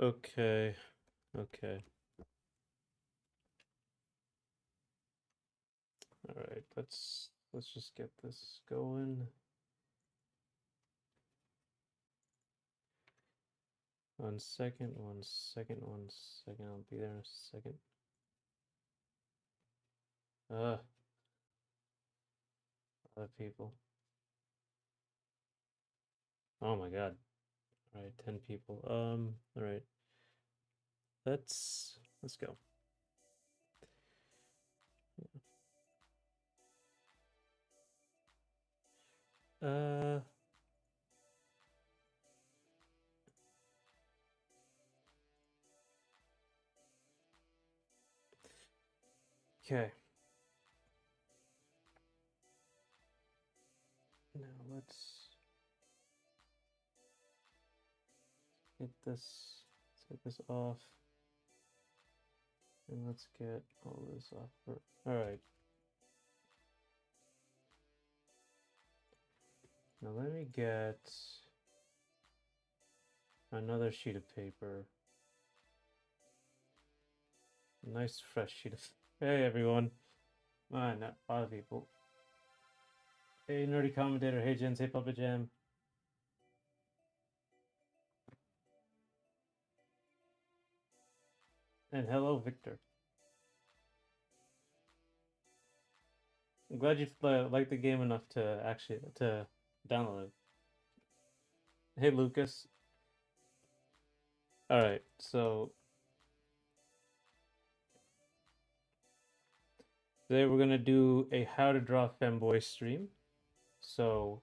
Okay. Okay. All right. Let's just get this going. One second. One second. One second. I'll be there in a second. Other people. Oh my God. All right, 10 people. All right. Let's go. Uh, okay. Now let's get this off. And let's get all this off. All right. Now let me get another sheet of paper. Nice fresh sheet of. Hey everyone. Not a lot of people. Hey nerdy commentator. Hey Jens. Hey Puppet Jam. And hello Victor. I'm glad you liked the game enough to actually download it. Hey Lucas. All right, so today we're gonna do a how to draw femboy stream. So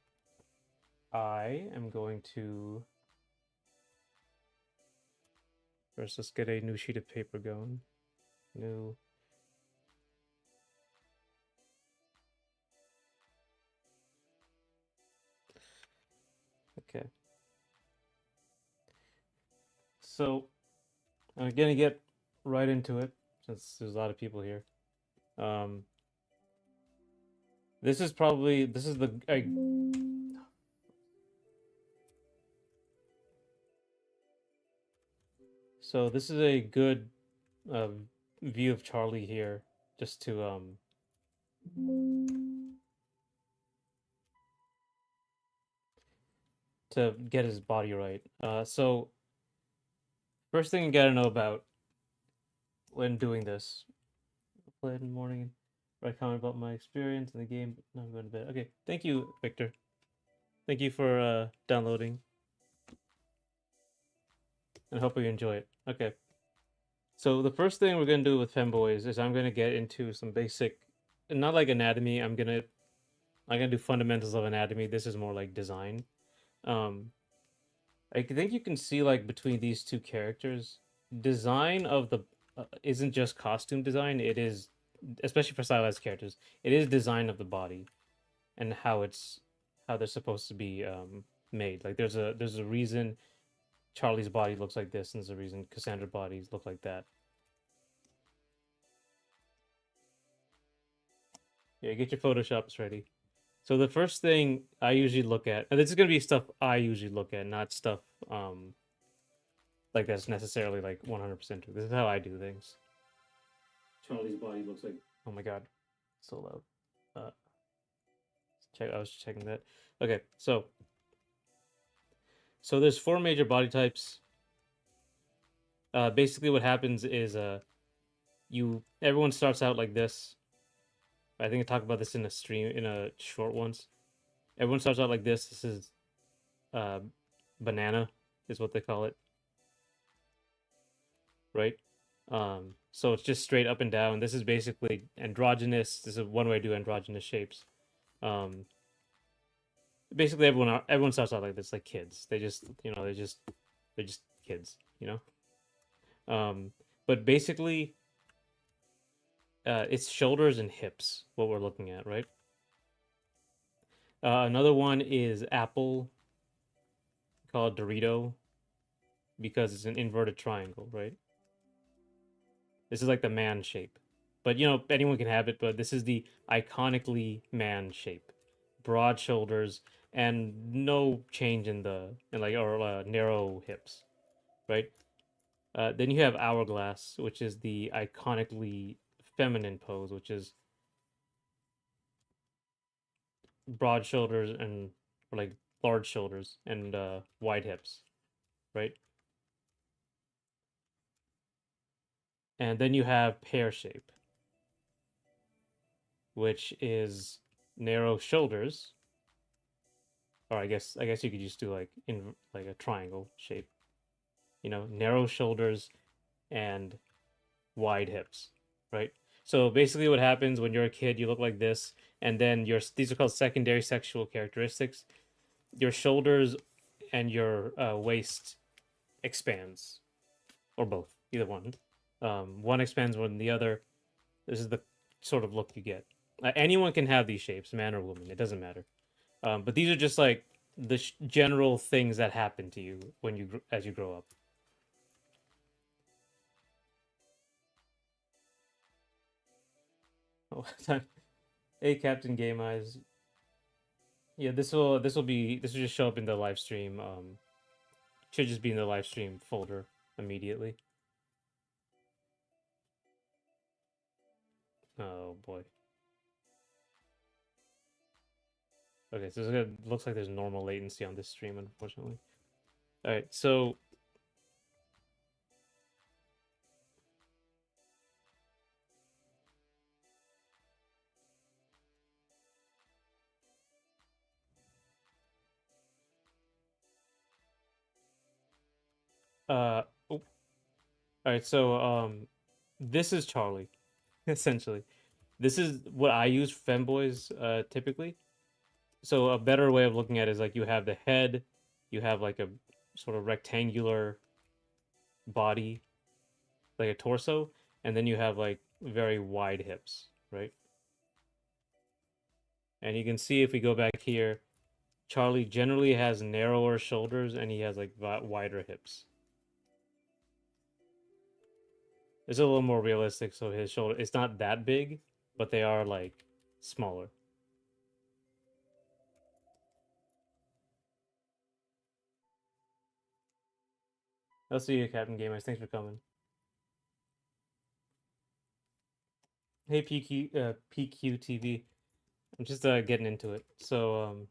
I am going to first let's get a new sheet of paper going. New. Okay. So I'm gonna get right into it since there's a lot of people here. This is the so this is a good view of Charlie here, just to get his body right. So first thing you gotta know about when doing this, play it in the morning, write comment about my experience in the game. No, I'm going to bed. Okay, thank you, Victor. Thank you for downloading, and hope you enjoy it. Okay, so the first thing we're gonna do with Femboys is I'm gonna get into some basic, not like anatomy. I'm gonna do fundamentals of anatomy. This is more like design. I think you can see like between these two characters, design of the isn't just costume design. It is, especially for stylized characters, it is design of the body and how they're supposed to be made. Like there's a reason Charlie's body looks like this, and there's a reason Cassandra's bodies look like that. Yeah, get your Photoshops ready. So the first thing I usually look at, and this is gonna be stuff I usually look at, not stuff like that's necessarily like 100% true. This is how I do things. Charlie's body looks like. Oh my god, so loud. I was checking that. Okay, so there's four major body types. Basically, what happens is everyone starts out like this. I think I talked about this in a short once. Everyone starts out like this. This is banana, is what they call it, right? So it's just straight up and down. This is basically androgynous. This is one way to do androgynous shapes. Basically everyone starts out like this, like kids. They're just kids, But basically, it's shoulders and hips what we're looking at, right? Another one is apple, called Dorito, because it's an inverted triangle, right? This is like the man shape, but anyone can have it. But this is the iconically man shape, broad shoulders and no change in narrow hips, right? Then you have hourglass, which is the iconically feminine pose, which is broad shoulders and or like large shoulders and wide hips, right? And then you have pear shape, which is narrow shoulders, or I guess you could just do like in like a triangle shape, narrow shoulders and wide hips, right? So basically, what happens when you're a kid, you look like this, and then these are called secondary sexual characteristics. Your shoulders and your waist expands, or both, either one. One expands more than the other. This is the sort of look you get. Anyone can have these shapes, man or woman. It doesn't matter. But these are just like the general things that happen to you as you grow up. Oh, hey, Captain Game Eyes. Yeah, this will just show up in the live stream. Should just be in the live stream folder immediately. Oh boy. Okay, so looks like there's normal latency on this stream, unfortunately. All right, so all right, so this is Charlie, essentially. This is what I use for femboys typically. So a better way of looking at it is like you have the head, you have like a sort of rectangular body, like a torso, and then you have like very wide hips, right? And you can see if we go back here, Charlie generally has narrower shoulders and he has like wider hips. It's a little more realistic, so his shoulder it's not that big, but they are like smaller. I'll see you, Captain Gamers. Thanks for coming. Hey, PQTV. I'm just getting into it. So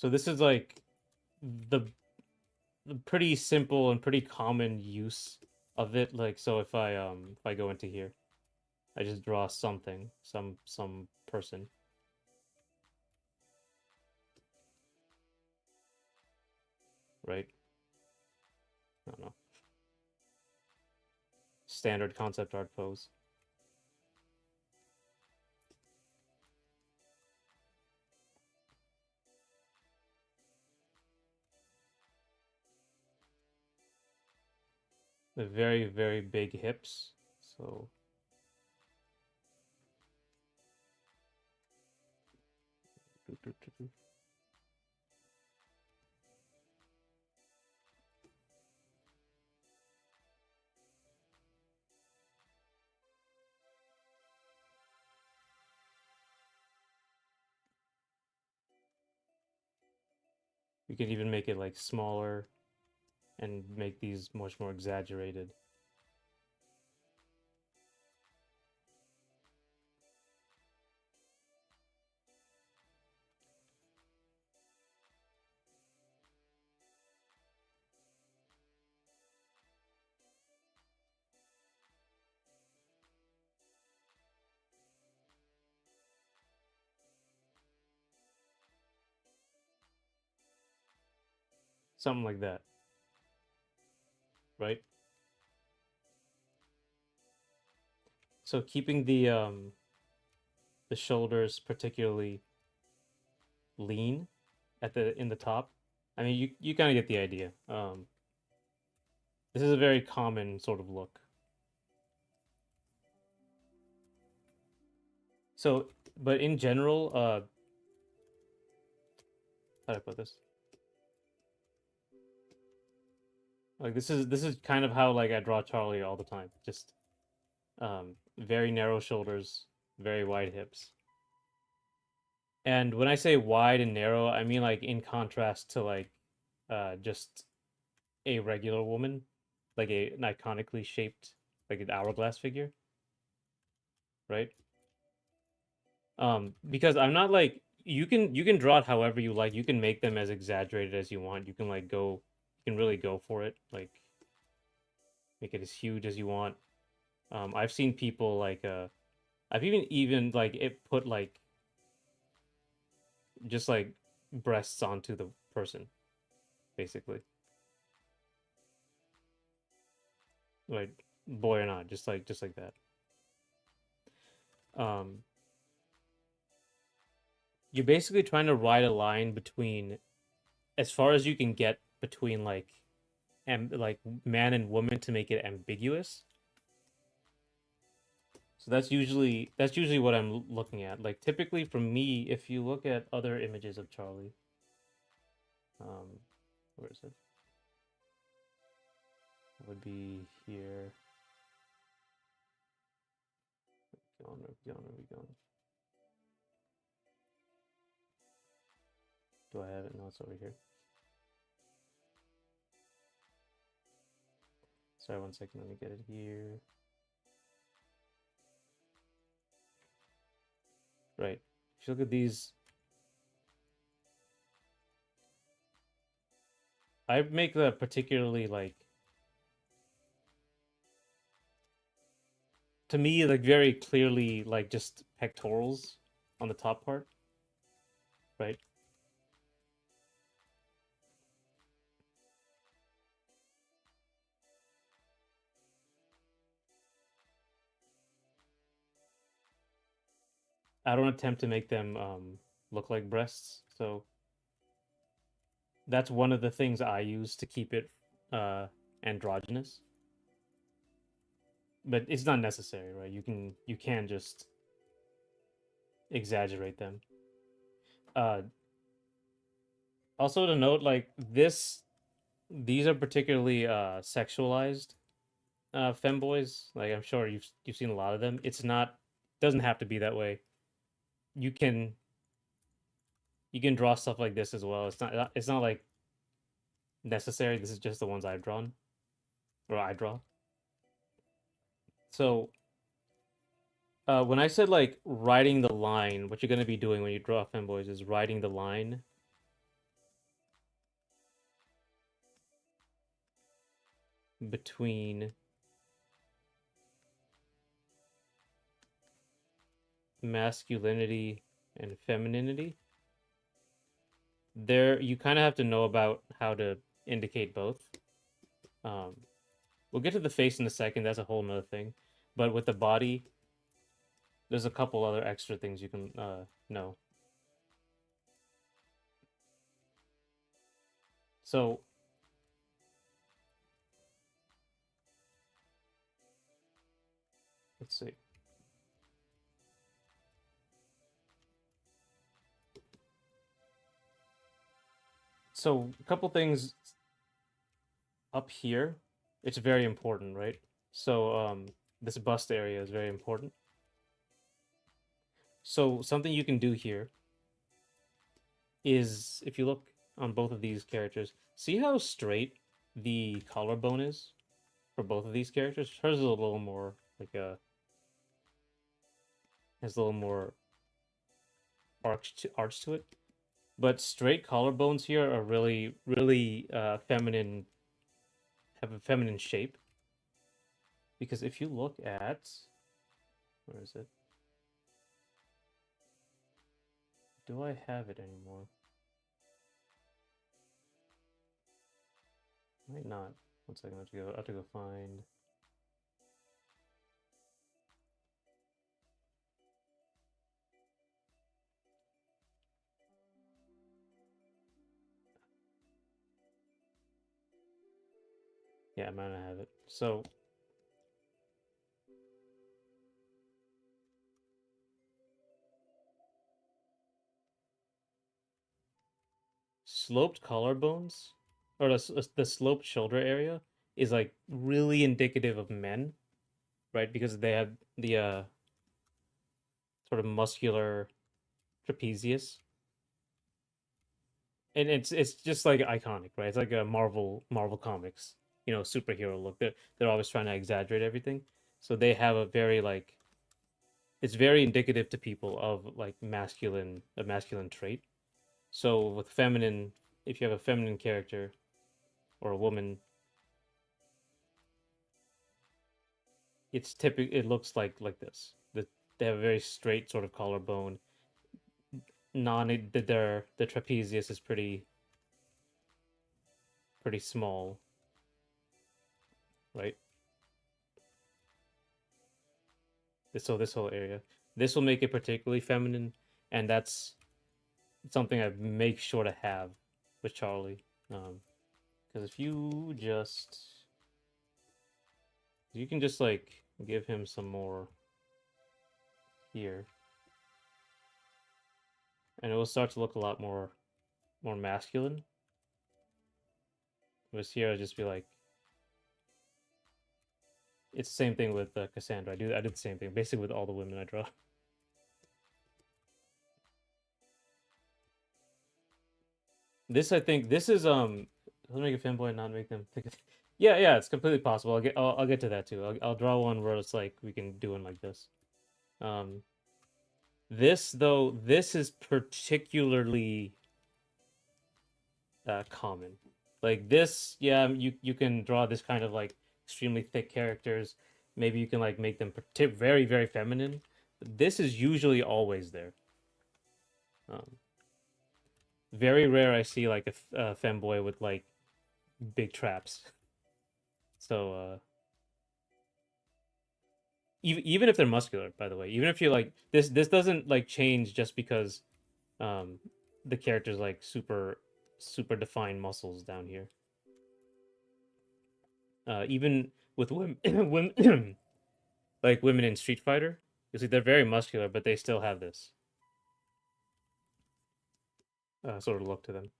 this is like the pretty simple and pretty common use of it. Like, so if I go into here, I just draw something, some person, right? I don't know. Standard concept art pose. The very, very big hips. So you can even make it like smaller and make these much more exaggerated. Something like that, right? So keeping the shoulders particularly lean in the top. I mean, you kind of get the idea. This is a very common sort of look. So, but in general, how do I put this? Like this is kind of how like I draw Charlie all the time. Just very narrow shoulders, very wide hips. And when I say wide and narrow, I mean like in contrast to like just a regular woman, like an iconically shaped, like an hourglass figure, right? Because I'm not like you can draw it however you like. You can make them as exaggerated as you want. You can like go, you can really go for it. Like make it as huge as you want. I've seen people like I've even like it put like just like breasts onto the person, basically. Like boy or not, just like that. Um, you're basically trying to ride a line between as far as you can get between like man and woman to make it ambiguous. So that's usually what I'm looking at. Like typically for me, if you look at other images of Charlie, um, where is it? It would be here. Going, going. Do I have it? No, it's over here. Sorry, 1 second. Let me get it here. Right. If you look at these, I make that particularly like to me like very clearly like just pectorals on the top part, right? I don't attempt to make them look like breasts. So that's one of the things I use to keep it androgynous. But it's not necessary, right? You can just exaggerate them. Uh Also to note, like these are particularly sexualized femboys. Like I'm sure you've seen a lot of them. It's not doesn't have to be that way. You can you can draw stuff like this as well. It's not like necessary. This is just the ones I've drawn or I draw. So when I said like writing the line, what you're gonna be doing when you draw femboys is writing the line between masculinity and femininity. There, you kind of have to know about how to indicate both. Um, we'll get to the face in a second. That's a whole nother thing. But with the body, there's a couple other extra things you can know. So let's see. So a couple things up here. It's very important, right? So this bust area is very important. So something you can do here is if you look on both of these characters, see how straight the collarbone is for both of these characters? Hers is a little more like a has a little more arch to it. But straight collarbones here are really feminine, have a feminine shape. Because if you look at where is it? Do I have it anymore? Might not. 1 second, I have to go find. Yeah, I might not have it. So sloped collarbones or the sloped shoulder area is like really indicative of men, right? Because they have the sort of muscular trapezius. and it's just like iconic, right? It's like a Marvel comics, superhero look. They're always trying to exaggerate everything, so they have a very like it's very indicative to people of like a masculine trait. So with feminine, if you have a feminine character or a woman, it looks like this. They have a very straight sort of collarbone. Non their trapezius is pretty small, right? So this whole area, this will make it particularly feminine, and that's something I make sure to have with Charlie. Because if you can just like give him some more here, and it will start to look a lot more masculine. Whereas here, I'll just be like, it's the same thing with Cassandra. I did the same thing basically with all the women I draw. This I think this is let's make a femboy and not make them think. Yeah, it's completely possible. I'll get to that too. I'll draw one where it's like we can do one like this. Um, this is particularly common. Like this, yeah, you can draw this kind of like extremely thick characters. Maybe you can like make them very very feminine. But this is usually always there. Um, very rare I see like a femboy with like big traps. So even if they're muscular, by the way, even if you like this doesn't like change just because um the character's like super defined muscles down here. Even with women, women like women in Street Fighter, you see they're very muscular, but they still have this sort of look to them.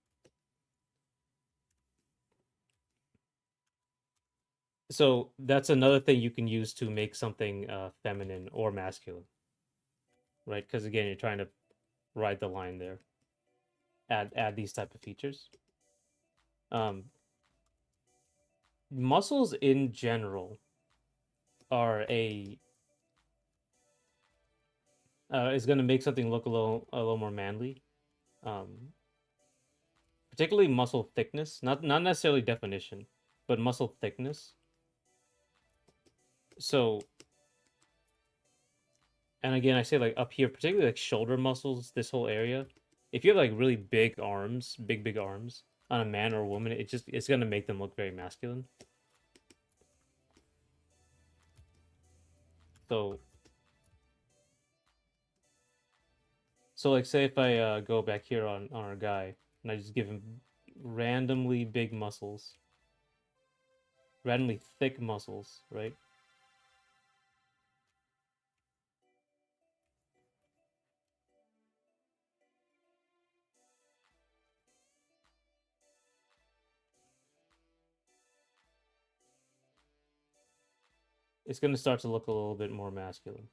So that's another thing you can use to make something feminine or masculine, right? Because again, you're trying to ride the line there. Add these type of features. Um, Muscles in general are a is going to make something look a little more manly. Um, Particularly muscle thickness, not necessarily definition, but muscle thickness. So, and again, I say like up here, particularly like shoulder muscles, this whole area. If you have like really big arms, big arms on a man or a woman, it's gonna make them look very masculine. So, like say if I go back here on our guy and I just give him randomly big muscles, randomly thick muscles, right? It's gonna start to look a little bit more masculine.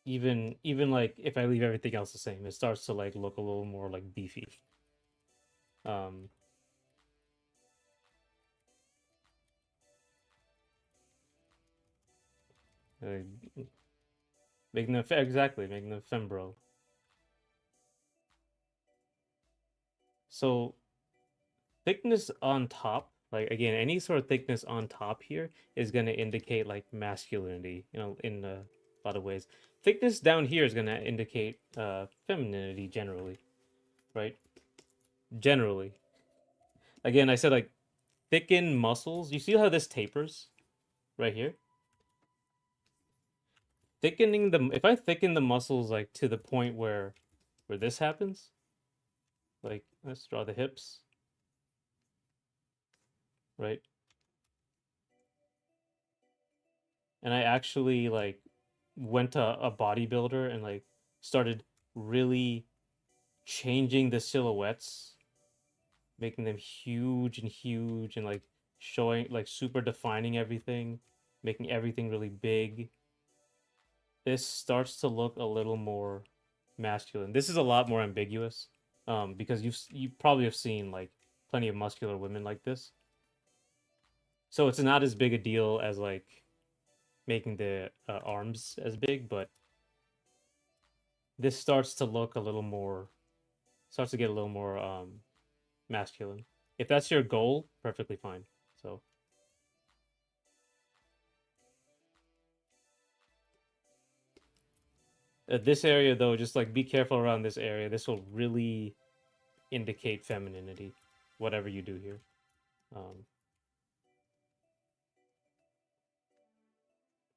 Even like if I leave everything else the same, it starts to like look a little more like beefy. Um, uh, making them exactly making them fembro. So thickness on top, like again, any sort of thickness on top here is going to indicate like masculinity, in a lot of ways. Thickness down here is going to indicate femininity generally, right? Generally. Again, I said like thicken muscles. You see how this tapers right here? If I thicken the muscles like to the point where this happens, like let's draw the hips, right? And I actually like went to a bodybuilder and like started really changing the silhouettes, making them huge and like showing like super defining everything, making everything really big. This starts to look a little more masculine. This is a lot more ambiguous, because you probably have seen like plenty of muscular women like this. So it's not as big a deal as like making the arms as big, but this starts to look a little more, starts to get a little more masculine. If that's your goal, perfectly fine. So this area though, just like be careful around this area. This will really indicate femininity, whatever you do here. Um,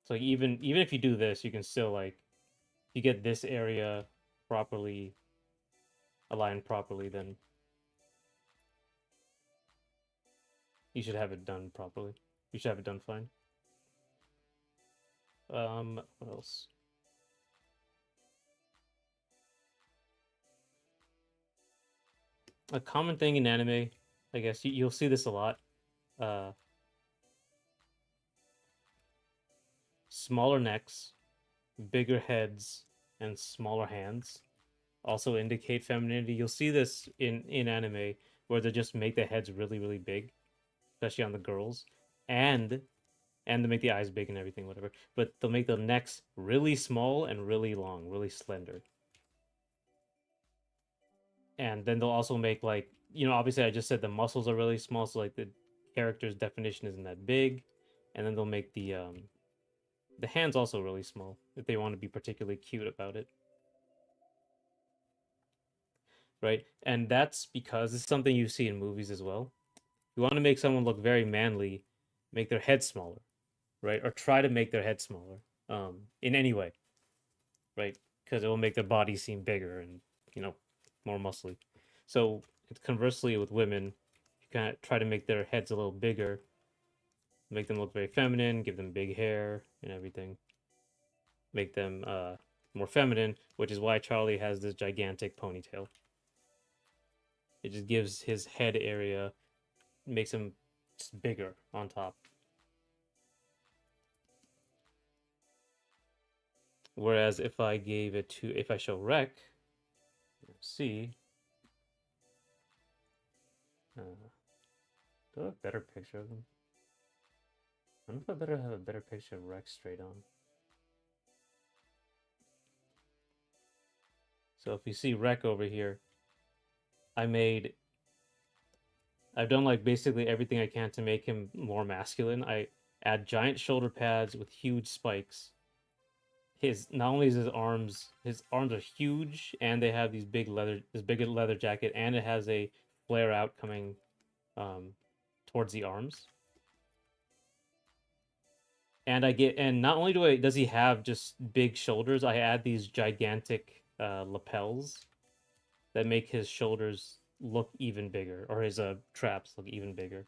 so even if you do this, you can still like, if you get this area properly aligned properly, then you should have it done properly. You should have it done fine. What else? A common thing in anime, I guess you'll see this a lot. Uh, Smaller necks, bigger heads, and smaller hands also indicate femininity. You'll see this in anime where they just make the heads really big, especially on the girls, and and they make the eyes big and everything, whatever. But they'll make the necks really small and really long, really slender. And then they'll also make like, obviously I just said the muscles are really small, so like the character's definition isn't that big. And then they'll make the hands also really small if they want to be particularly cute about it. Right? And that's because this is something you see in movies as well. You want to make someone look very manly, make their head smaller, right? Or try to make their head smaller, in any way, right? Because it will make their body seem bigger and, you know, more muscly. So conversely, with women, you kind of try to make their heads a little bigger, make them look very feminine, give them big hair and everything, make them more feminine, which is why Charlie has this gigantic ponytail. It just gives his head area, makes him just bigger on top. Whereas if I gave it to, if I show Rec, see, do I have a better picture of them? I don't know if I better have a better picture of Rex straight on. So if you see Rec over here, I made, I've done like basically everything I can to make him more masculine. I add giant shoulder pads with huge spikes. His, not only is his arms are huge, and they have these big leather, this big leather jacket, and it has a flare out coming um, towards the arms. And I get, and not only does he have just big shoulders, I add these gigantic lapels that make his shoulders look even bigger, or his traps look even bigger.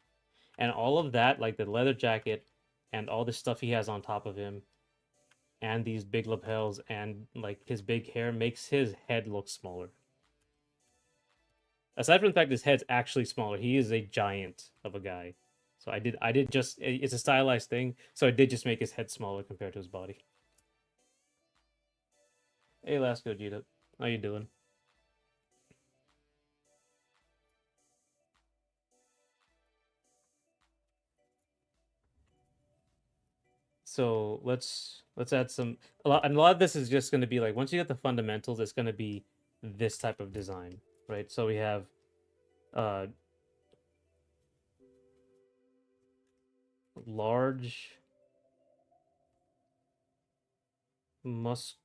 And all of that, like the leather jacket and all the stuff he has on top of him, and these big lapels and like his big hair, makes his head look smaller. Aside from the fact his head's actually smaller, he is a giant of a guy. So I did just, it's a stylized thing. So I did just make his head smaller compared to his body. Hey, Lasco Gita, how you doing? So let's add some, a lot of this is just going to be like, once you get the fundamentals, it's going to be this type of design, right? So we have uh large musculature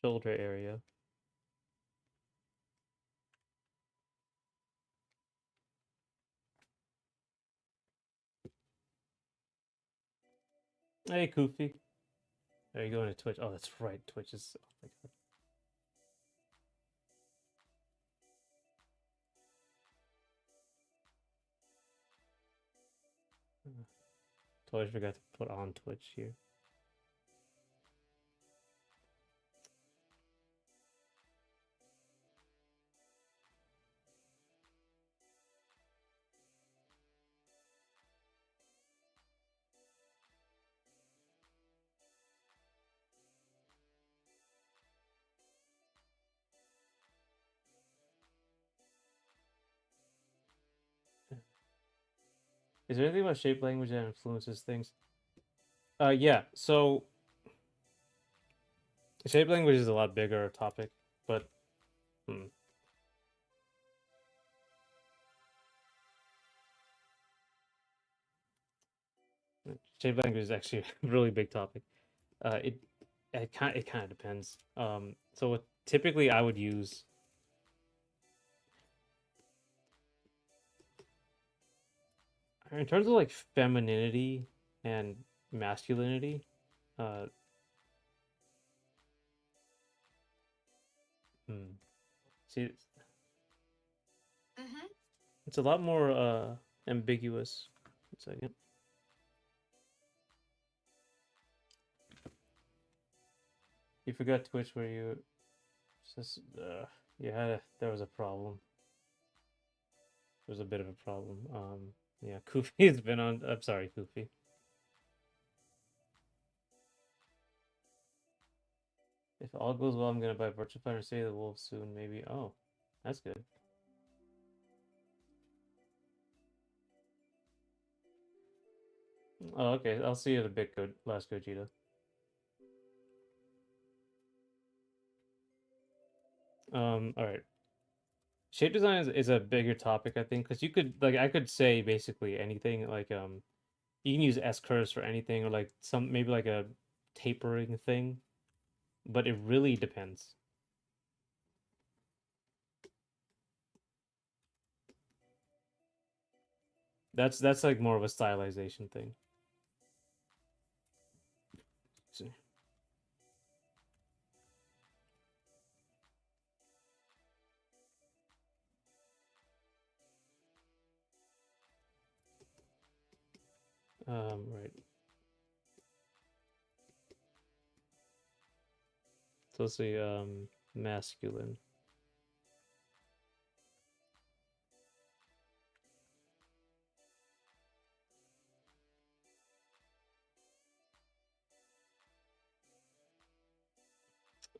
shoulder area. Hey, Koofy. Are you going to Twitch? Oh, that's right. Twitch is. Oh my god. Totally forgot to put on Twitch here. Is there anything about shape language that influences things? Yeah. So shape language is a lot bigger topic, but hmm. Shape language is actually a really big topic. It kind of depends. So what typically I would use in terms of like femininity and masculinity. Uh, hmm. See, Mm-hmm. it's a lot more ambiguous. 1 second. You forgot Twitch where you just you had there was a problem. There was a bit of a problem. Yeah, Koofy has been on. I'm sorry, Koofy. If all goes well, I'm gonna buy Virtual Fighter Save the Wolves soon. Maybe. Oh, that's good. Oh, okay. I'll see you at a bit. Last Gogeta. All right. Shape design is a bigger topic, I think, because you could like I could say basically anything. Like you can use S curves for anything, or like some maybe like a tapering thing, but it really depends. That's like more of a stylization thing. So, right. So let's see. Masculine.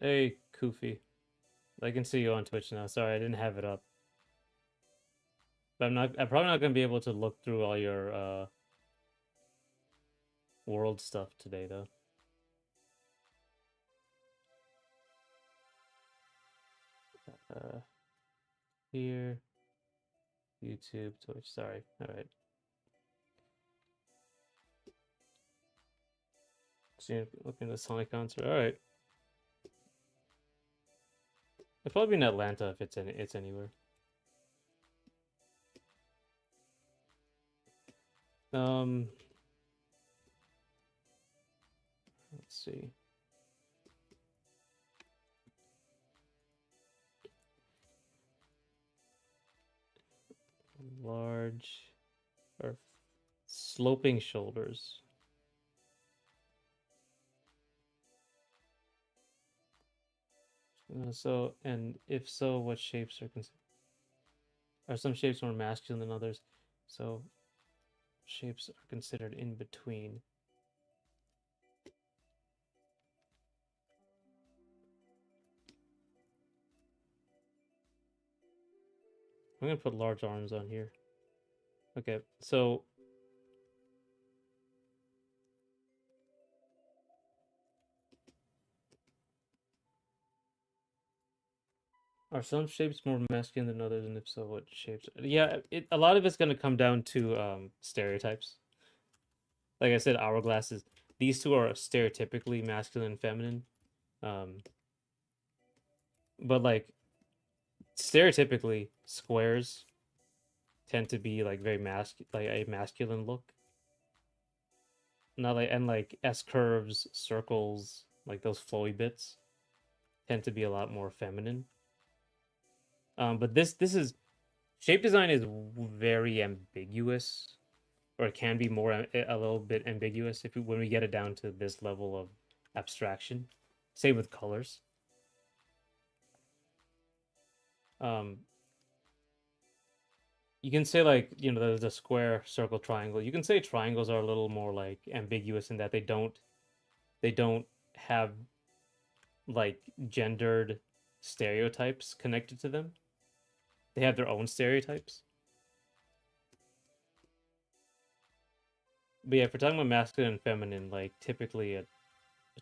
Hey, Koofy. I can see you on Twitch now. Sorry, I didn't have it up. But I'm not. I'm probably not gonna be able to look through all your world stuff today, though. Uh, here, YouTube, Twitch. Sorry. All right. See, looking at the Sonic concert. All right. It'll probably be in Atlanta if it's anywhere. Um, let's see. Large or sloping shoulders. So, and if so, what shapes are considered? Are some shapes more masculine than others? So, shapes are considered in between. I'm gonna put large arms on here. Okay, so are some shapes more masculine than others, and if so, what shapes? Yeah, a lot of it's gonna come down to stereotypes. Like I said, hourglasses. These two are stereotypically masculine and feminine. Um, but like stereotypically, squares tend to be like very like a masculine look. Not like and like S curves, circles, like those flowy bits tend to be a lot more feminine. But this is shape design is very ambiguous, or it can be more a little bit ambiguous if when we get it down to this level of abstraction. Same with colors. Um, you can say like the square, circle, triangle. You can say triangles are a little more like ambiguous in that they don't have like gendered stereotypes connected to them. They have their own stereotypes. But yeah, if we're talking about masculine and feminine, like typically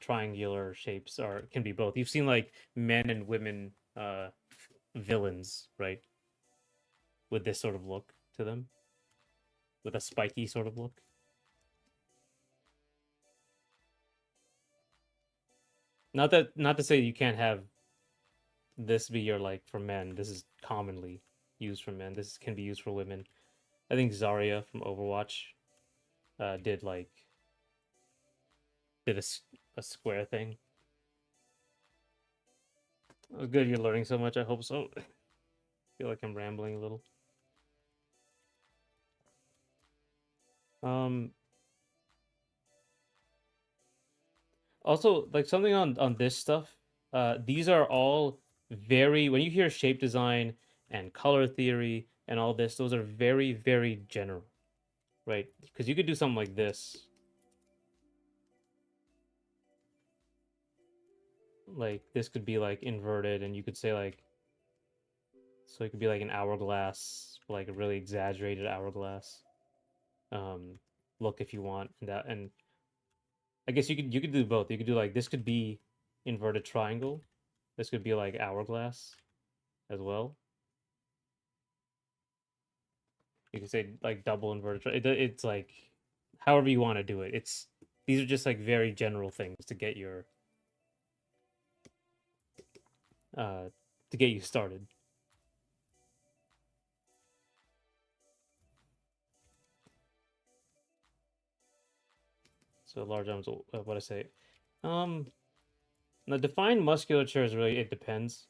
triangular shapes can be both. You've seen like men and women villains, right? With this sort of look to them, with a spiky sort of look. Not to say you can't have this be your like for men. This is commonly used for men. This can be used for women. I think Zarya from Overwatch did like did a square thing. Oh, good, you're learning so much. I hope so. I feel like I'm rambling a little. Um, Also, like something on this stuff. These are all very when you hear shape design and color theory and all this, those are very very general, right? Because you could do something like this. Like this could be like inverted, and you could say like so it could be like an hourglass, like a really exaggerated hourglass look if you want, and I guess you could do both. You could do like this could be inverted triangle. This could be like hourglass as well. You could say like double inverted. It's like however you want to do it. It's these are just like very general things uh to get you started. So large arms. What I say? Um, the defined musculature is really it depends.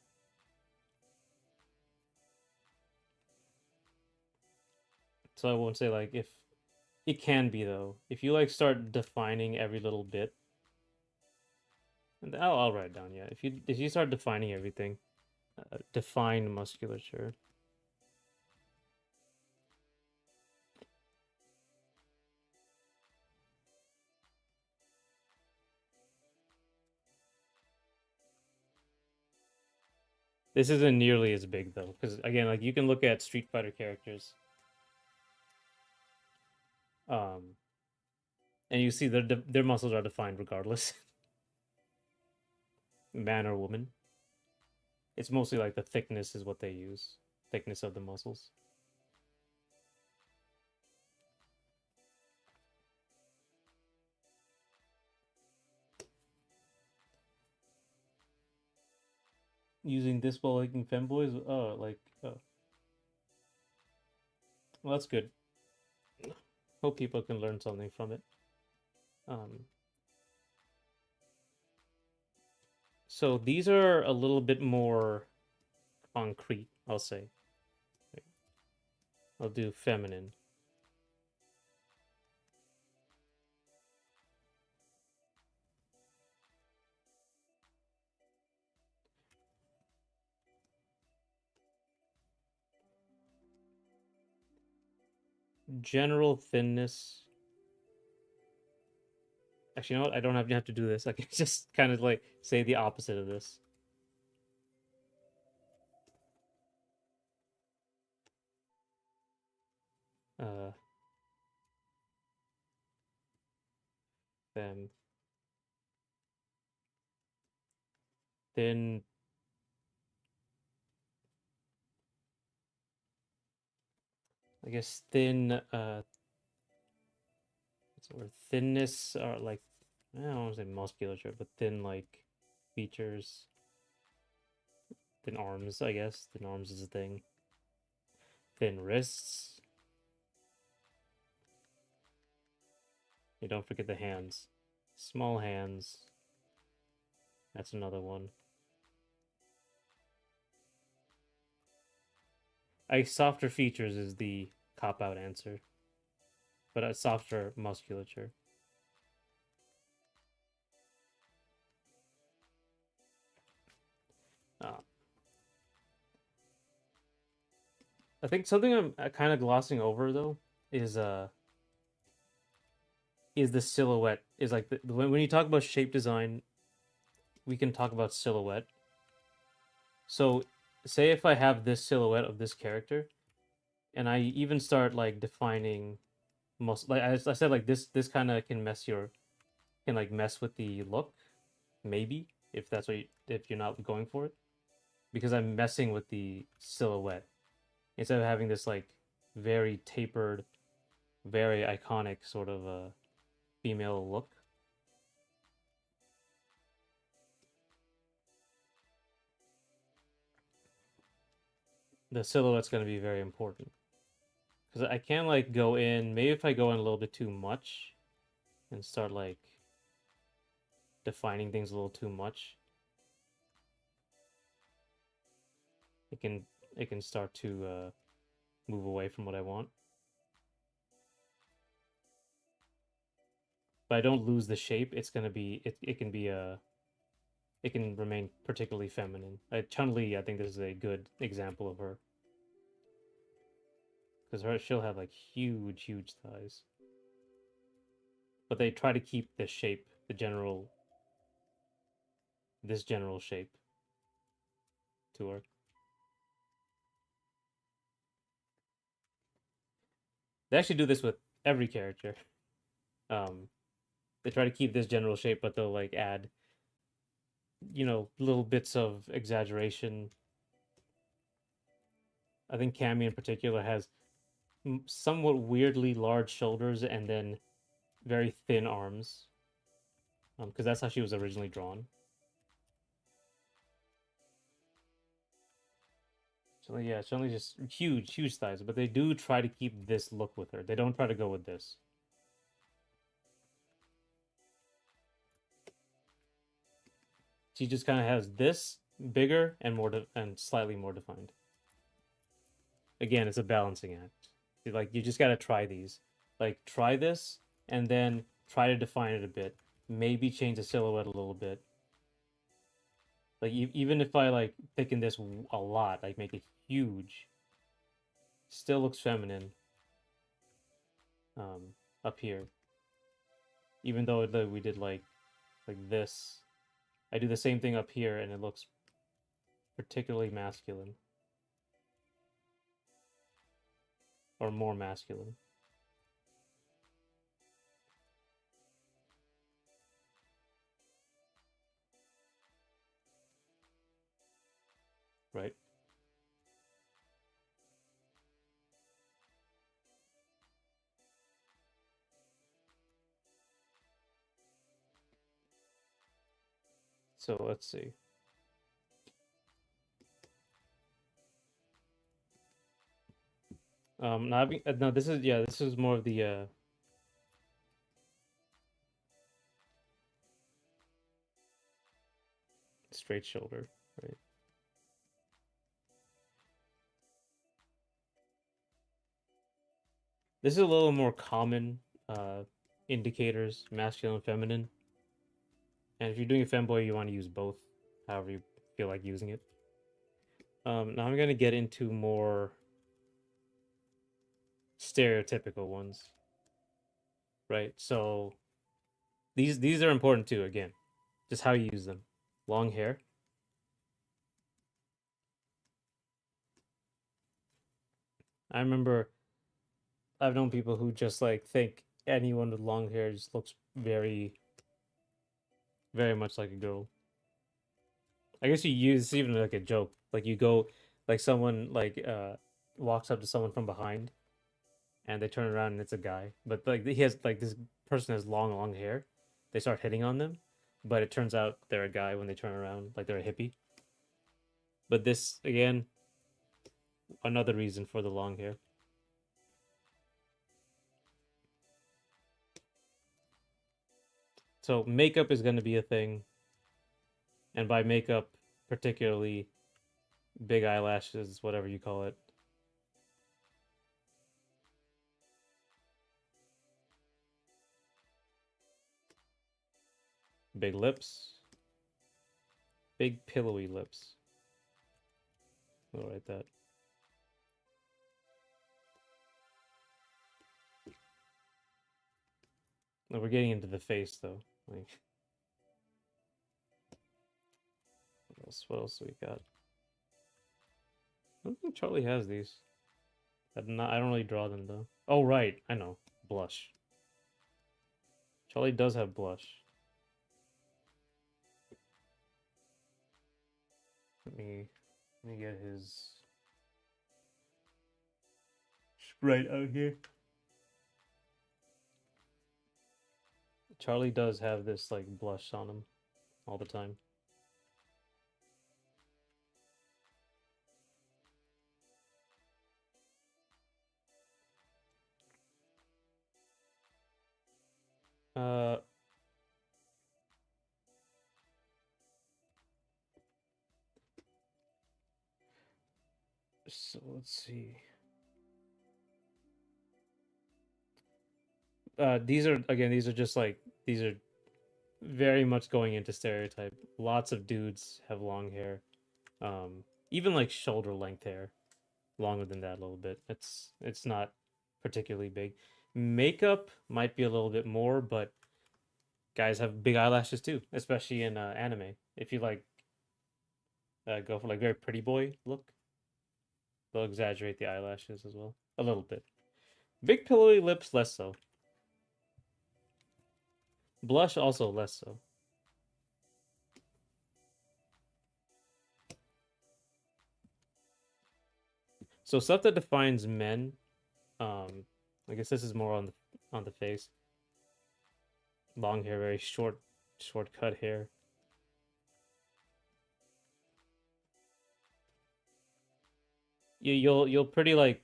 So I won't say like if it can be though. If you like start defining every little bit, and I'll write it down. Yeah, if you start defining everything, define musculature. This isn't nearly as big though, because again, like you can look at Street Fighter characters, um, and you see their muscles are defined regardless, man or woman. It's mostly like the thickness is what they use, thickness of the muscles. Using this while liking femboys, well, that's good. Hope people can learn something from it. Um, so these are a little bit more concrete, I'll say. I'll do feminine. General thinness. Actually, you know what? I don't have to do this. I can just kind of like say the opposite of this. Uh, fem. Thin. I guess thin. Or thinness, or like I don't want to say musculature, but thin like features. Thin arms, I guess. Thin arms is a thing. Thin wrists. You don't forget the hands. Small hands. That's another one. Softer features is the cop out answer, but a softer musculature. Uh, I think something I'm kind of glossing over though is the silhouette. Is like when you talk about shape design, we can talk about silhouette. So, say if I have this silhouette of this character, and I even start like defining most like I said, like this kind of can like mess with the look, maybe if that's what if you're not going for it, because I'm messing with the silhouette instead of having this like very tapered, very iconic sort of female look. The silhouette's going to be very important because I can't like go in. Maybe if I go in a little bit too much and start like defining things a little too much, it can start to move away from what I want. But I don't lose the shape. It's gonna be it can be it can remain particularly feminine. Chun-Li, I think this is a good example of her because she'll have like huge thighs, but they try to keep the shape, this general shape to her. They actually do this with every character. Um, they try to keep this general shape, but they'll like add, little bits of exaggeration. I think Cammy in particular has somewhat weirdly large shoulders and then very thin arms, because that's how she was originally drawn. So yeah, it's only just huge thighs, but they do try to keep this look with her. They don't try to go with this. She just kind of has this bigger and and slightly more defined. Again, it's a balancing act. Like you just gotta try these. Like try this and then try to define it a bit. Maybe change the silhouette a little bit. Like even if I like thicken this a lot, like make it huge, still looks feminine. Up here, even though we did like this, I do the same thing up here and it looks particularly masculine or more masculine. Right? So let's see. No, this is more of the straight shoulder, right? This is a little more common indicators, masculine and feminine. And if you're doing a femboy, you want to use both, however you feel like using it. Now I'm gonna get into more stereotypical ones, right? So these are important too. Again, just how you use them. Long hair. I remember I've known people who just like think anyone with long hair just looks very much like a girl. I guess you use even like a joke. Like you go like someone like walks up to someone from behind and they turn around and it's a guy. But like he has like this person has long hair. They start hitting on them, but it turns out they're a guy when they turn around, like they're a hippie. But this again, another reason for the long hair. So makeup is going to be a thing, and by makeup, particularly big eyelashes, whatever you call it. Big lips, big pillowy lips. I'll write that. No, we're getting into the face though. Like, what else? What else do we got? I don't think Charlie has these. I don't really draw them though. Oh right, I know. blush. Charlie does have blush. Let me get his sprite out here. Charlie does have this like blush on him all the time. Uh so let's see. These are just like these are very much going into stereotype. Lots of dudes have long hair. Even like shoulder length hair. Longer than that a little bit. It's not particularly big. Makeup might be a little bit more, but guys have big eyelashes too, especially in anime. If you like go for like very pretty boy look, they'll exaggerate the eyelashes as well a little bit. Big pillowy lips less so. Blush also less so. So stuff that defines men, I guess this is more on the face. Long hair, very short cut hair. You'll pretty like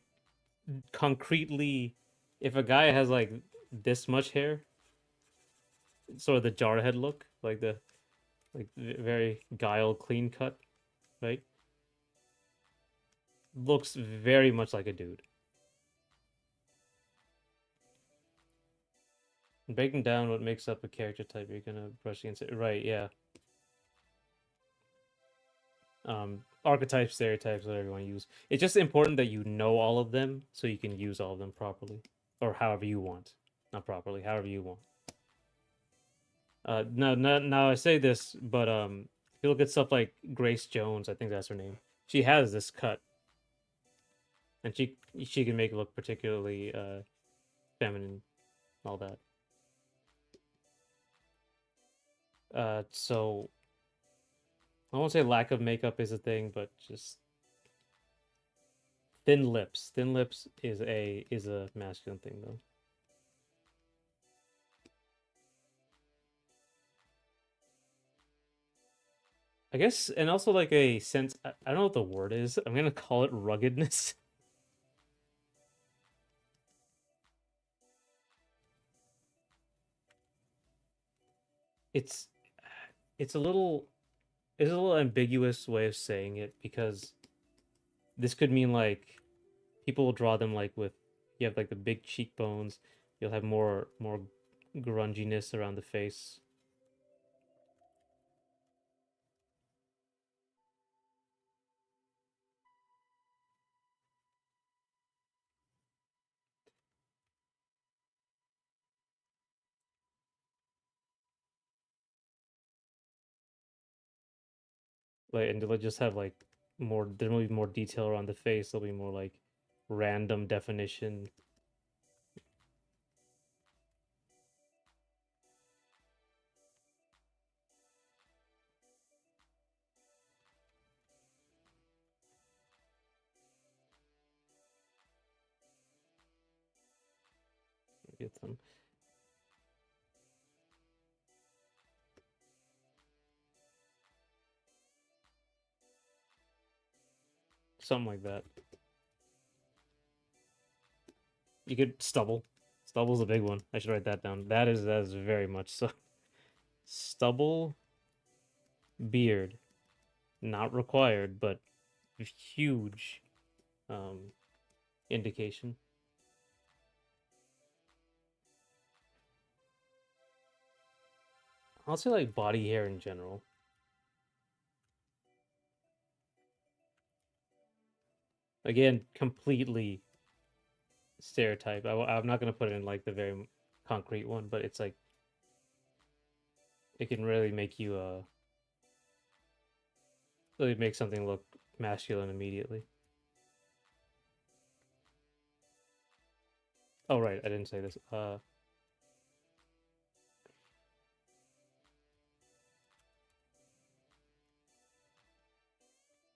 concretely, if a guy has like this much hair, sort of the jarhead look, like the like very guile clean cut, right? Looks very much like a dude. Breaking down what makes up a character type, you're gonna brush against it, right? Yeah. Archetypes, stereotypes, whatever you want to use. It's just important that you know all of them so you can use all of them properly, or however you want. Not properly, however you want. Now I say this, but if you look at stuff like Grace Jones, I think that's her name. She has this cut, and she can make it look particularly feminine, all that. So I won't say lack of makeup is a thing, but just thin lips. Thin lips is a masculine thing though. I guess, and also like a sense. I don't know what the word is. I'm gonna call it ruggedness. It's it's a little it's a little ambiguous way of saying it because this could mean like people will draw them like with you have like the big cheekbones. You'll have more grunginess around the face. Like, and they'll just have like more. There will be more detail around the face. There'll be more like random definition. Get them. Something like that. You could stubble. Stubble's a big one. I should write that down. That is very much so. Stubble, beard, not required, but huge indication. I'll say like body hair in general. Again, completely stereotype. I'm not gonna put it in like the very concrete one, but it's like it can really make you really make something look masculine immediately. Oh right, I didn't say this.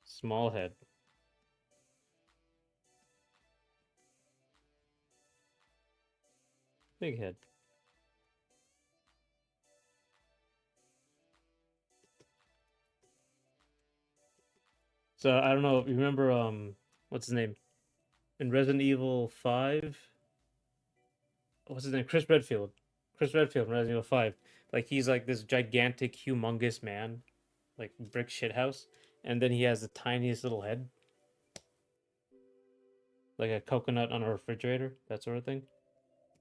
Small head. Big head. So I don't know. You remember what's his name in Resident Evil 5? What's his name? Chris Redfield. Chris Redfield in Resident Evil 5. Like he's like this gigantic, humongous man, like brick shithouse, and then he has the tiniest little head, like a coconut on a refrigerator, that sort of thing.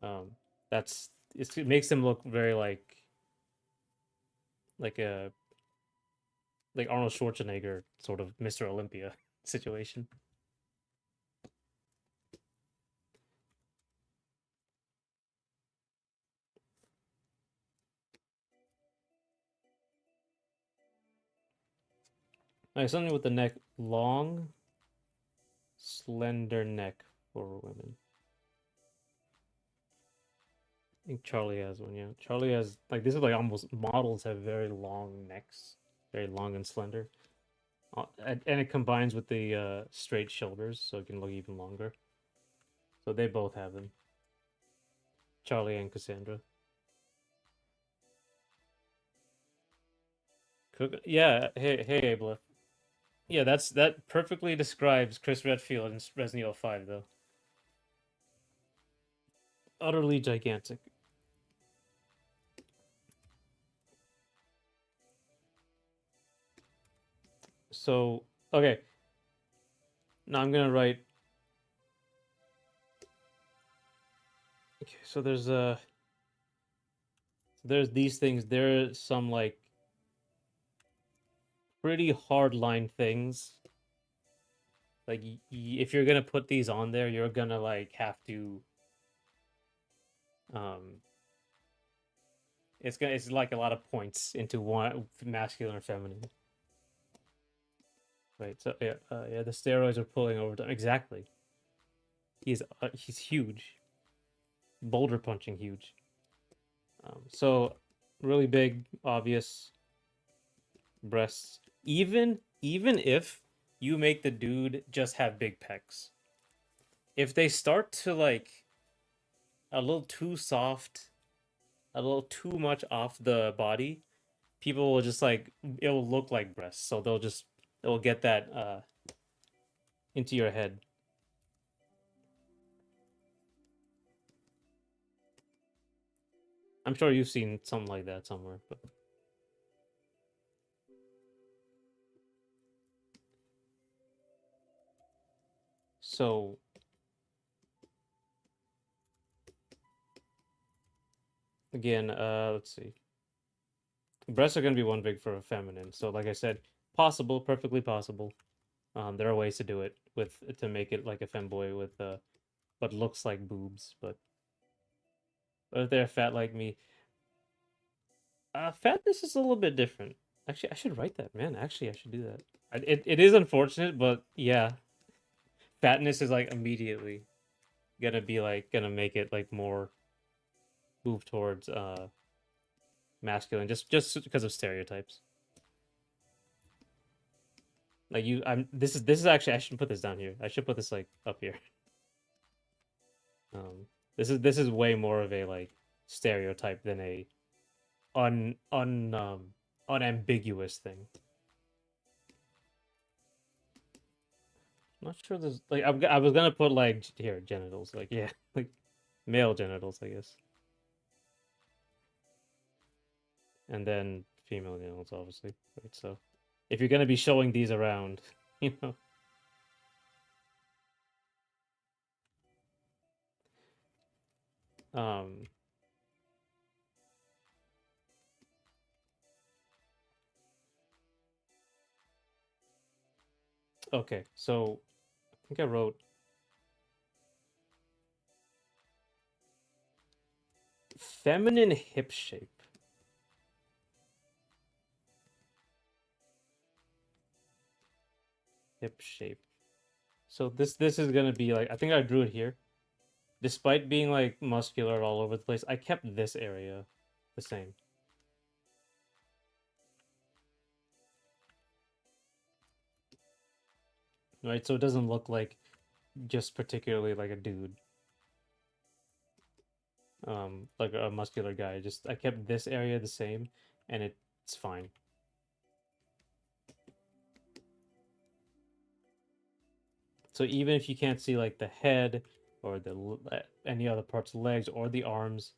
Um, it makes him look very like a like Arnold Schwarzenegger sort of Mr. Olympia situation. Like something with the neck long, slender neck for women. I think Charlie has one, yeah. Charlie has like this is like almost models have very long necks, very long and slender. And it combines with the straight shoulders, so it can look even longer. So they both have them, Charlie and Cassandra. Yeah, hey, Abla. Yeah, that perfectly describes Chris Redfield in Resident Evil 5, though. Utterly gigantic. So, okay. Now I'm gonna write. Okay, so there's these things. There's some like pretty hard line things. Like if you're gonna put these on there, you're gonna like have to um it's like a lot of points into one masculine or feminine. Right. So yeah, the steroids are pulling over time. Exactly. He's huge. Boulder punching huge. So really big, obvious breasts. Even if you make the dude just have big pecs, if they start to like a little too soft, a little too much off the body, people will just like it will look like breasts. So they'll get that into your head. I'm sure you've seen something like that somewhere, but so again, let's see. Breasts are going to be one big for a feminine. So like I said, possible, perfectly possible. There are ways to do it with to make it like a femboy with but looks like boobs. But if they're fat like me, fatness is a little bit different. Actually, I should write that, man. Actually, I should do that. It is unfortunate, but yeah, fatness is like immediately gonna be like gonna make it like more move towards masculine just because of stereotypes. Like I'm this is actually I shouldn't put this down here. I should put this like up here. This is way more of a like stereotype than a unambiguous thing. I'm not sure there's like I was gonna put like here genitals like yeah like male genitals I guess, and then female genitals obviously, right? So if you're gonna be showing these around, you know. Um, okay, so I think I wrote feminine hip shape. Hip shape. So this is gonna be like I think I drew it here. Despite being like muscular all over the place, I kept this area the same. Right? So it doesn't look like just particularly like a dude. Like a muscular guy. Just I kept this area the same and it's fine. So even if you can't see like the head or any other parts of the legs or the arms,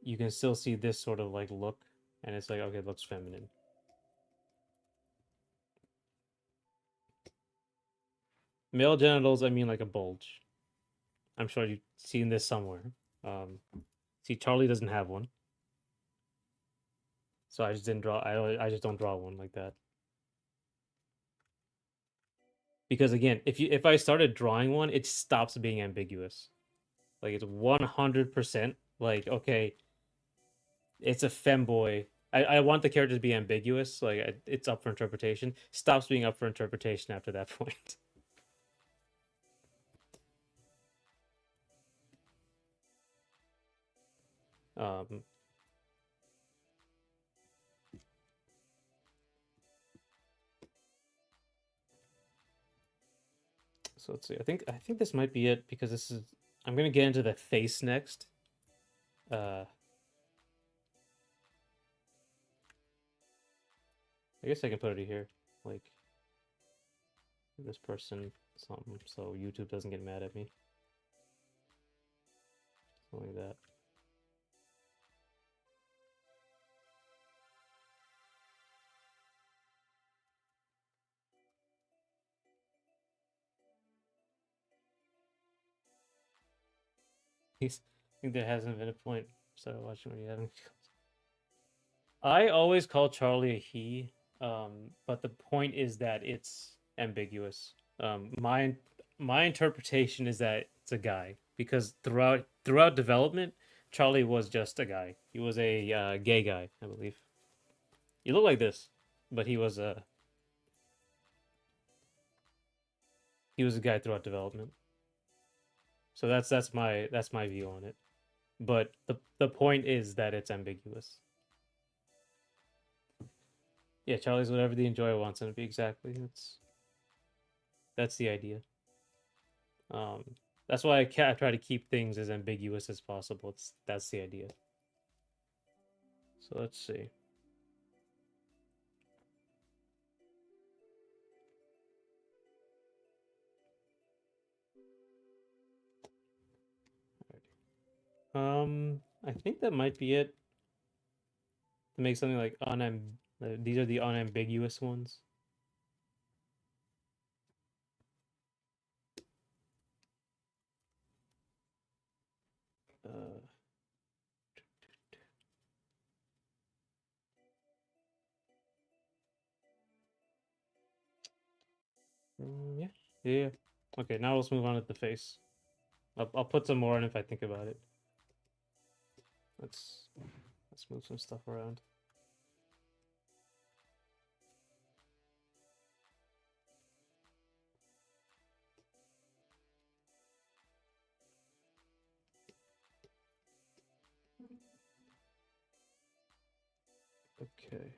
you can still see this sort of like look, and it's like okay, it looks feminine. Male genitals, I mean like a bulge. I'm sure you've seen this somewhere. Um, See, Charlie doesn't have one, so I just didn't draw. I just don't draw one like that because again, if I started drawing one, it stops being ambiguous. Like it's 100% like okay, it's a femboy. I want the character to be ambiguous. Like it's up for interpretation. Stops being up for interpretation after that point. Um, so let's see. I think this might be it because this is. I'm gonna get into the face next. Uh, I guess I can put it here. Like this person something so YouTube doesn't get mad at me. Something like that. I think there hasn't been a point. Started watching when you haven't. I always call Charlie a he, but the point is that it's ambiguous. My interpretation is that it's a guy because throughout development, Charlie was just a guy. He was a gay guy, I believe. He looked like this, but he was a guy throughout development. So that's my view on it. But the point is that it's ambiguous. Yeah, Charlie's whatever the enjoyer wants him to be. Exactly. That's the idea. Um, that's why I try to keep things as ambiguous as possible. That's the idea. So let's see. I think that might be it. To make something like these are the unambiguous ones. Uh, yeah, yeah. Okay, now let's move on to the face. I'll put some more in if I think about it. Let's let's move some stuff around. Okay.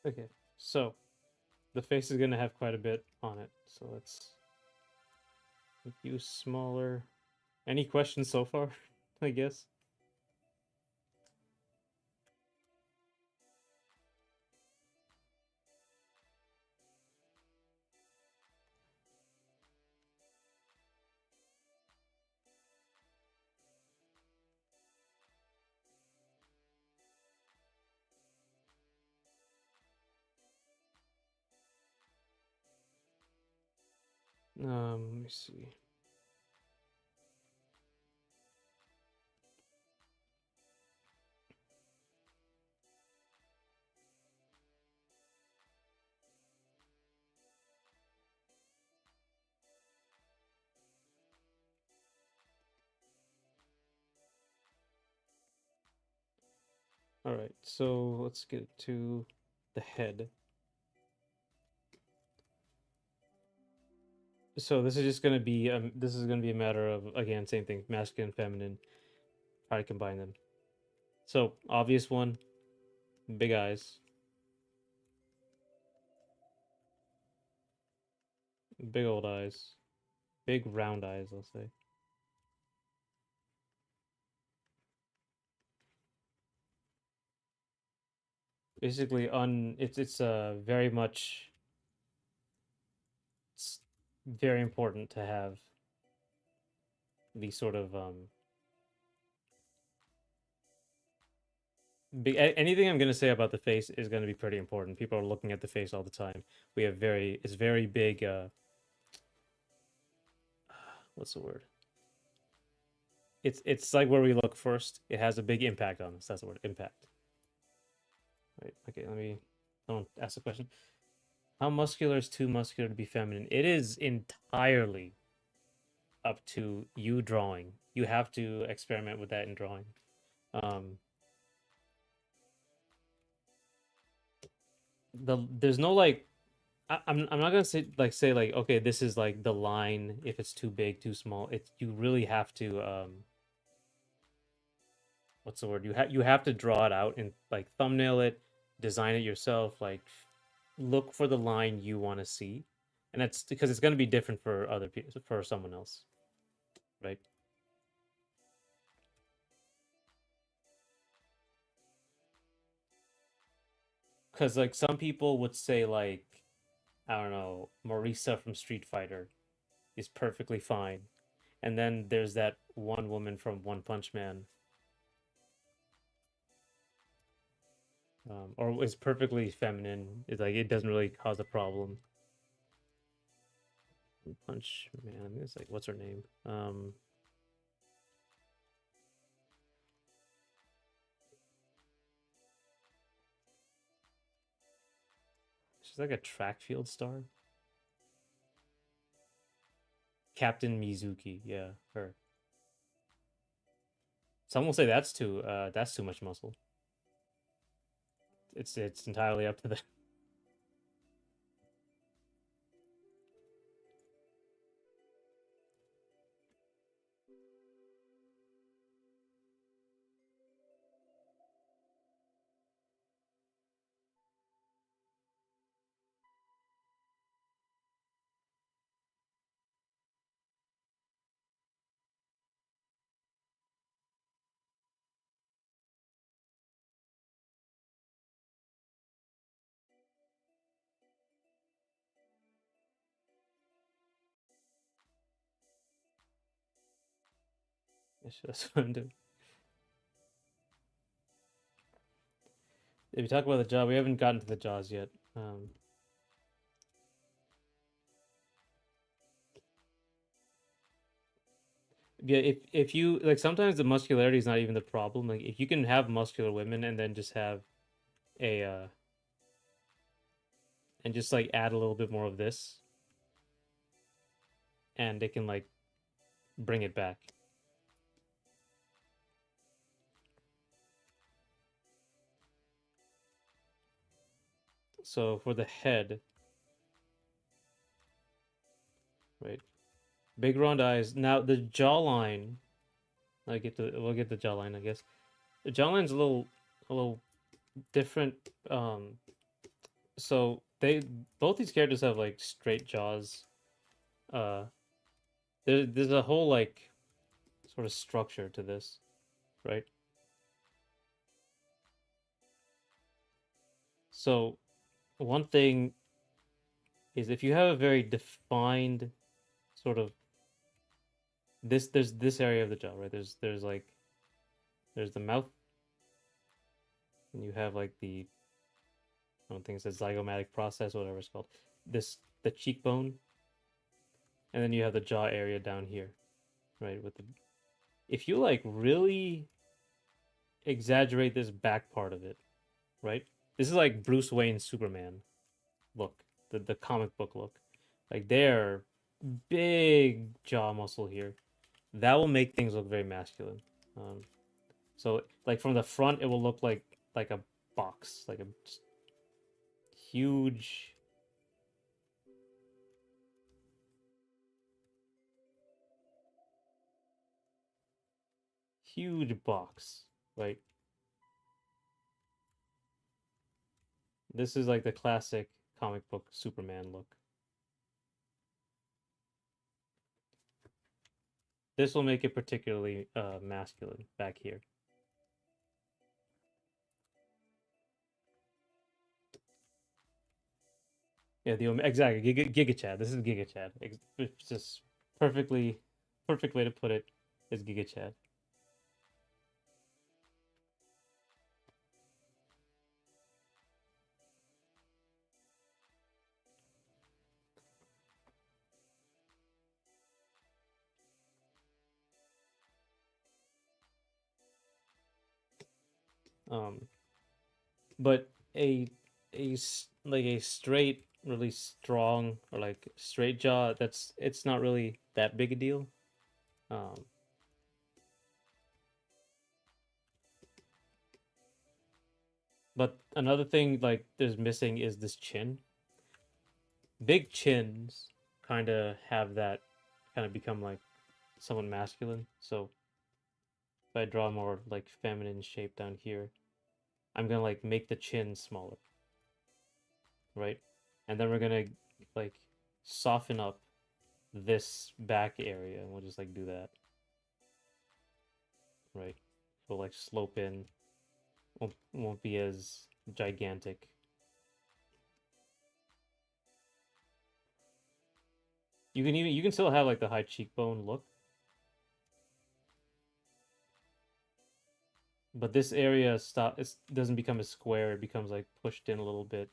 Okay. So the face is gonna have quite a bit on it. So let's make you smaller. Any questions so far? I guess. Let me see. All right, so let's get to the head. So this is just gonna be this is gonna be a matter of, again, same thing, masculine, feminine, try to combine them. So obvious one, big eyes, big old eyes, big round eyes, I'll say. Basically, it's very much, it's very important to have these sort of anything I'm gonna say about the face is gonna be pretty important. People are looking at the face all the time. We have it's very big. What's the word? It's like where we look first. It has a big impact on us. That's the word, impact. Right. Okay. Let me. Don't ask the question. How muscular is too muscular to be feminine? It is entirely up to you drawing. You have to experiment with that in drawing. Um, there's no like I'm not gonna say like, okay, this is like the line if it's too big, too small. It's, you really have to what's the word? You have to draw it out and like thumbnail it, design it yourself, like look for the line you want to see. And that's because it's gonna be different for other people, for someone else, right? Because like some people would say like, I don't know, Marisa from Street Fighter is perfectly fine. And then there's that one woman from One Punch Man, or is perfectly feminine. It's like it doesn't really cause a problem. Punch Man, I think it's like, what's her name? She's like a track field star. Captain Mizuki, yeah, her. Some will say that's too much muscle. It's entirely up to the. That's what I'm doing. If you talk about the jaw, we haven't gotten to the jaws yet. Yeah, if you like, sometimes the muscularity is not even the problem. Like if you can have muscular women and then just have a and just like add a little bit more of this, and it can like bring it back. So for the head, right? Big round eyes. Now the jawline, we'll get the jawline, I guess. The jawline's a little different. So they both these characters have like straight jaws. Uh, there's a whole like sort of structure to this, right? So one thing is if you have a very defined sort of there's this area of the jaw, right? There's like there's the mouth, and you have like the, I don't think it's a zygomatic process, whatever it's called. This the cheekbone, and then you have the jaw area down here, right? With the, if you like really exaggerate this back part of it, right? This is like Bruce Wayne Superman look, the comic book look. Like they're big jaw muscle here. That will make things look very masculine. So like from the front, it will look like like a box, like a just huge. Huge box, right? This is like the classic comic book Superman look. This will make it particularly masculine back here. Yeah, exactly Giga Chad. This is Giga Chad. It's just perfectly perfect way to put it is Giga Chad. Um, but like a straight, really strong or like straight jaw. It's not really that big a deal. Um, but another thing like there's missing is this chin. Big chins kind of have that kind of become like somewhat masculine. So if I draw more like feminine shape down here, I'm gonna like make the chin smaller, right? And then we're gonna like soften up this back area, and we'll just like do that, right? So like slope in, won't be as gigantic. You can still have like the high cheekbone look, but this area it doesn't become a square. It becomes like pushed in a little bit.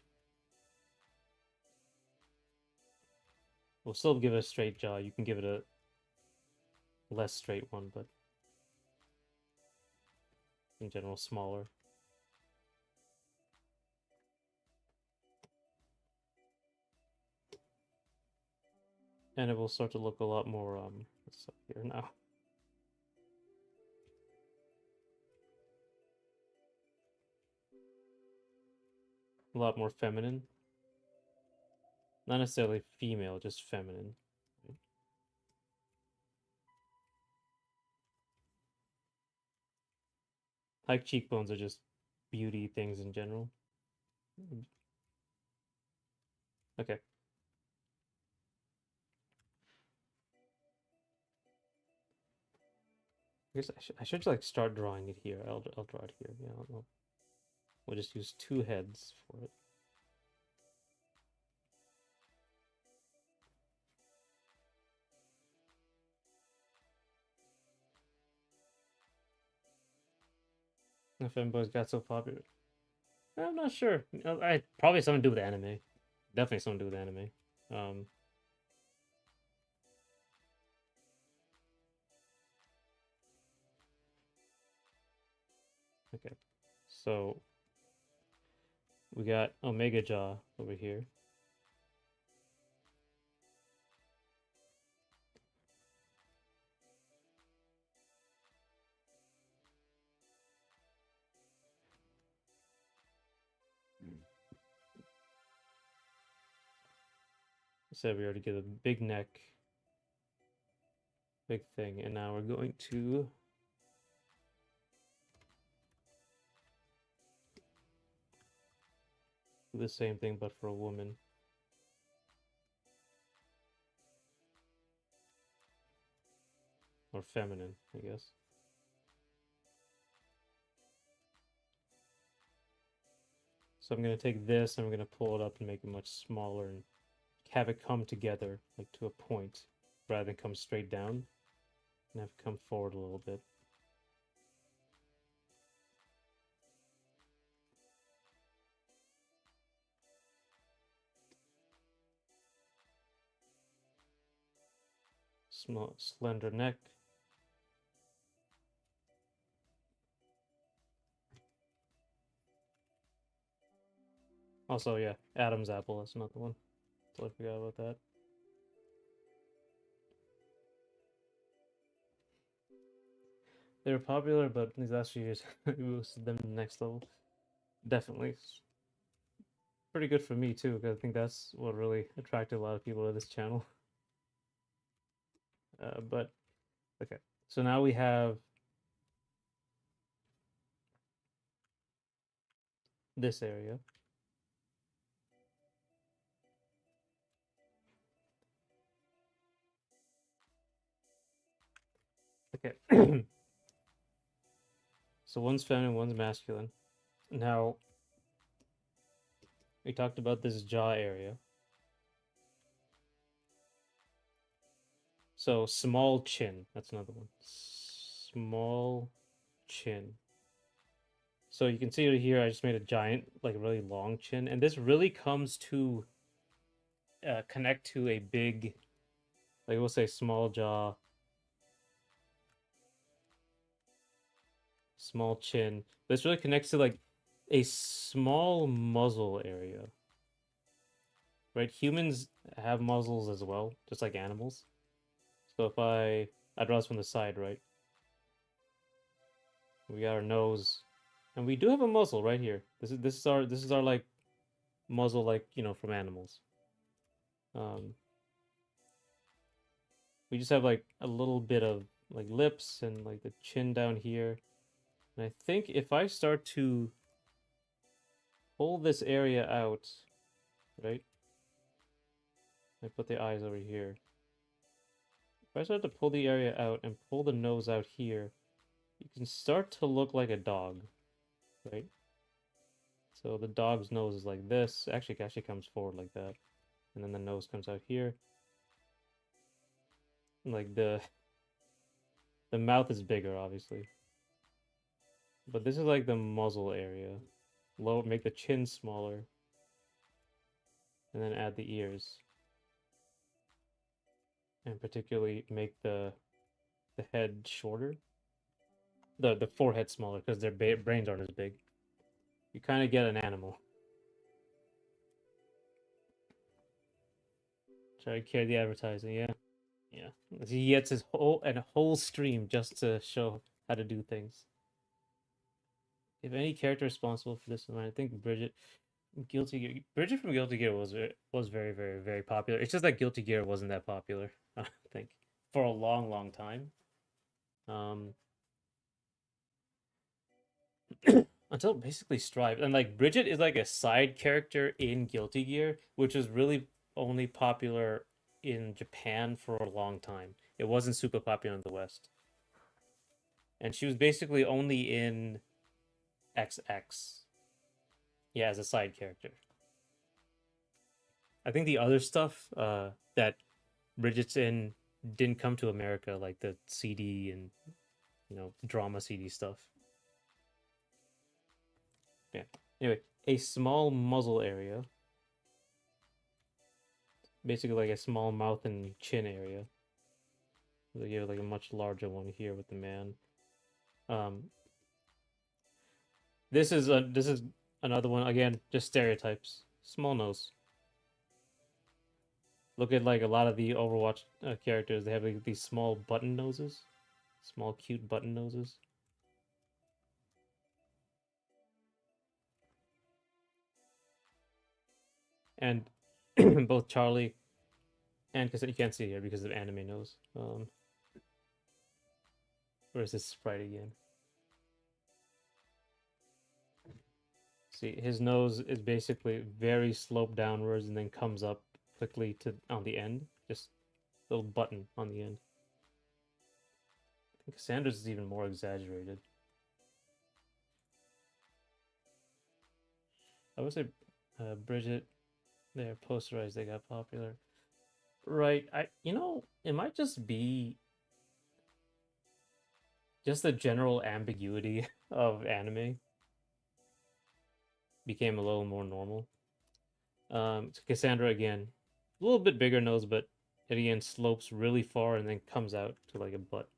We'll still give it a straight jaw. You can give it a less straight one, but in general smaller. And it will start to look a lot more what's up here now? A lot more feminine. Not necessarily female, just feminine. High cheekbones are just beauty things in general. Okay. I guess I should like start drawing it here. I'll draw it here. Yeah, we'll just use two heads for it. The Femboys got so popular. I'm not sure. I probably something to do with anime. Definitely something to do with anime. Okay. So we got Omega Jaw over here. Said we already get a big neck, big thing, and now we're going to do the same thing but for a woman. Or feminine, I guess. So I'm going to take this and I'm going to pull it up and make it much smaller and have it come together like to a point rather than come straight down and have it come forward a little bit. Small, slender neck. Also, yeah, Adam's apple. That's another one. Totally forgot about that. They were popular, but these last few years boosted them to the next level. Definitely. Pretty good for me too, because I think that's what really attracted a lot of people to this channel. But okay, so now we have this area. Okay, so one's feminine, one's masculine. Now we talked about this jaw area. So small chin. That's another one. Small chin. So you can see it here. I just made a giant, like really long chin, and this really comes to connect to a big, like we'll say, small jaw, small chin. This really connects to like a small muzzle area, right? Humans have muzzles as well, just like animals. So if I draw this from the side, right? We got our nose, and we do have a muzzle right here. This is our like muzzle, like from animals. Um, we just have like a little bit of like lips and like the chin down here. And I think if I start to pull this area out, right? I put the eyes over here. If I start to pull the area out and pull the nose out here, you can start to look like a dog, right? So the dog's nose is like this. Actually comes forward like that. And then the nose comes out here. Like the mouth is bigger, obviously. But this is like the muzzle area. Low, make the chin smaller. And then add the ears. And particularly make the head shorter. The forehead smaller because their brains aren't as big. You kind of get an animal. Try to carry the advertising, yeah. Yeah. He gets his whole stream just to show how to do things. If any character responsible for this one, I think Bridget Bridget from Guilty Gear was very, very, very popular. It's just that Guilty Gear wasn't that popular, I think, for a long, long time. Um until basically Strive. And like Bridget is like a side character in Guilty Gear, which is really only popular in Japan for a long time. It wasn't super popular in the West. And she was basically only in XX. Yeah, as a side character. I think the other stuff that Bridget's in didn't come to America, like the CD and drama CD stuff. Yeah. Anyway, a small muzzle area, basically like a small mouth and chin area. So you have like a much larger one here with the man. Um, this is another one again, just stereotypes. Small nose. Look at like a lot of the Overwatch characters. They have like these small button noses, small cute button noses. And both Charlie and because you can't see here because of anime nose. Where's this sprite again? See, his nose is basically very sloped downwards and then comes up quickly to on the end. Just a little button on the end. I think Cassandra's is even more exaggerated. I would say Bridget, they're posterized, they got popular. Right. It might just be just the general ambiguity of anime became a little more normal. Cassandra again, a little bit bigger nose, but it again slopes really far and then comes out to like a butt.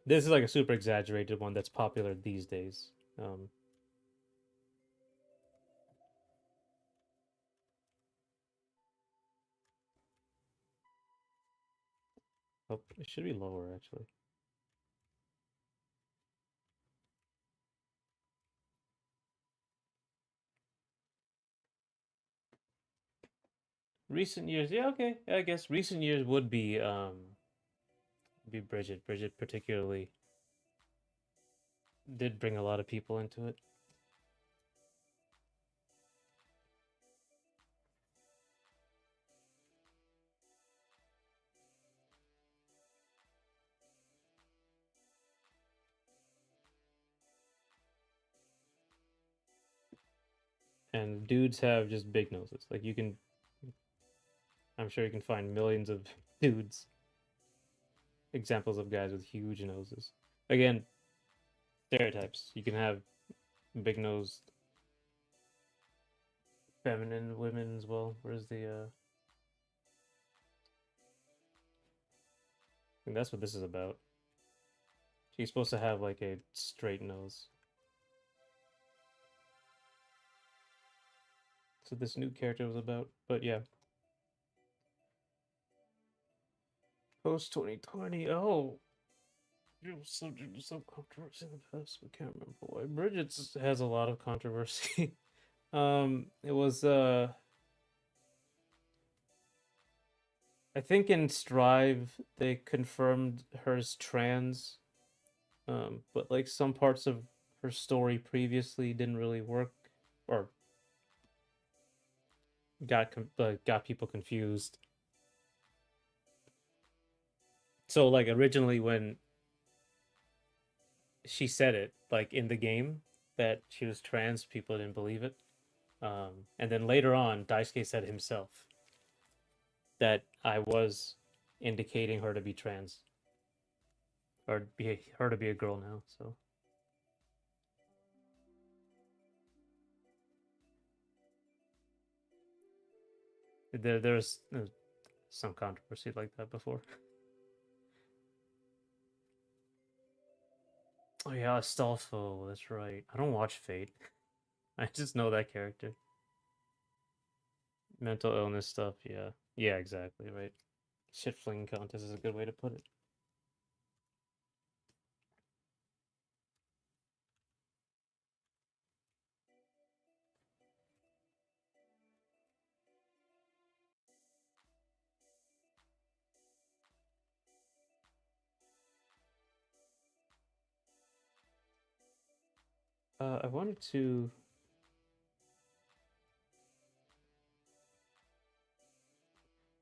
This is like a super exaggerated one that's popular these days. Oh, it should be lower actually. Recent years, yeah, okay. I guess recent years would be Bridget. Bridget particularly did bring a lot of people into it. And dudes have just big noses. Like you can, I'm sure you can find millions of dudes, examples of guys with huge noses. Again, stereotypes. You can have big nosed feminine women as well. Where's the I think that's what this is about. She's supposed to have like a straight nose. So this new character was about. But yeah. Post 2020. Oh, it was so controversy in the past. We can't remember why. Bridget's has a lot of controversy. It was I think in Strive they confirmed her's trans. But like some parts of her story previously didn't really work, or got people confused. So like originally when she said it, like in the game that she was trans, people didn't believe it. And then later on, Daisuke said himself that I was indicating her to be trans or be her to be a girl now. So there's some controversy like that before. Oh yeah, Astolfo, that's right. I don't watch Fate. I just know that character. Mental illness stuff, yeah. Yeah, exactly, right. Shit flinging contest is a good way to put it. I wanted to.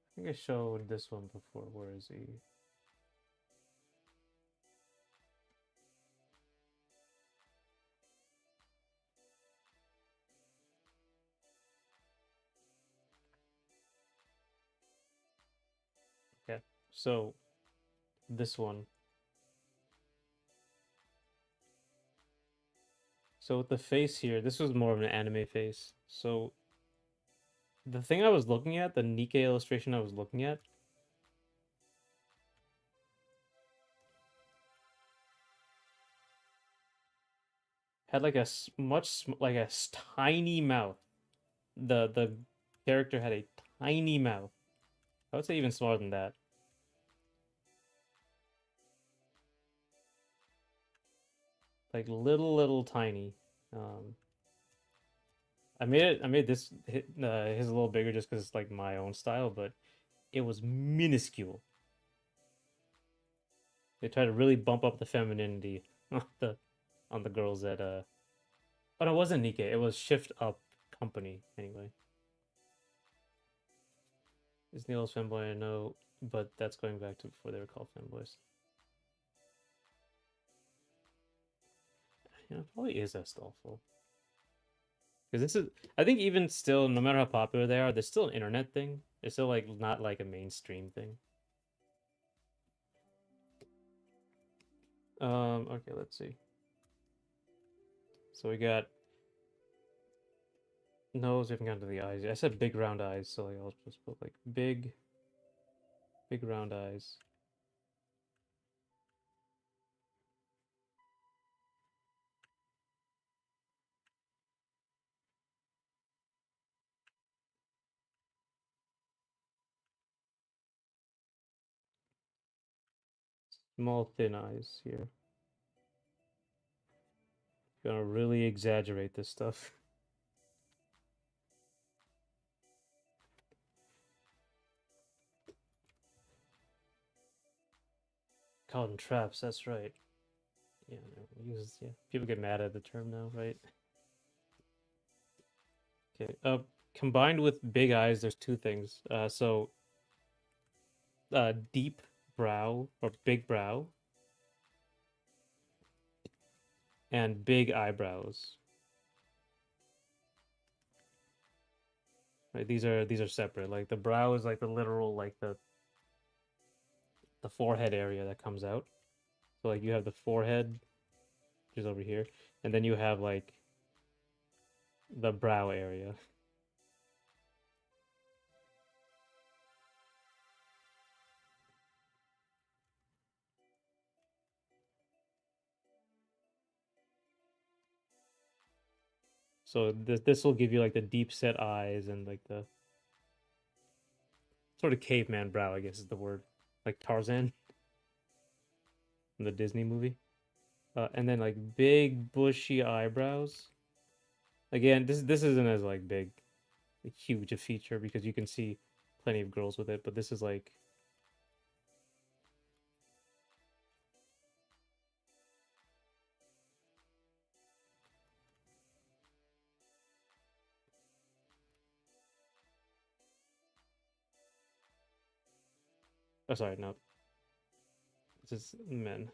I think I showed this one before. Where is he? Yeah. So this one. So with the face here, this was more of an anime face. So the thing I was looking at, the Nikkei illustration I was looking at, had like a like a tiny mouth. The character had a tiny mouth. I would say even smaller than that. Like little tiny. Um, I made this his a little bigger just because it's like my own style, but it was minuscule. They try to really bump up the femininity on the girls that oh no, it wasn't Nikkei, it was Shift Up Company anyway. Is Neil's Femboy? I know, but that's going back to before they were called Femboys. You know, probably is Astolfo. Because this is, I think even still, no matter how popular they are, they're still an internet thing. It's still like not like a mainstream thing. Okay, let's see. So we got nose, we haven't gotten to the eyes. I said big round eyes, so like I'll just put like big round eyes. Small thin eyes here. Gonna really exaggerate this stuff. call them traps. That's right. Yeah, no, yeah. People get mad at the term now, right? Okay. Combined with big eyes, there's two things. Deep brow or big brow and big eyebrows. Right? These are separate. Like the brow is like the literal like the forehead area that comes out. So like you have the forehead, which is over here, and then you have like the brow area. So this will give you like the deep set eyes and like the sort of caveman brow, I guess is the word, like Tarzan in the Disney movie. And then like big bushy eyebrows. Again, this isn't as like big, like, huge a feature because you can see plenty of girls with it, but this is like oh sorry, no, this is men.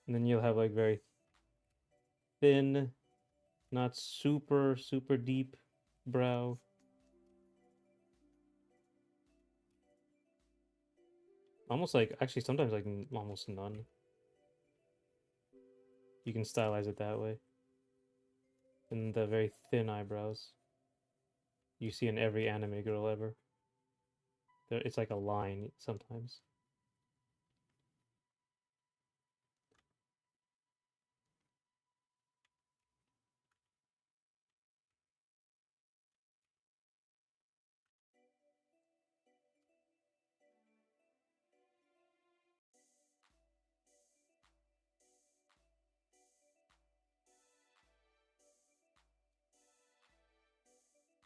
And then you'll have like very thin, not super deep brow. Almost like actually sometimes like almost none. You can stylize it that way. And the very thin eyebrows you see in every anime girl ever. It's like a line sometimes.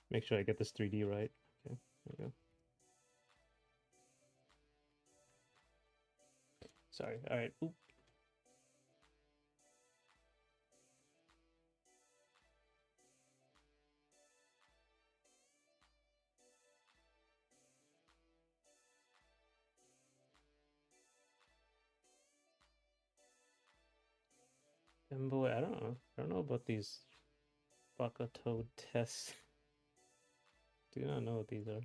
Make sure I get this 3D right. Okay, there we go. Sorry. All right. Oop. Femboy, I don't know. I don't know about these Bakato tests. Do not know what these are.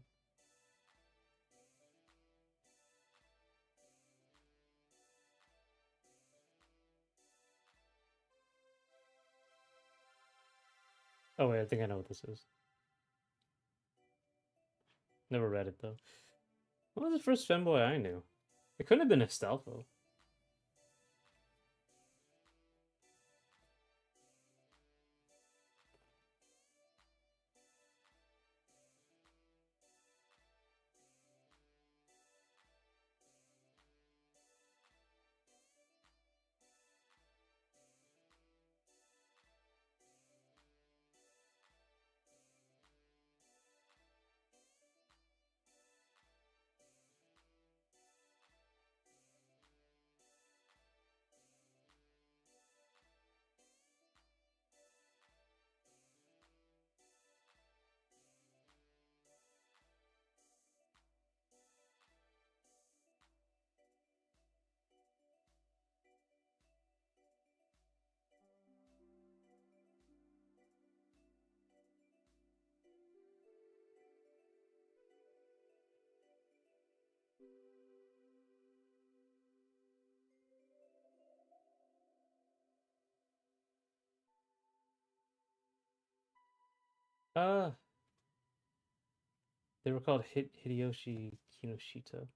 Oh wait, I think I know what this is. Never read it though. What was the first femboy I knew? It couldn't have been Estelfo. Uh, they were called Hideyoshi Kinoshita.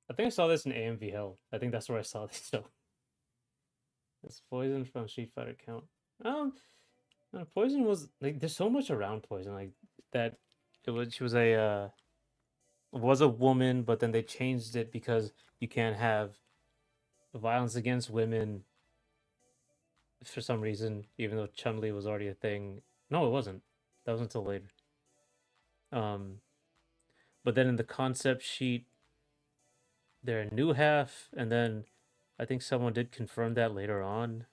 I think I saw this in AMV Hell. I think that's where I saw this. So it's Poison from Street Fighter count. Um, Poison was like there's so much around Poison like that. It was she was a woman, but then they changed it because you can't have violence against women for some reason, even though Chun-Li was already a thing. No, it wasn't. That was until later. Um, but then in the concept sheet, they're a new half, and then I think someone did confirm that later on.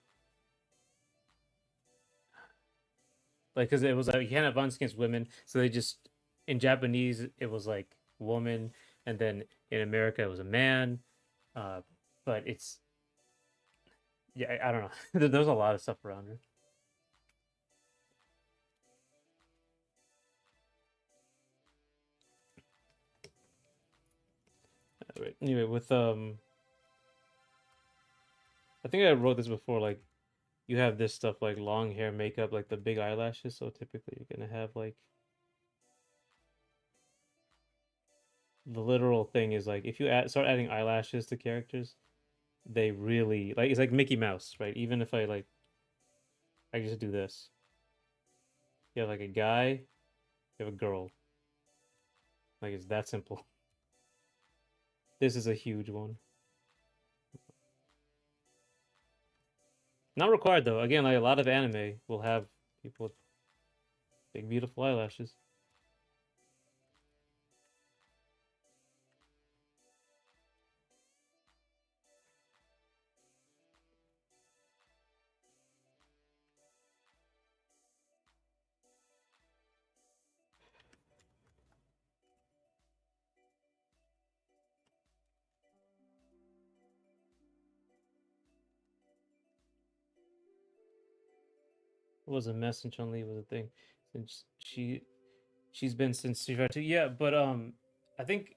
Like, because it was like you can't have violence against women, so they just in Japanese it was like woman, and then in America it was a man. Uh, but it's yeah, I don't know. There's a lot of stuff around it. Right. Anyway, with I think I wrote this before. Like, you have this stuff like long hair, makeup, like the big eyelashes. So typically, you're gonna have like the literal thing is like if you start adding eyelashes to characters, they really like it's like Mickey Mouse, right? Even if I just do this, you have like a guy, you have a girl, like it's that simple. This is a huge one. Not required though. Again, like a lot of anime will have people with big beautiful eyelashes. It was a mess and Chun Li was a thing since she's been since Street Fighter 2. Yeah, but I think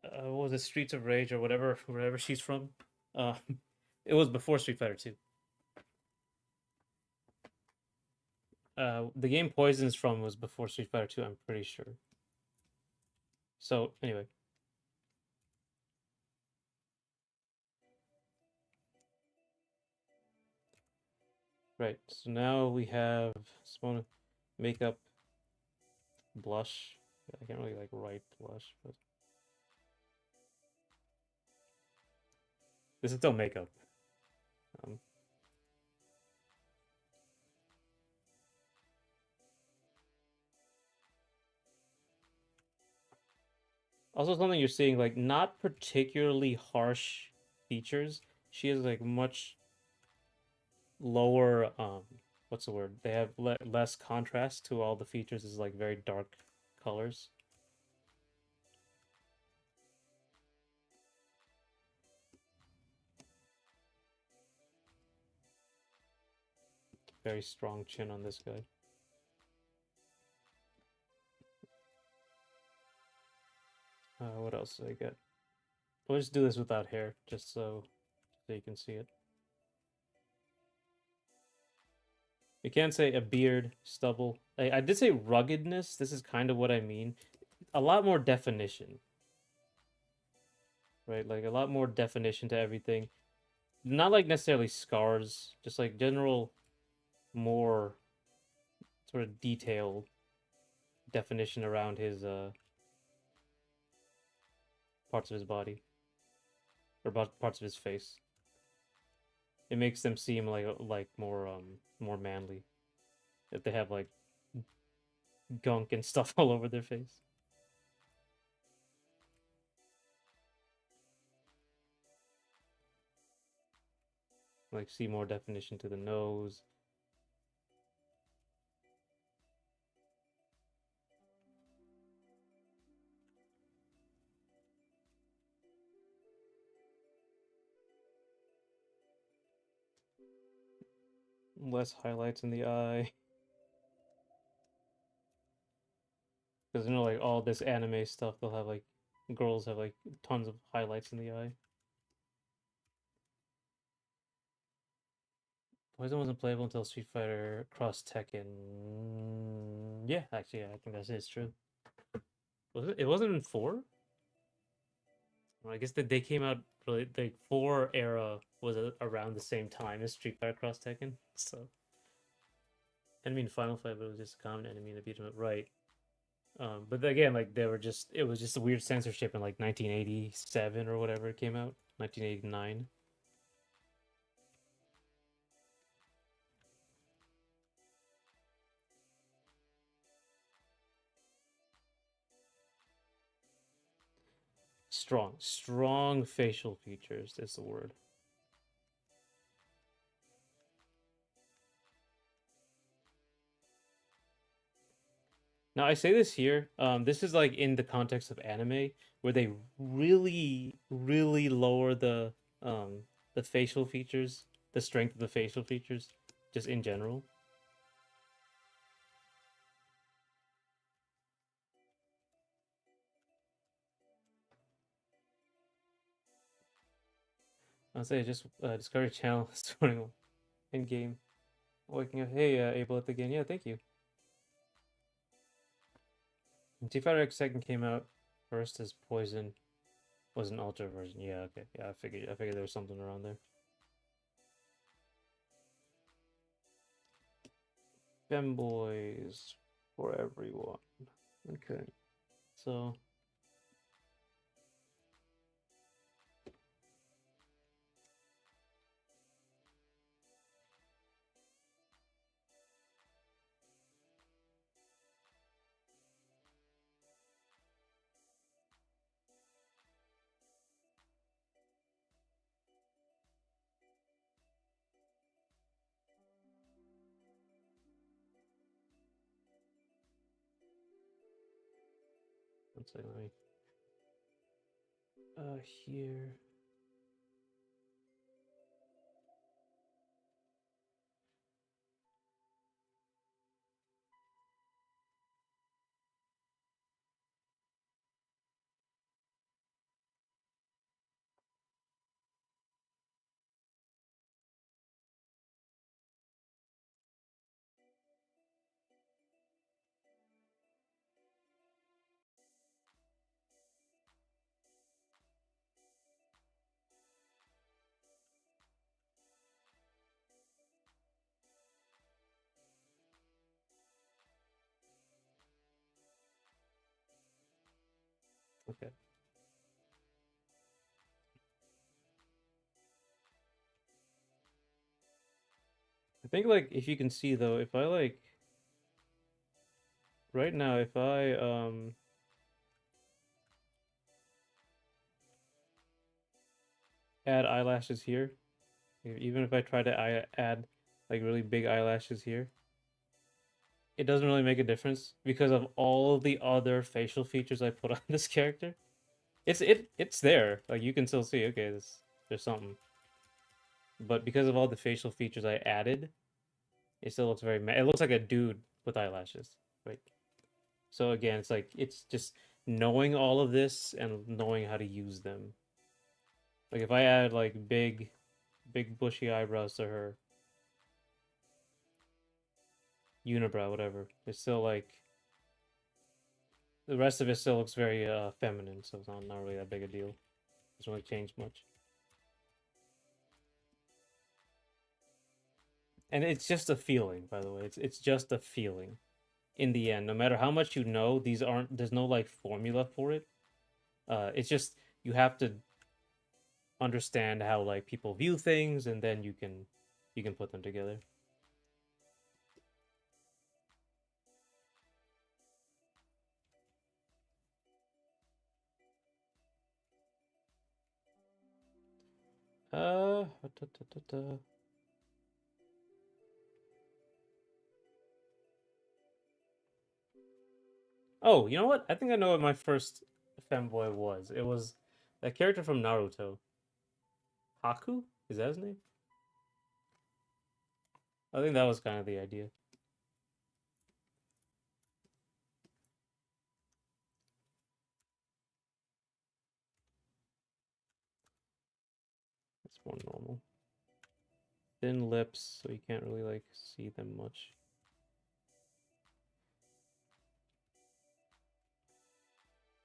what was it, Streets of Rage or whatever wherever she's from? Uh, it was before Street Fighter 2. The game Poison's from was before Street Fighter 2. I'm pretty sure. So anyway, right. So now we have Simona makeup, blush. I can't really like write blush, but this is still makeup. Um, Also, something you're seeing like not particularly harsh features. She has like much lower what's the word? They have less contrast to all the features. Is like very dark colors, very strong chin on this guy. What else did I get? We'll just do this without hair, just so you can see it. You can't say a beard, stubble. I did say ruggedness. This is kind of what I mean. A lot more definition, right? Like a lot more definition to everything. Not like necessarily scars, just like general more sort of detailed definition around his parts of his body or parts of his face. It makes them seem like more manly if they have like gunk and stuff all over their face. Like see more definition to the nose. Less highlights in the eye. Because like all this anime stuff, they'll have like girls have like tons of highlights in the eye. Poison wasn't playable until Street Fighter Cross Tekken. Yeah, actually, yeah, I think that is true. Was it? It wasn't in 4? Well, I guess that they came out really the 4 era was around the same time as Street Fighter Cross Tekken. So enemy in Final Fight, but it was just a common enemy in a beat 'em up, right? But again, like they were just it was just a weird censorship in like 1987 or whatever it came out, 1989. Strong facial features is the word. Now I say this here. This is like in the context of anime, where they really lower the facial features, the strength of the facial features, just in general. I'll say just Discovery Channel starting in game, waking up. Hey, Able at the game. Yeah, thank you. T Fighter X second came out first as Poison, was an Ultra version. Yeah, okay. Yeah, I figured there was something around there. Femboys for everyone. Okay. So let's say let me here. Okay. I think like if you can see though, if I like right now, if I add eyelashes here, even if I try to add like really big eyelashes here, it doesn't really make a difference because of all the other facial features I put on this character. It's there. Like you can still see, okay, there's something. But because of all the facial features I added, it still looks very it looks like a dude with eyelashes. Right. So again, it's like it's just knowing all of this and knowing how to use them. Like if I add like big bushy eyebrows to her, unibrow, whatever, it's still like the rest of it still looks very feminine, so it's not really that big a deal. It doesn't really change much. And it's just a feeling, by the way. It's just a feeling. In the end, no matter how much you know, there's no like formula for it. It's just you have to understand how like people view things, and then you can put them together. Uh, ta, ta, ta, ta. Oh, you know what? I think I know what my first femboy was. It was that character from Naruto. Haku? Is that his name? I think that was kind of the idea. It's more normal. Thin lips, so you can't really like see them much.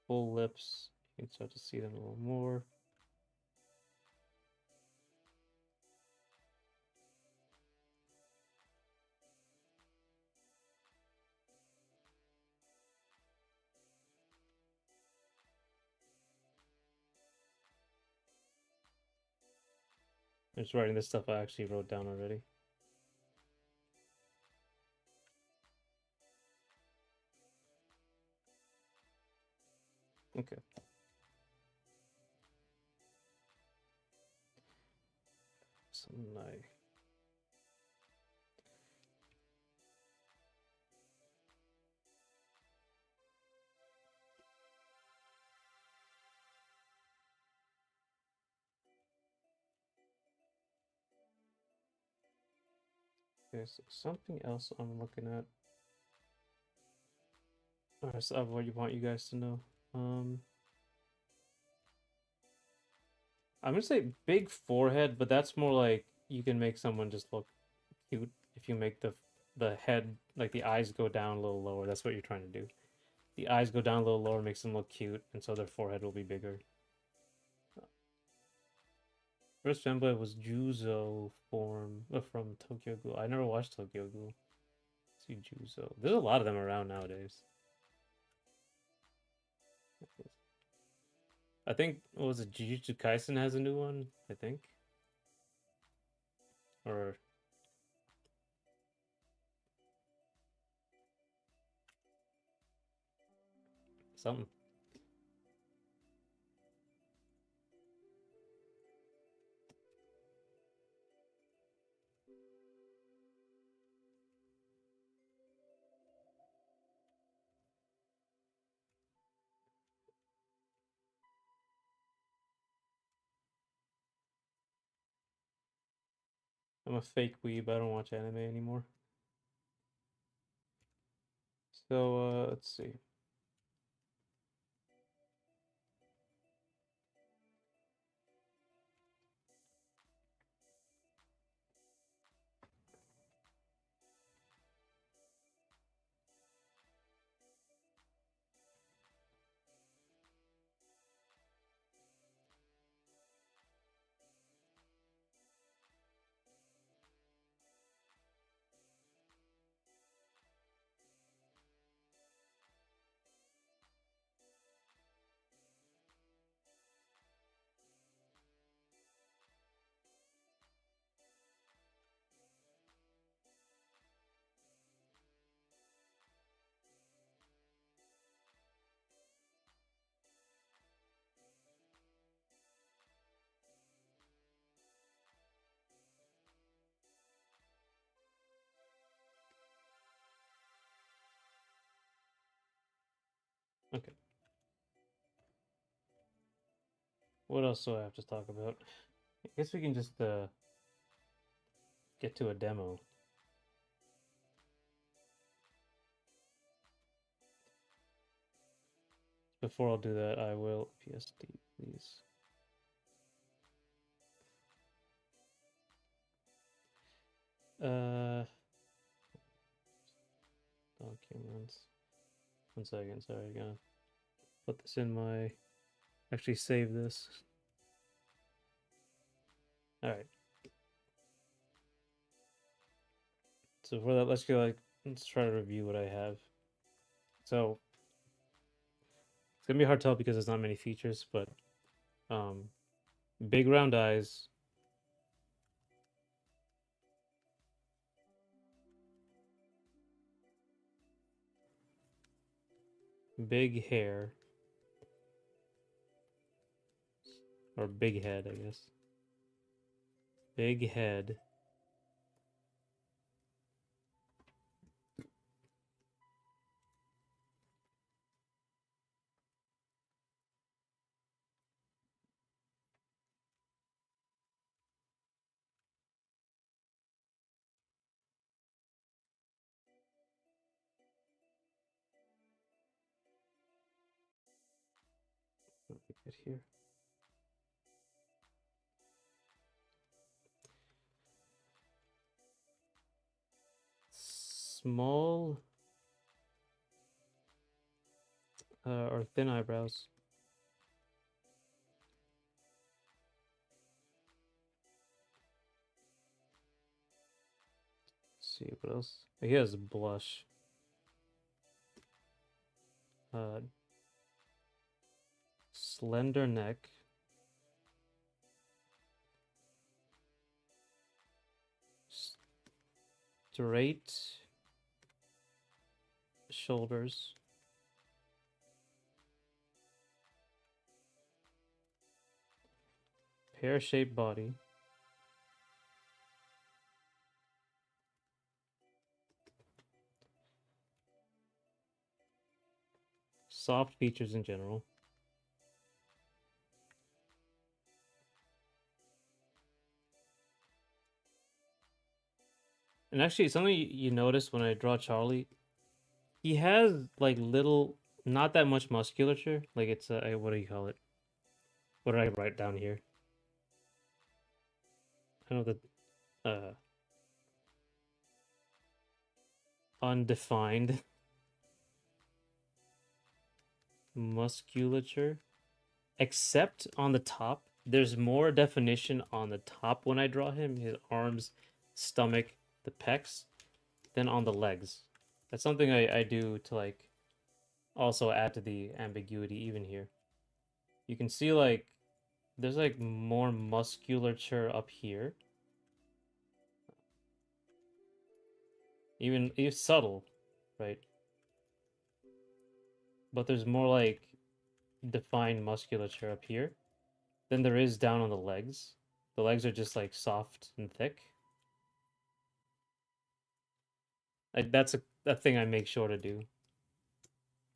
Full lips, you can start to see them a little more. I'm just writing this stuff I actually wrote down already. Okay. Nice. There's something else I'm looking at. Or so what you want you guys to know. I'm gonna say big forehead, but that's more like you can make someone just look cute if you make the head, like the eyes go down a little lower. That's what you're trying to do. The eyes go down a little lower, makes them look cute, and so their forehead will be bigger. First Femboy was Juzo form from Tokyo Ghoul. I never watched Tokyo Ghoul. Let's see Juzo. There's a lot of them around nowadays. I think what was it? Jujutsu Kaisen has a new one. I think, or something. I'm a fake weeb. I don't watch anime anymore. So let's see. Okay. What else do I have to talk about? I guess we can just get to a demo. Before I'll do that, I will PSD, please. Documents. 1 second, sorry, I gotta put this in my. Actually, save this. All right. So for that, let's try to review what I have. So it's gonna be hard to tell because there's not many features, but big round eyes, big hair, or big head, I guess. Big head. Let me get here. Small or thin eyebrows. Let's see what else. He has blush. Slender neck. Straight shoulders. Pear-shaped body. soft features in general. And actually, something you notice when I draw Charlie, he has like little, not that much musculature. Like it's what do you call it? What did I write down here? I know that undefined musculature, except on the top. There's more definition on the top when I draw him, his arms, stomach, the pecs, than on the legs. That's something I do to like also add to the ambiguity even here. You can see like there's like more musculature up here. Even it's subtle, right? But there's more like defined musculature up here than there is down on the legs. The legs are just like soft and thick. Like that's a thing I make sure to do.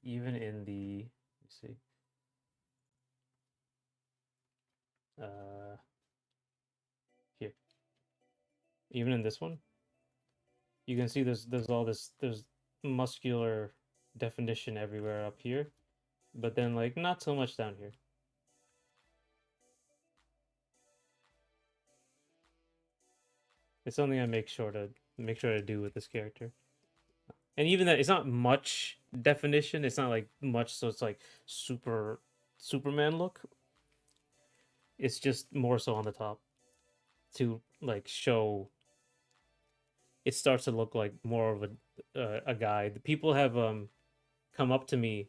Even in the let's see. Here. Even in this one, you can see there's all there's muscular definition everywhere up here, but then like not so much down here. It's something I make sure to do with this character. And even that, it's not much definition. It's not like much, so it's like Superman look. It's just more so on the top to like show. It starts to look like more of a guy. The people have come up to me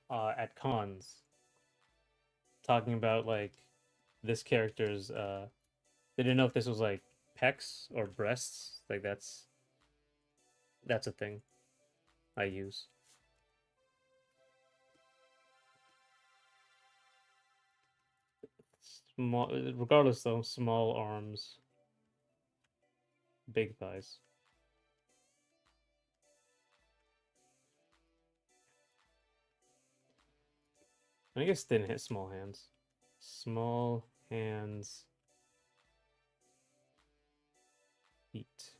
at cons talking about like this character's they didn't know if this was like pecs or breasts. Like that's a thing I use. Small, regardless though, small arms, big thighs. I guess didn't hit small hands. Small hands. Feet.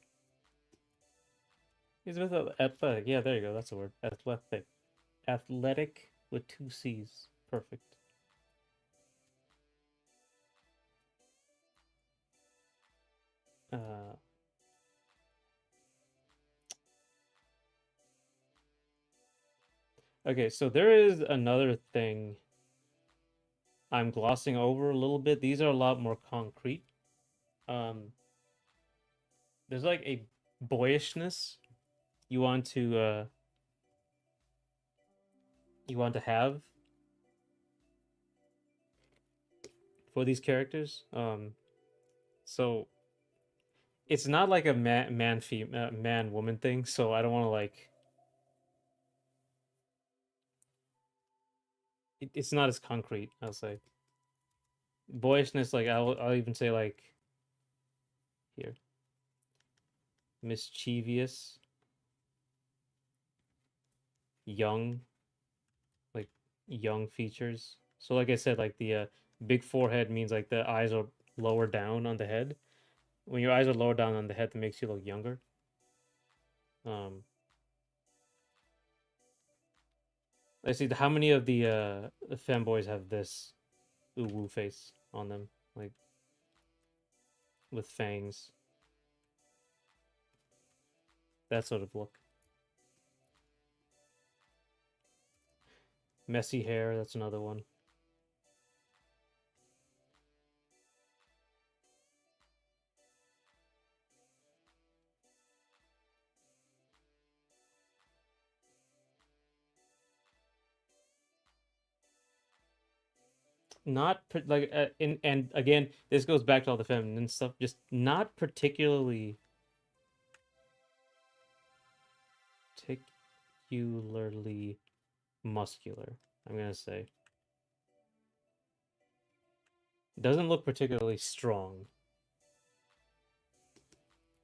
He's with athletic. Yeah, there you go. That's the word. Athletic. Athletic with two C's. Perfect. Okay, so there is another thing I'm glossing over a little bit. These are a lot more concrete. There's like a boyishness you want to have for these characters. So it's not like a man woman thing. So I don't want to like. It's not as concrete. I'll say boyishness. Like I'll even say like here mischievous, young, like young features. So like I said, like the big forehead means like the eyes are lower down on the head. When your eyes are lower down on the head, that makes you look younger. Let's see. How many of the femboys have this uwu face on them, like with fangs? That sort of look. Messy hair. That's another one. Not like and again, this goes back to all the feminine stuff. Just not particularly muscular. I'm gonna say doesn't look particularly strong.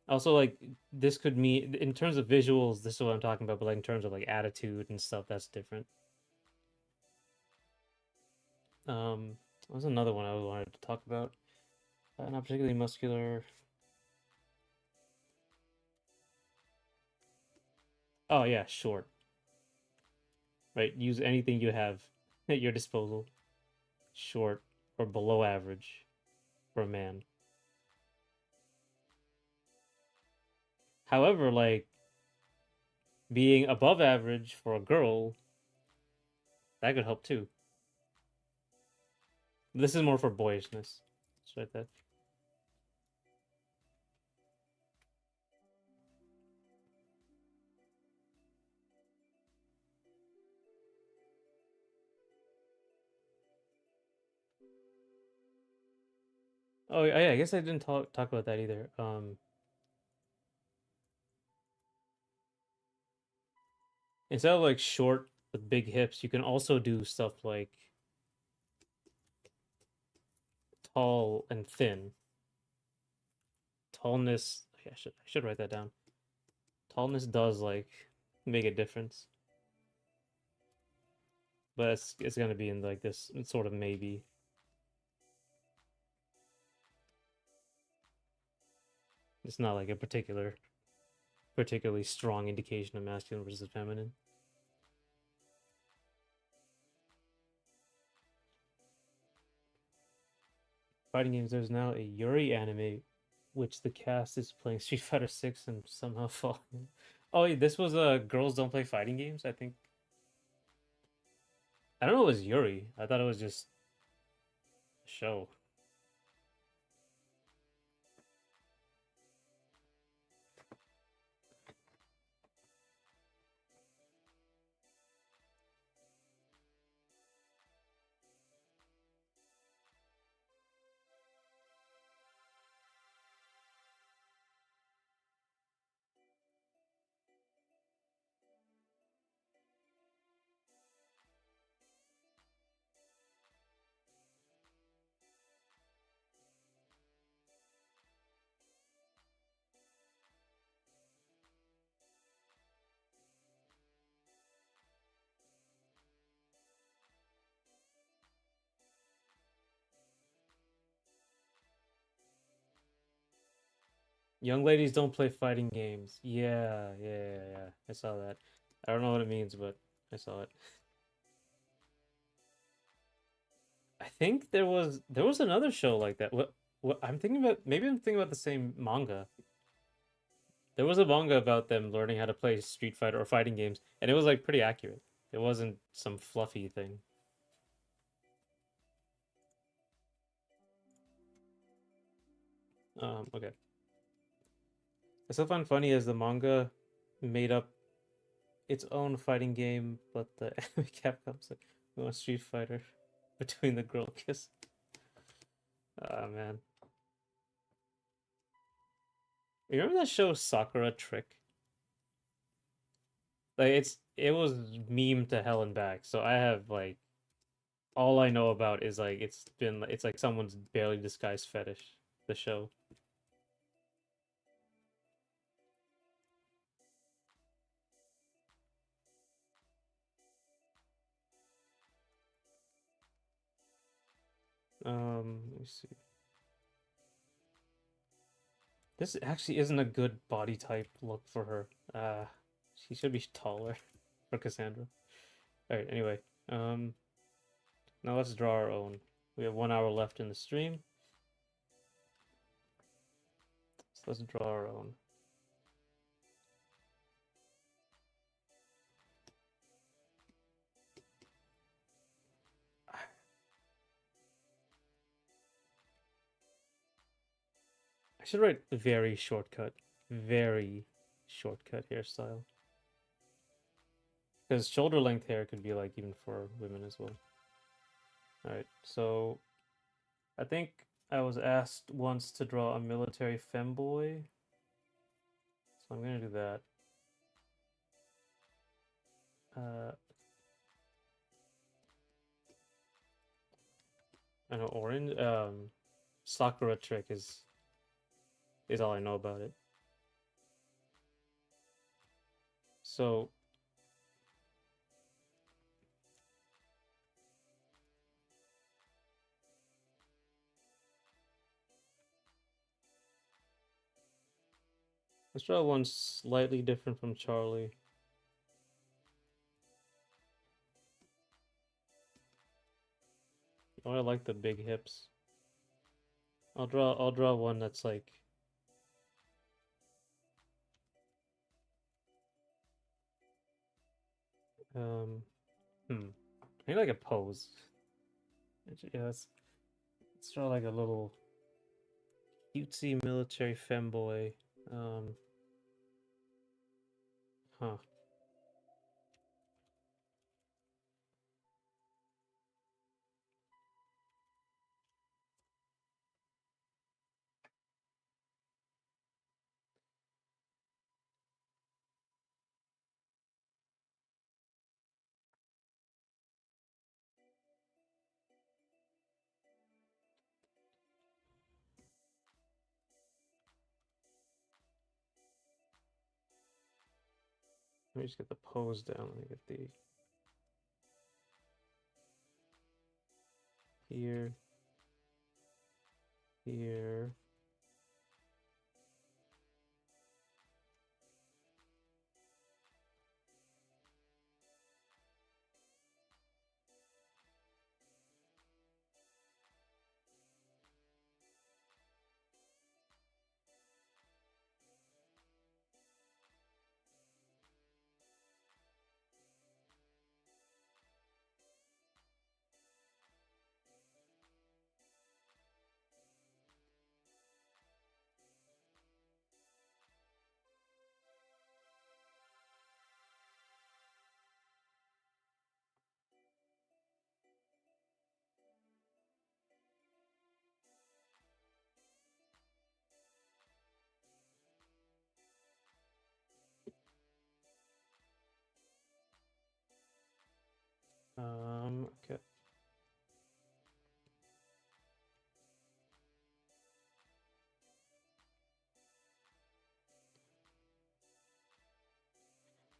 Also, like this could mean in terms of visuals, this is what I'm talking about. But like in terms of like attitude and stuff, that's different. What was another one I wanted to talk about? Not particularly muscular. Oh yeah, short. Right, use anything you have at your disposal. Short or below average for a man. However, like being above average for a girl, that could help too. This is more for boyishness. Let's write that. Oh yeah, I guess I didn't talk about that either. Instead of like short with big hips, you can also do stuff like tall and thin. Tallness, I should write that down. Tallness does like make a difference, but it's gonna be in like this sort of maybe. It's not like a particularly strong indication of masculine versus feminine. Fighting games. There's now a Yuri anime, which the cast is playing Street Fighter 6 and somehow falling. Oh, yeah, this was girls don't play fighting games. I think I don't know. It was Yuri. I thought it was just a show. Young ladies don't play fighting games. Yeah. I saw that. I don't know what it means, but I saw it. I think there was another show like that. What I'm thinking about? Maybe I'm thinking about the same manga. There was a manga about them learning how to play Street Fighter or fighting games, and it was like pretty accurate. It wasn't some fluffy thing. Okay. I still find funny as the manga made up its own fighting game, but the anime Capcom's like, we want Street Fighter between the girl kiss. Ah man. You remember that show Sakura Trick? Like it was meme to hell and back. So I have like all I know about is like it's like someone's barely disguised fetish, the show. Let me see. This actually isn't a good body type look for her. She should be taller for Cassandra. All right, anyway. Um, Now let's draw our own. We have 1 hour left in the stream, so let's draw our own. I should write very shortcut hairstyle. Because shoulder length hair could be like even for women as well. All right, so I think I was asked once to draw a military femboy, so I'm gonna do that. Uh, I know orange. Sakura trick is all I know about it. So Let's draw one slightly different from Charlie. Oh, I like the big hips. I'll draw one that's like um maybe like a pose. Yeah, let's draw like a little cutesy military femboy. Um huh. Let me just get the pose down. Let me get the here, here. Okay.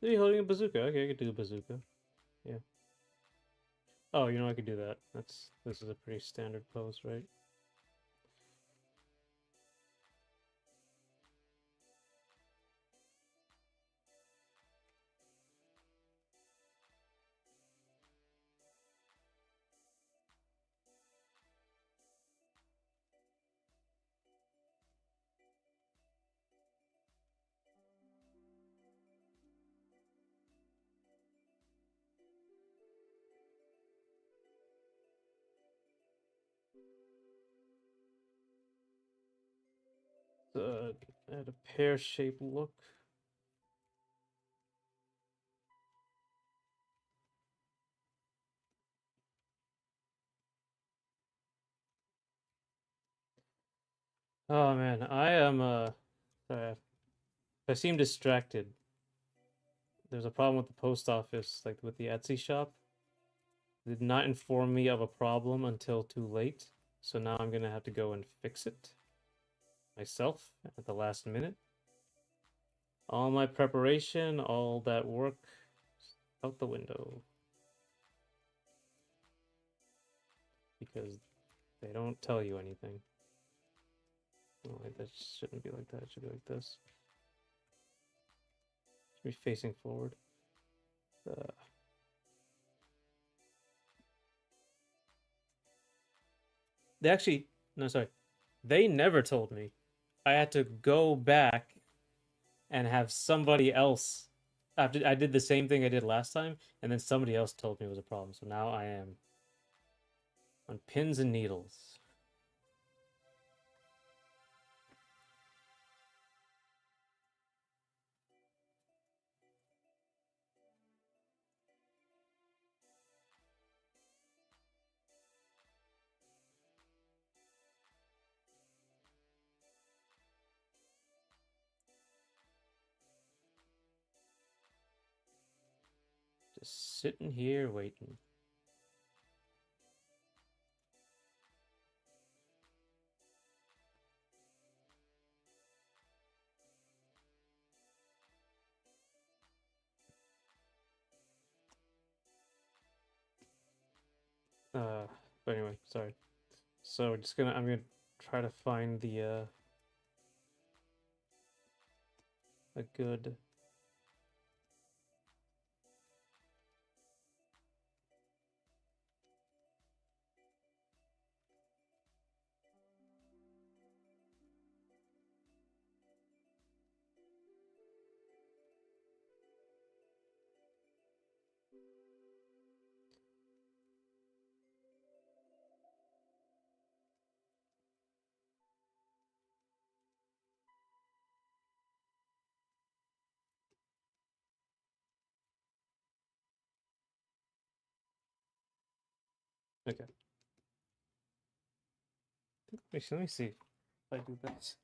Is he holding a bazooka? Okay, I could do a bazooka. Yeah. Oh, you know I could do that. This is a pretty standard pose, right? Add a pear-shaped look. Oh man, I am sorry, I seem distracted. There's a problem with the post office, like with the Etsy shop. They did not inform me of a problem until too late, so now I'm gonna have to go and fix it myself at the last minute. All my preparation, all that work, out the window because they don't tell you anything. Oh, wait, that shouldn't be like that. It should be like this. Should be facing forward. They actually, no, sorry. They never told me. I had to go back and have somebody else. After I did the same thing I did last time, and then somebody else told me it was a problem. So now I am on pins and needles. Just sitting here waiting. But anyway, sorry. So I'm gonna try to find the a good. Okay. Actually, let me see if I do this.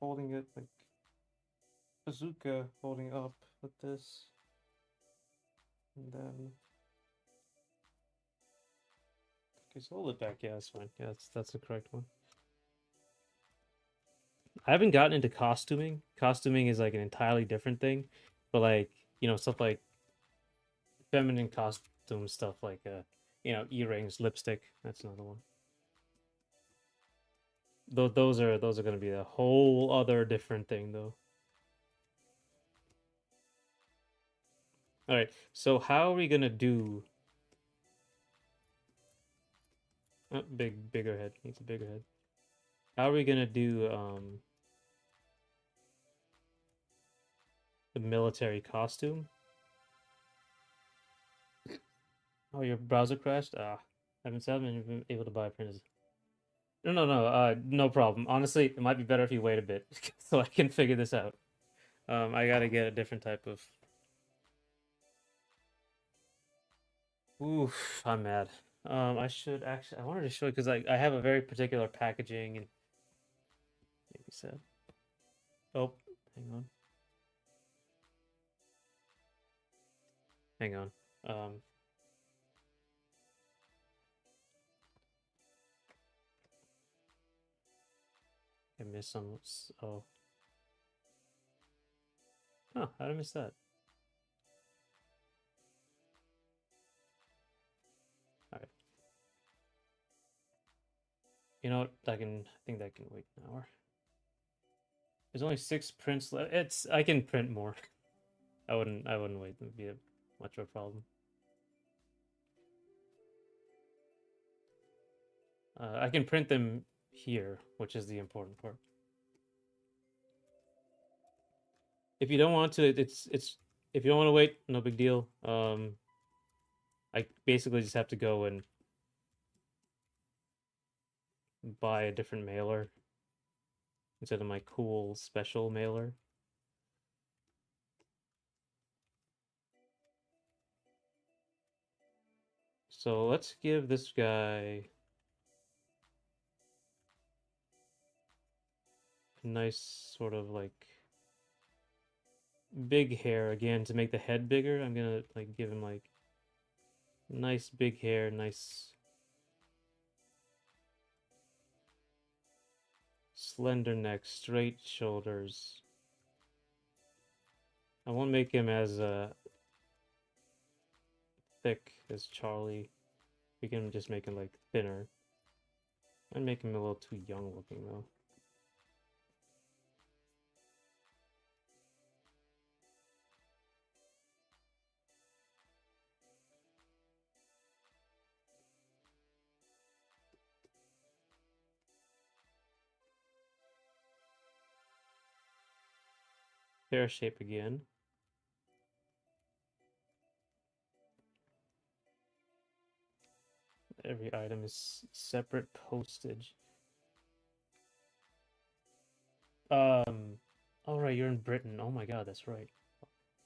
Holding it like bazooka, holding up with this, and then okay, so hold it back. Yeah, that's fine. Yeah, that's the correct one. I haven't gotten into costuming. Costuming is like an entirely different thing, but like stuff like feminine costume stuff like earrings, lipstick. That's another one. Those are gonna be a whole other different thing though. All right, so how are we gonna do? Bigger head needs a bigger head. How are we gonna do the military costume? Oh, your browser crashed. Haven't been able to buy printers. No. No problem. Honestly, it might be better if you wait a bit so I can figure this out. I gotta get a different type of. Oof, I'm mad. I should actually. I wanted to show you because I have a very particular packaging and maybe said. Oh, hang on. Hang on. I missed some. Oh. Huh, how did I miss that? Alright. You know what? I think that can wait an hour. There's only 6 prints left. I can print more. I wouldn't wait. It would be much of a problem. I can print them here, which is the important part. If you don't want to, it's if you don't want to wait, no big deal. I basically just have to go and buy a different mailer instead of my cool special mailer. So let's give this guy a nice sort of like big hair again to make the head bigger. I'm gonna like give him like nice big hair, nice slender neck, straight shoulders. I won't make him as thick as Charlie. We can just make him like thinner. I'd make him a little too young looking though. Hair shape again. Every item is separate postage. Oh right, you're in Britain. Oh my god, that's right.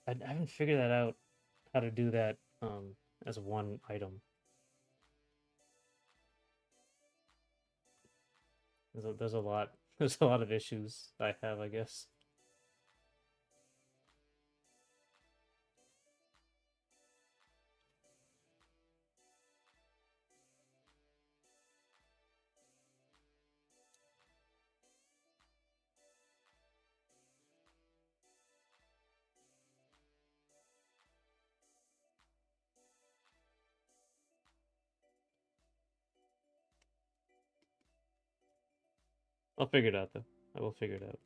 I haven't figured that out how to do that as one item. There's a lot there's a lot of issues I have, I guess. I'll figure it out though. I will figure it out.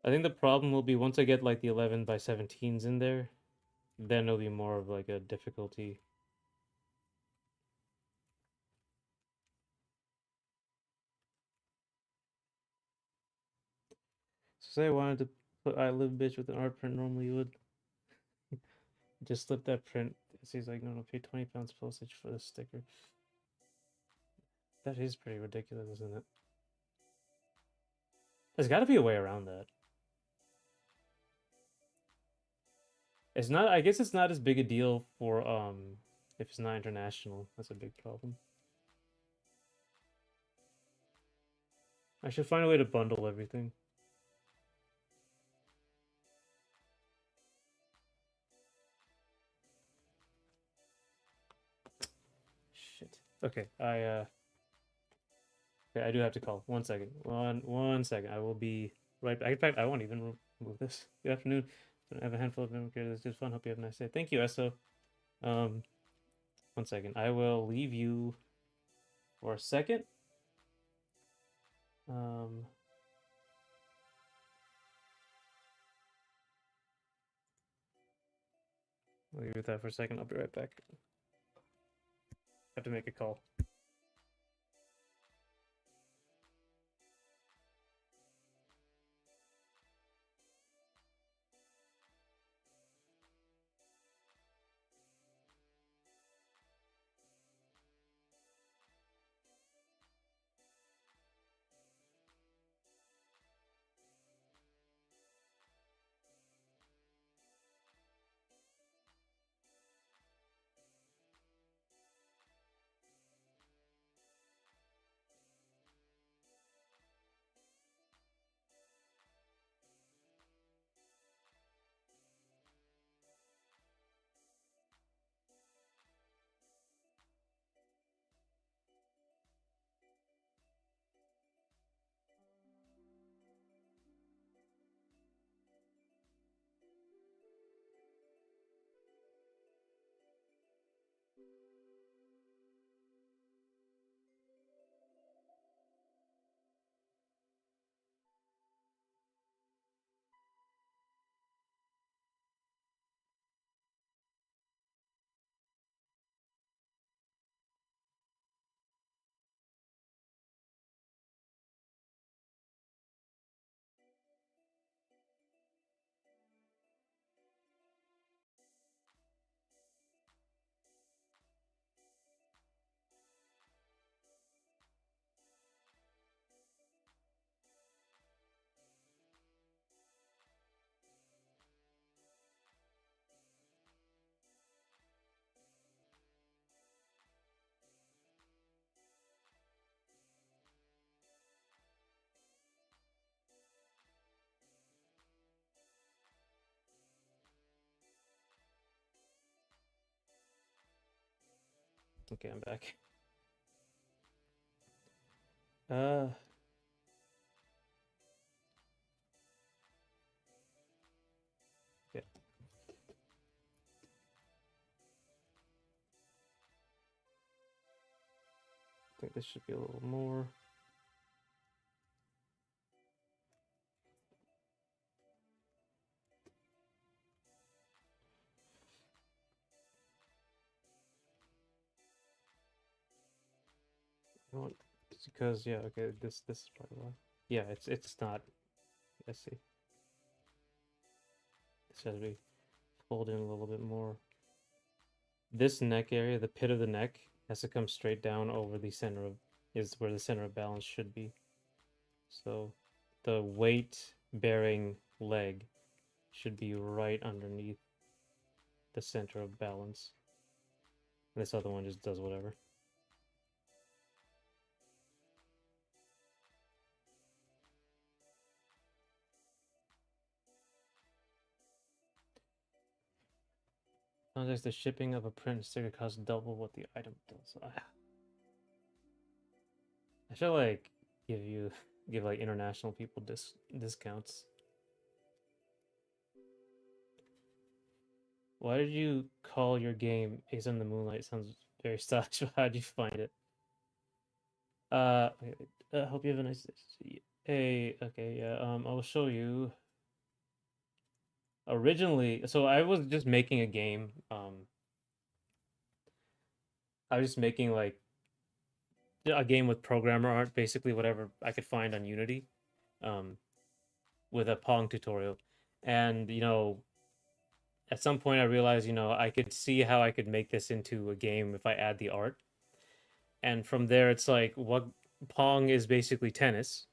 I think the problem will be once I get like the 11 by 17s in there, then it'll be more of like a difficulty. So say I wanted to put I live bitch with an art print, normally you would just slip that print. He's like, no, pay 20 pounds postage for this sticker. That is pretty ridiculous, isn't it? There's got to be a way around that. It's not. I guess it's not as big a deal for if it's not international. That's a big problem. I should find a way to bundle everything. Shit. Okay, okay, I do have to call. 1 second. One second. I will be right back. In fact, I won't even remove this. Good afternoon. I have a handful of memory cards. It's just fun. Hope you have a nice day. Thank you, Esso. 1 second. I will leave you for a second. I'll leave you with that for a second. I'll be right back. Have to make a call. Okay, I'm back. Uh, yeah. I think this should be a little more. You know what? It's because yeah, okay, this is probably why. Yeah, it's not. Let's see. This has to be pulled in a little bit more. This neck area, the pit of the neck, has to come straight down over the center of is where the center of balance should be. So the weight bearing leg should be right underneath the center of balance. This other one just does whatever. Sometimes the shipping of a print sticker costs double what the item does. I should like give like international people discounts. Why did you call your game Ace on the Moonlight? Sounds very stylish, but how'd you find it? Wait, wait. Hope you have a nice day. Hey, okay, yeah, I'll show you. Originally, so I was just making a game. I was just making like a game with programmer art, basically whatever I could find on Unity, um, with a Pong tutorial. And, at some point I realized, I could see how I could make this into a game if I add the art. And from there, it's like, what Pong is basically tennis.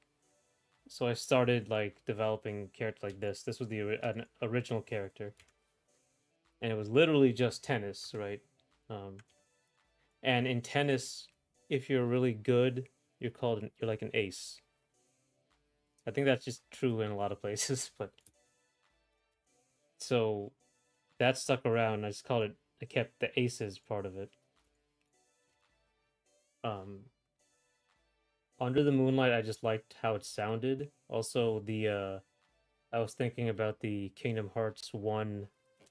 So I started like developing character like this. This was an original character, and it was literally just tennis, right? Um, and in tennis, if you're really good, you're like an ace. I think that's just true in a lot of places, but so that stuck around. I just called it. I kept the aces part of it. Um, Under the Moonlight, I just liked how it sounded. Also, I was thinking about the Kingdom Hearts 1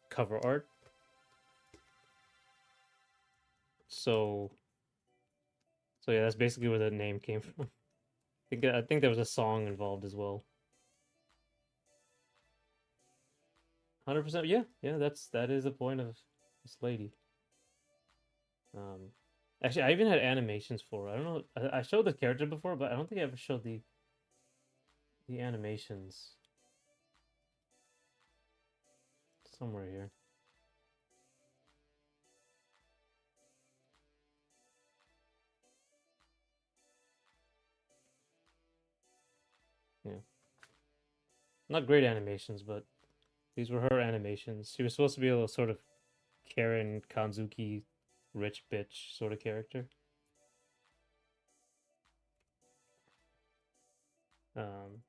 cover art. So yeah, that's basically where the name came from. I think there was a song involved as well. 100%. Yeah, yeah, that is the point of this lady. Um, Actually, I even had animations for her. I don't know. I showed the character before, but I don't think I ever showed the animations somewhere here. Yeah, not great animations, but these were her animations. She was supposed to be a little sort of Karen Kanzuki, rich bitch sort of character. Um,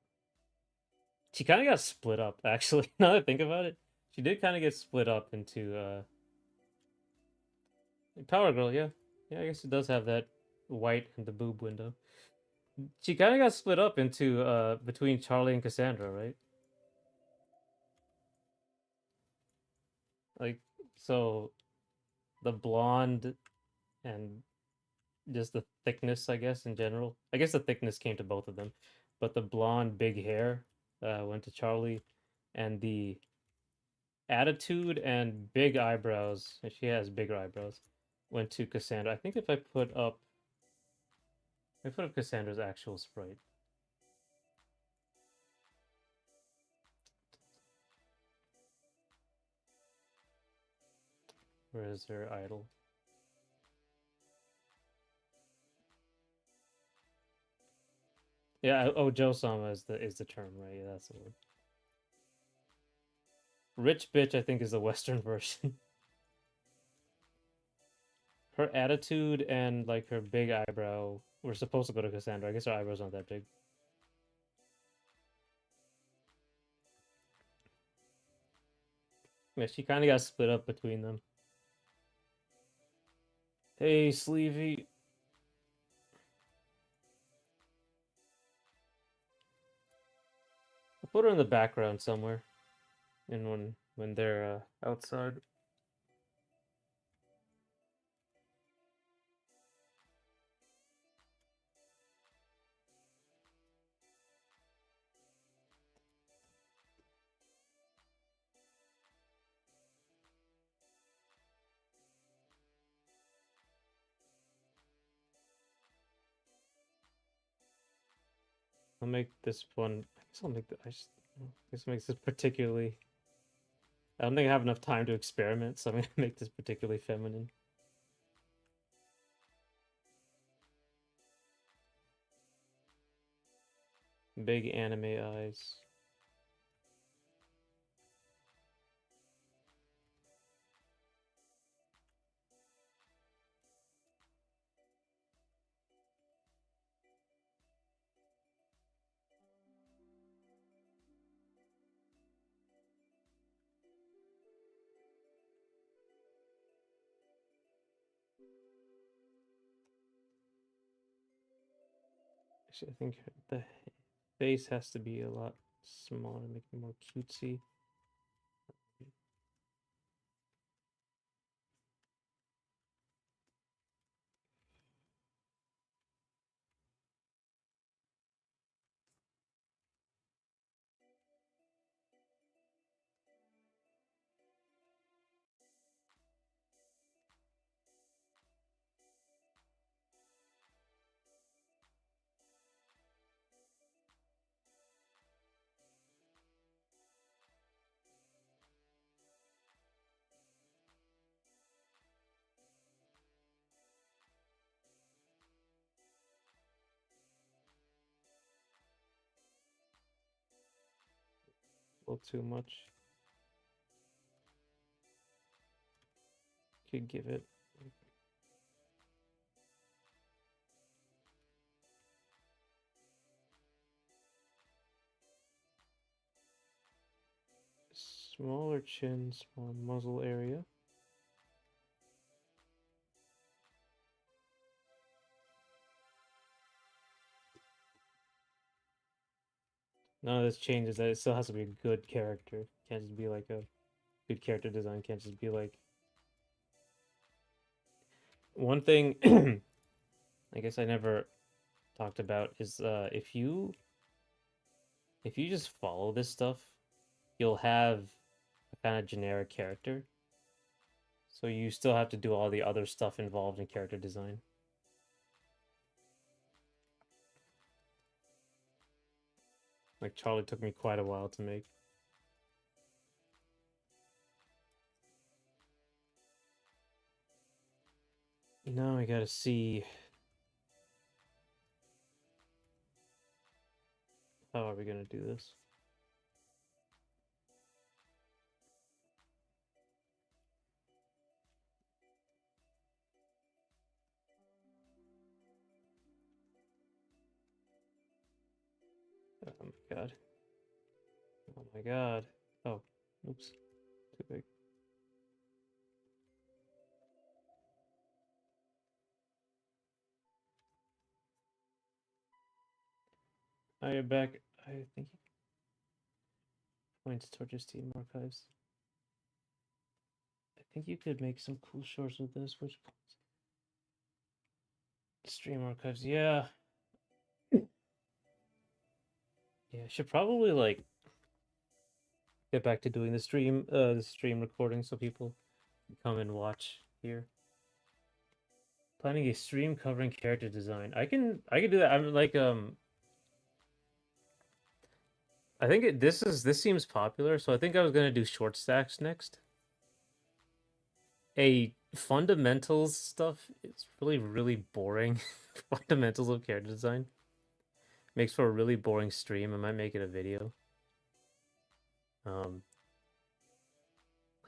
she kind of got split up, actually. Now that I think about it, she did kind of get split up into Power Girl. Yeah, yeah. I guess it does have that white and the boob window. She kind of got split up into between Charlie and Cassandra, right? Like, so the blonde and just the thickness, I guess, in general. I guess the thickness came to both of them, but the blonde, big hair went to Charlie, and the attitude and big eyebrows, and she has bigger eyebrows, went to Cassandra. I think if I put up Cassandra's actual sprite. Where is her idol? Yeah, oh, Joe Sama is the term, right? Yeah, that's the word. Rich bitch, I think, is the Western version. Her attitude and like her big eyebrow were supposed to go to Cassandra. I guess her eyebrow's not that big. Yeah, she kind of got split up between them. Hey, Sleevey. I'll put her in the background somewhere. In when they're outside. I'll make this one. I guess I'll make the. I guess makes this particularly. I don't think I have enough time to experiment, so I'm gonna make this particularly feminine. Big anime eyes. Actually, I think the face has to be a lot smaller, make it more cutesy. A little too much. Could give it. Smaller chin, small muzzle area. None of this changes that it still has to be a good character. Can't just be like a good character design. Can't just be like one thing. I guess I never talked about is if you just follow this stuff, you'll have a kind of generic character. So you still have to do all the other stuff involved in character design. Like Charlie took me quite a while to make. Now I gotta see how are we gonna do this. Oh my god. Oh my god. Oh, oops. Too big. I am back. I think he points towards your Steam archives. I think you could make some cool shorts with this. Which stream archives? Yeah. Yeah, I should probably like get back to doing the stream recording so people can come and watch here. Planning a stream covering character design. I can do that. I'm like I think this seems popular, so I think I was gonna do short stacks next. A fundamentals stuff is really boring. Fundamentals of character design makes for a really boring stream. I might make it a video. Like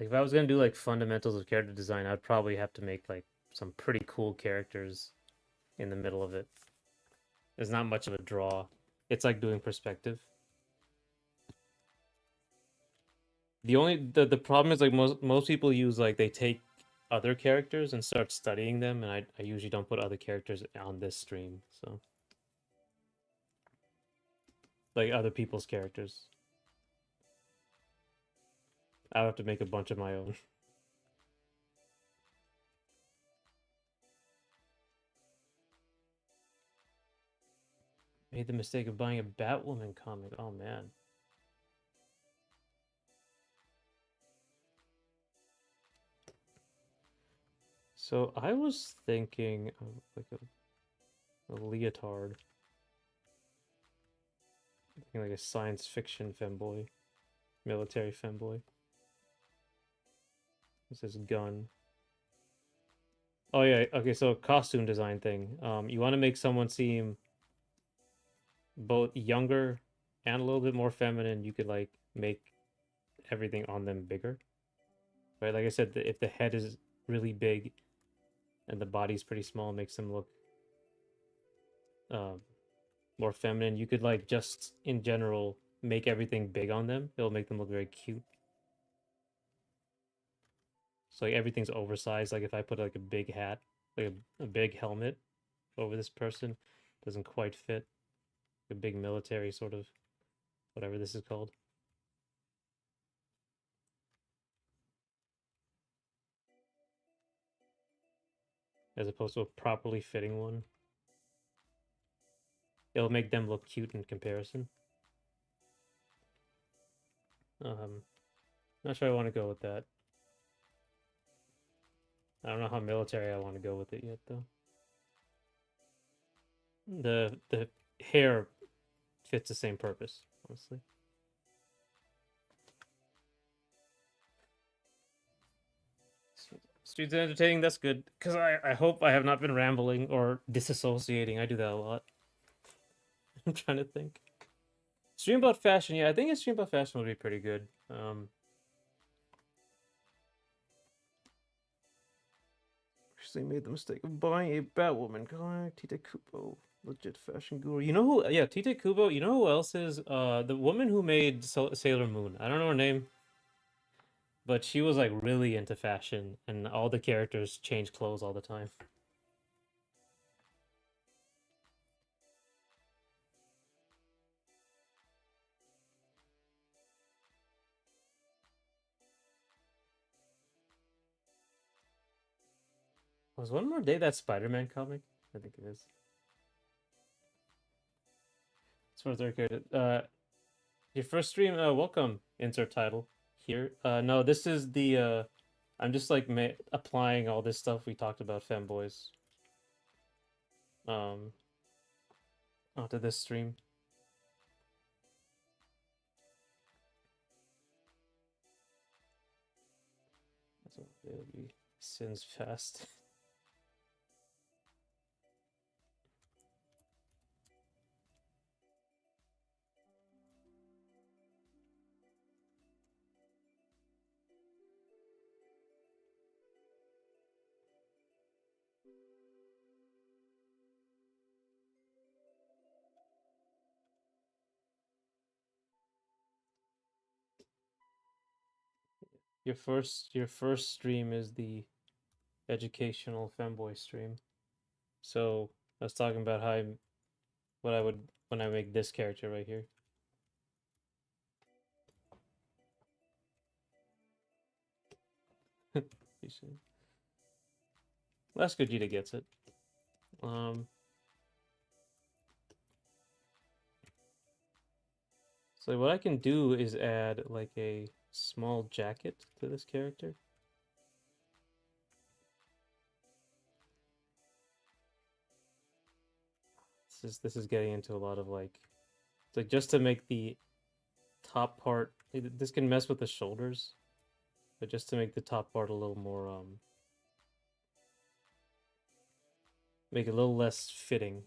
if I was gonna do like fundamentals of character design, I'd probably have to make like some pretty cool characters in the middle of it. There's not much of a draw. It's like doing perspective. The problem is like most people use like they take other characters and start studying them, and I usually don't put other characters on this stream, so like other people's characters. I have to make a bunch of my own. Made the mistake of buying a Batwoman comic. Oh man. So I was thinking of like a leotard. Like a science fiction femboy. Military femboy. This is gun. Oh yeah, okay, so costume design thing. You want to make someone seem both younger and a little bit more feminine. You could like make everything on them bigger. Right? Like I said, if the head is really big and the body's pretty small, it makes them look more feminine. You could like just in general make everything big on them. It'll make them look very cute. So like everything's oversized. Like if I put like a big hat, like a big helmet over this person, doesn't quite fit. A big military sort of whatever this is called. As opposed to a properly fitting one. It'll make them look cute in comparison. Not sure I want to go with that. I don't know how military I want to go with it yet, though. The hair fits the same purpose, honestly. Streets entertaining, that's good. Because I hope I have not been rambling or disassociating. I do that a lot. I'm trying to think. Stream about fashion. Yeah, I think a stream about fashion would be pretty good. Actually made the mistake of buying a Batwoman comic. Tite Kubo, legit fashion guru. You know who? Yeah, Tite Kubo. You know who else is? The woman who made Sailor Moon. I don't know her name, but she was like really into fashion, and all the characters change clothes all the time. Was One More Day that Spider-Man comic? I think it is. As far as third character, your first stream. Welcome. Insert title here. No, this is the. I'm just like applying all this stuff we talked about, Femboys. Um, onto this stream. So it'll be sins fast. Your first stream is the educational Femboy stream. So I was talking about what I would when I make this character right here. That's good. Gita gets it. So what I can do is add like a small jacket to this character. This is getting into a lot of like, it's like just to make the top part. This can mess with the shoulders, but just to make the top part a little more make it a little less fitting.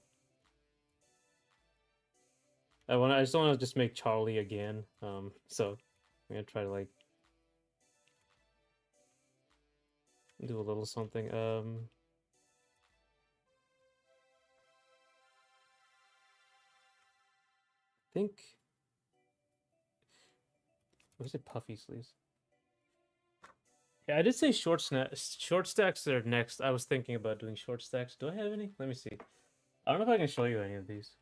I just want to just make Charlie again. So I'm gonna try to like do a little something. I think what is it? Puffy sleeves. Yeah, I did say short stacks are next. I was thinking about doing short stacks. Do I have any? Let me see. I don't know if I can show you any of these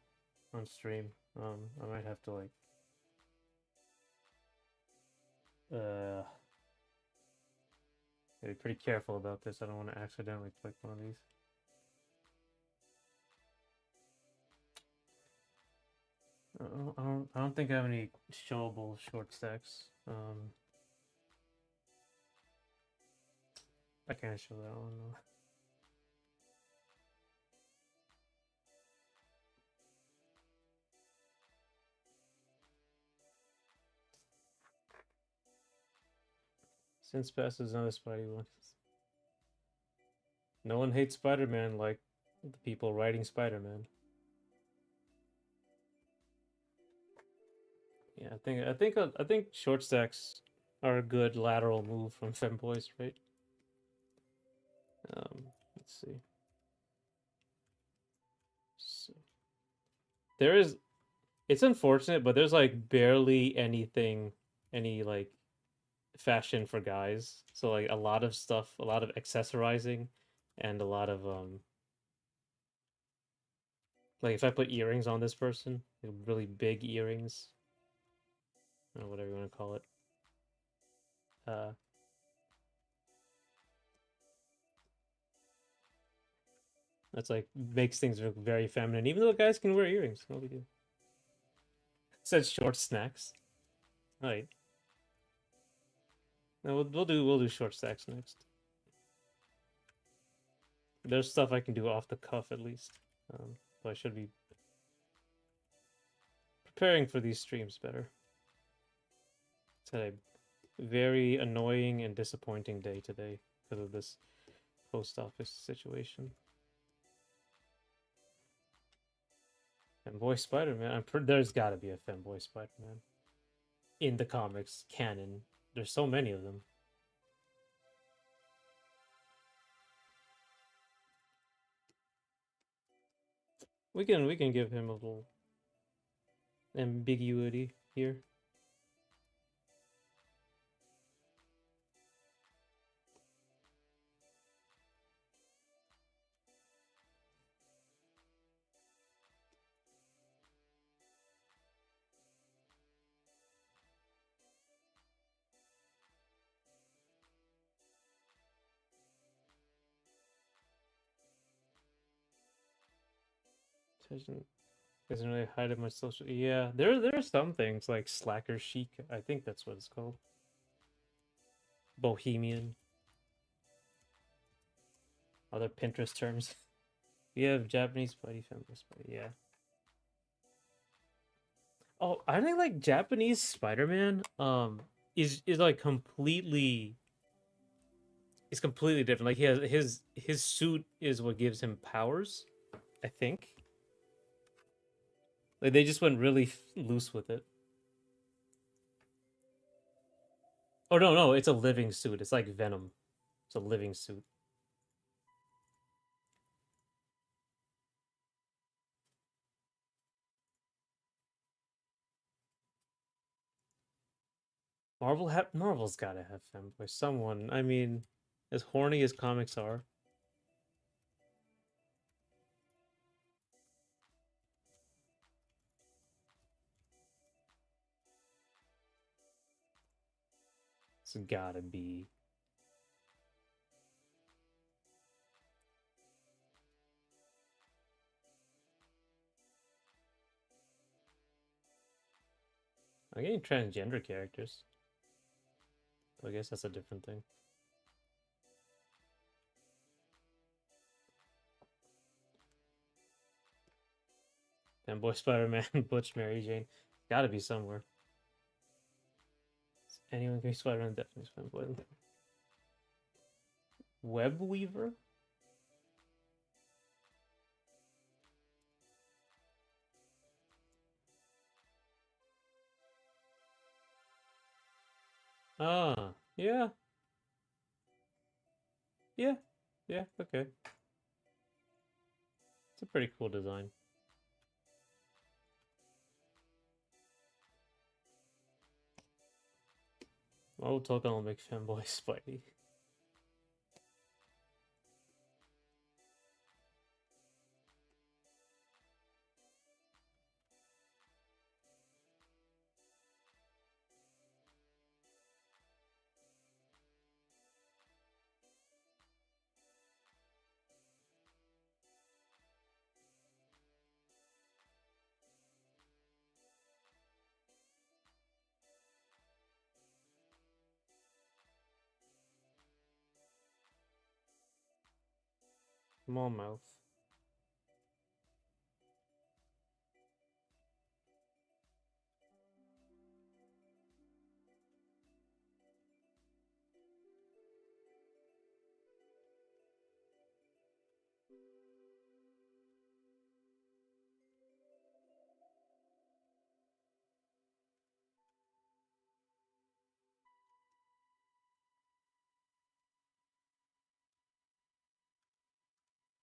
on stream. I might have to like be pretty careful about this. I don't want to accidentally click one of these. I don't think I have any showable short stacks. I can't show that one though. Since past is another Spidey one. No one hates Spider-Man like the people writing Spider-Man. Yeah, I think short stacks are a good lateral move from Femboys, right? Let's see. So, there is, it's unfortunate, but there's like barely any like fashion for guys. So like a lot of stuff, a lot of accessorizing, and a lot of like if I put earrings on this person, like really big earrings, or whatever you want to call it. That's like makes things look very feminine, even though guys can wear earrings. No big deal. It said short snacks. All right. No, we'll do short stacks next. There's stuff I can do off the cuff at least. So I should be preparing for these streams better. It's had a very annoying and disappointing day today because of this post office situation. Femboy Spider-Man. There's got to be a Femboy Spider-Man in the comics canon. There's so many of them. We can give him a little ambiguity here. Doesn't really hide in my social. Yeah, there are some things like slacker chic. I think that's what it's called. Bohemian. Other Pinterest terms. We have Japanese Spidey, Femboy Spidey. Yeah. Oh, I think like Japanese Spider-Man is like completely it's completely different. Like he has his suit is what gives him powers, I think. Like they just went really loose with it. Oh no, it's a living suit. It's like Venom. It's a living suit. Marvel's got to have Femboy. Someone. I mean, as horny as comics are, it's gotta be. I'm getting transgender characters. I guess that's a different thing. Femboy Spider-Man, Butch Mary Jane. Gotta be somewhere. Anyone can be Spider-Man, definitely Femboy. Web Weaver? Ah, yeah. Yeah. Yeah, okay. It's a pretty cool design. I will talk on make Femboy Spidey. Small mouth.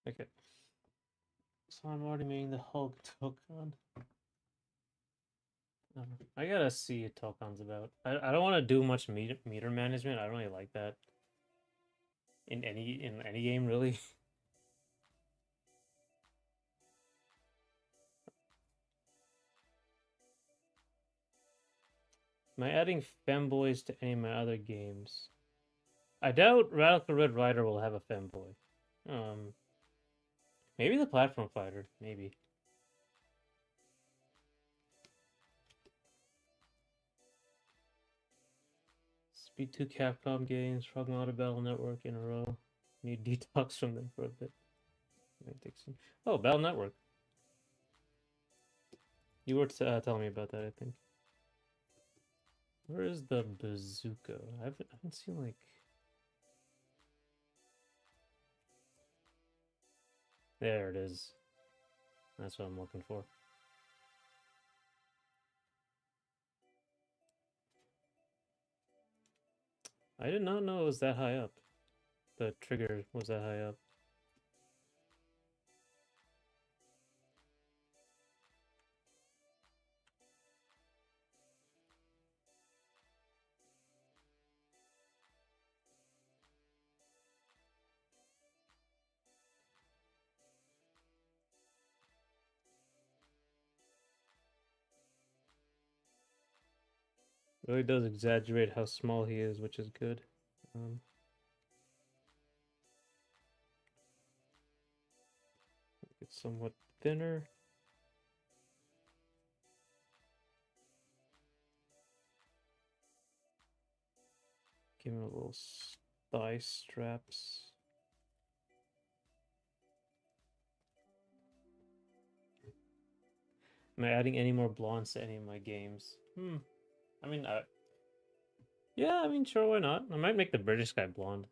Okay. So I'm already making the Hulk Token. I gotta see what Tokon's about. I don't want to do much meter management. I don't really like that in any game really. Am I adding femboys to any of my other games? I doubt Radical Red Rider will have a femboy. Maybe the platform fighter. Maybe. Speed 2 Capcom games, Frogmata Battle Network in a row. Need detox from them for a bit. Oh, Battle Network. You were telling me about that, I think. Where is the bazooka? I haven't seen like. There it is. That's what I'm looking for. I did not know it was that high up. The trigger was that high up. Really does exaggerate how small he is, which is good. Um, it's somewhat thinner. Give him a little thigh straps. Am I adding any more blondes to any of my games? I mean, yeah, I mean, sure, why not? I might make the British guy blonde.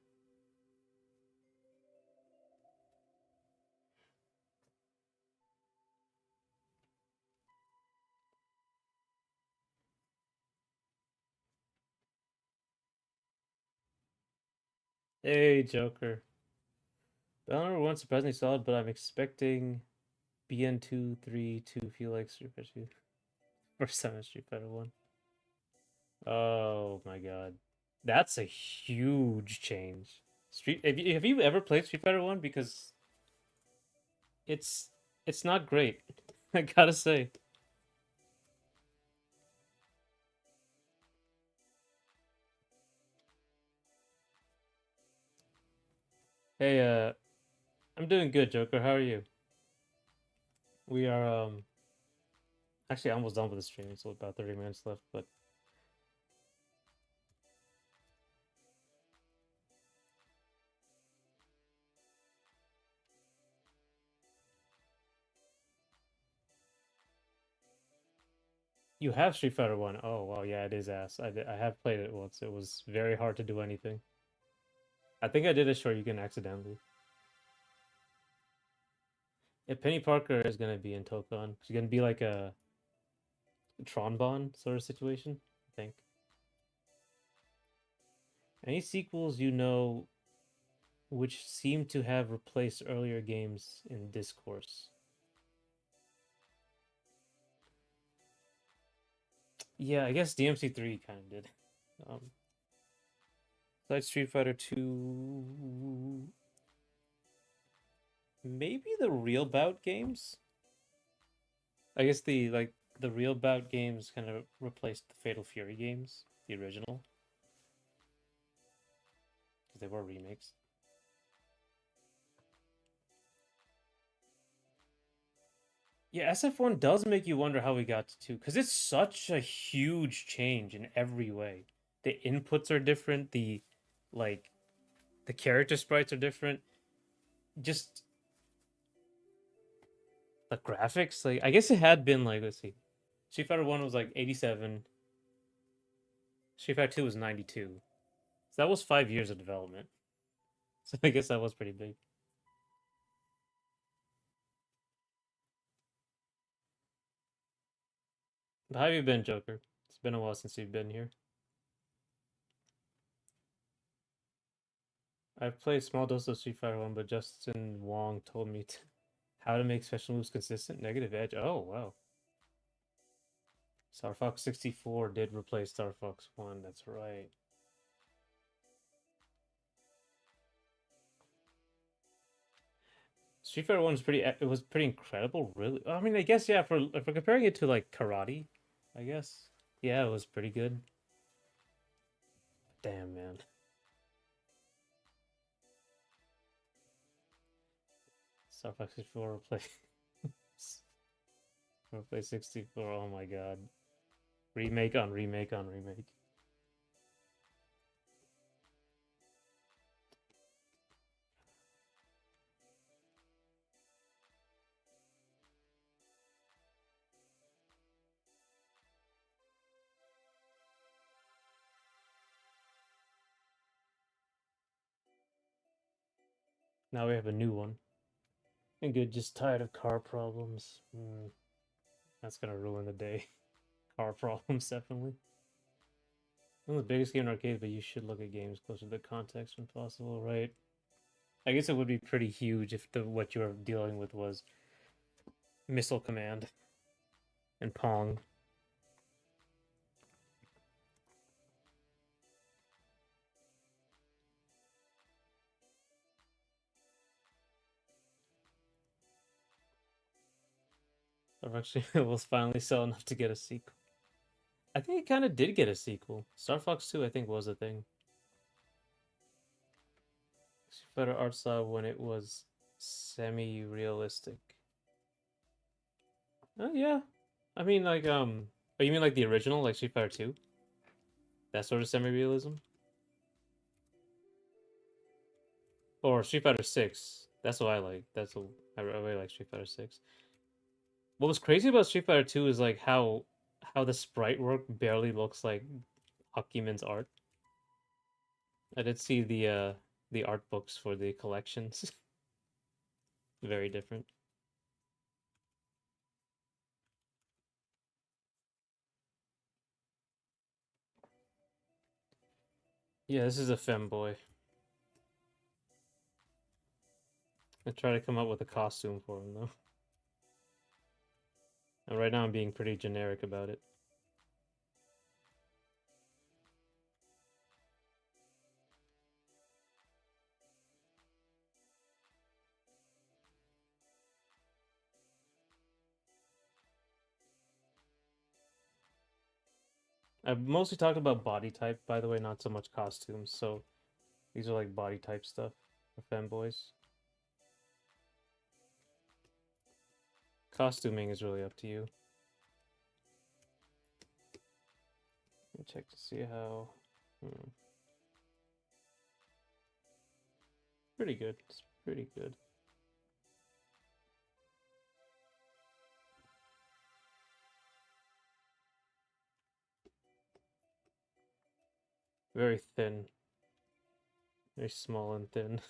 Hey, Joker. Battle number 1 surprisingly solid, but I'm expecting BN2 3 to feel like Street Fighter 2. First time in Street Fighter 1. Oh my god. That's a huge change. Have you ever played Street Fighter 1? Because it's it's not great. I gotta say. Hey, I'm doing good, Joker. How are you? We are actually almost done with the stream, so about 30 minutes left, but you have Street Fighter 1. Oh, wow, yeah, it is ass. I have played it once. It was very hard to do anything. I think I did a Shoryuken accidentally. Yeah, Penny Parker is gonna be in Tokon. She's gonna be like a Tronbon sort of situation, I think. Any sequels you know which seem to have replaced earlier games in discourse? Yeah, I guess DMC3 kind of did. Besides Street Fighter 2, maybe the Real Bout games? I guess the Real Bout games kind of replaced the Fatal Fury games, the original, because they were remakes. Yeah, SF1 does make you wonder how we got to 2, because it's such a huge change in every way. The inputs are different, like the character sprites are different. Just the graphics, like I guess it had been like, let's see. Street Fighter 1 was like 87, Street Fighter 2 was 92. So that was 5 years of development. So I guess that was pretty big. How have you been, Joker? It's been a while since you've been here. I've played small dose of Street Fighter 1, but Justin Wong told me how to make special moves consistent. Negative Edge. Oh, wow. Star Fox 64 did replace Star Fox 1. That's right. Street Fighter 1 was it was pretty incredible, really. I mean, I guess, yeah, for if we're comparing it to like karate, I guess. Yeah, it was pretty good. Damn, man. Star Fox 64 replace 64. Oh my god. Remake on remake on remake. Now we have a new one. And good, just tired of car problems. That's gonna ruin the day. Car problems, definitely. One of the biggest game in arcade, but you should look at games closer to the context when possible, right? I guess it would be pretty huge if the what you were dealing with was Missile Command and Pong. Or actually, it will finally sell enough to get a sequel. I think it kind of did get a sequel. Star Fox 2, I think, was a thing. Better art style when it was semi-realistic. Oh yeah, I mean like oh you mean like the original, like Street Fighter 2? That sort of semi-realism, or Street Fighter 6? That's what I like. I really like Street Fighter 6. What was crazy about Street Fighter 2 is like how the sprite work barely looks like Hakimen's art. I did see the art books for the collections. Very different. Yeah, this is a femboy. I try to come up with a costume for him though. And right now I'm being pretty generic about it. I've mostly talked about body type, by the way, not so much costumes. So these are like body type stuff for femboys. Costuming is really up to you. Let me check to see how. Pretty good. It's pretty good. Very thin. Very small and thin.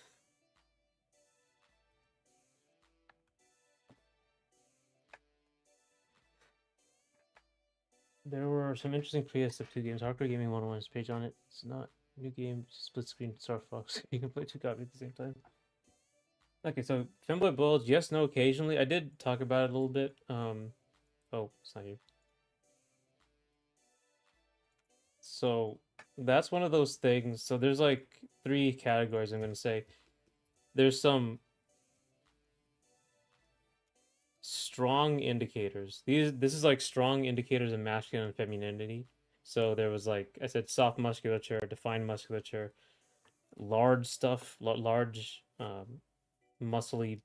There were some interesting PS2 games. Hardcore Gaming 101 is page on it. It's not new game, split screen Star Fox. You can play two copies at the same time. Okay, so Femboy Bulge, yes, no, occasionally. I did talk about it a little bit. Oh, it's not here. So that's one of those things. So there's like three categories I'm gonna say. There's some strong indicators. This is like strong indicators of masculine and femininity. So there was like I said, soft musculature, defined musculature, large stuff, large muscly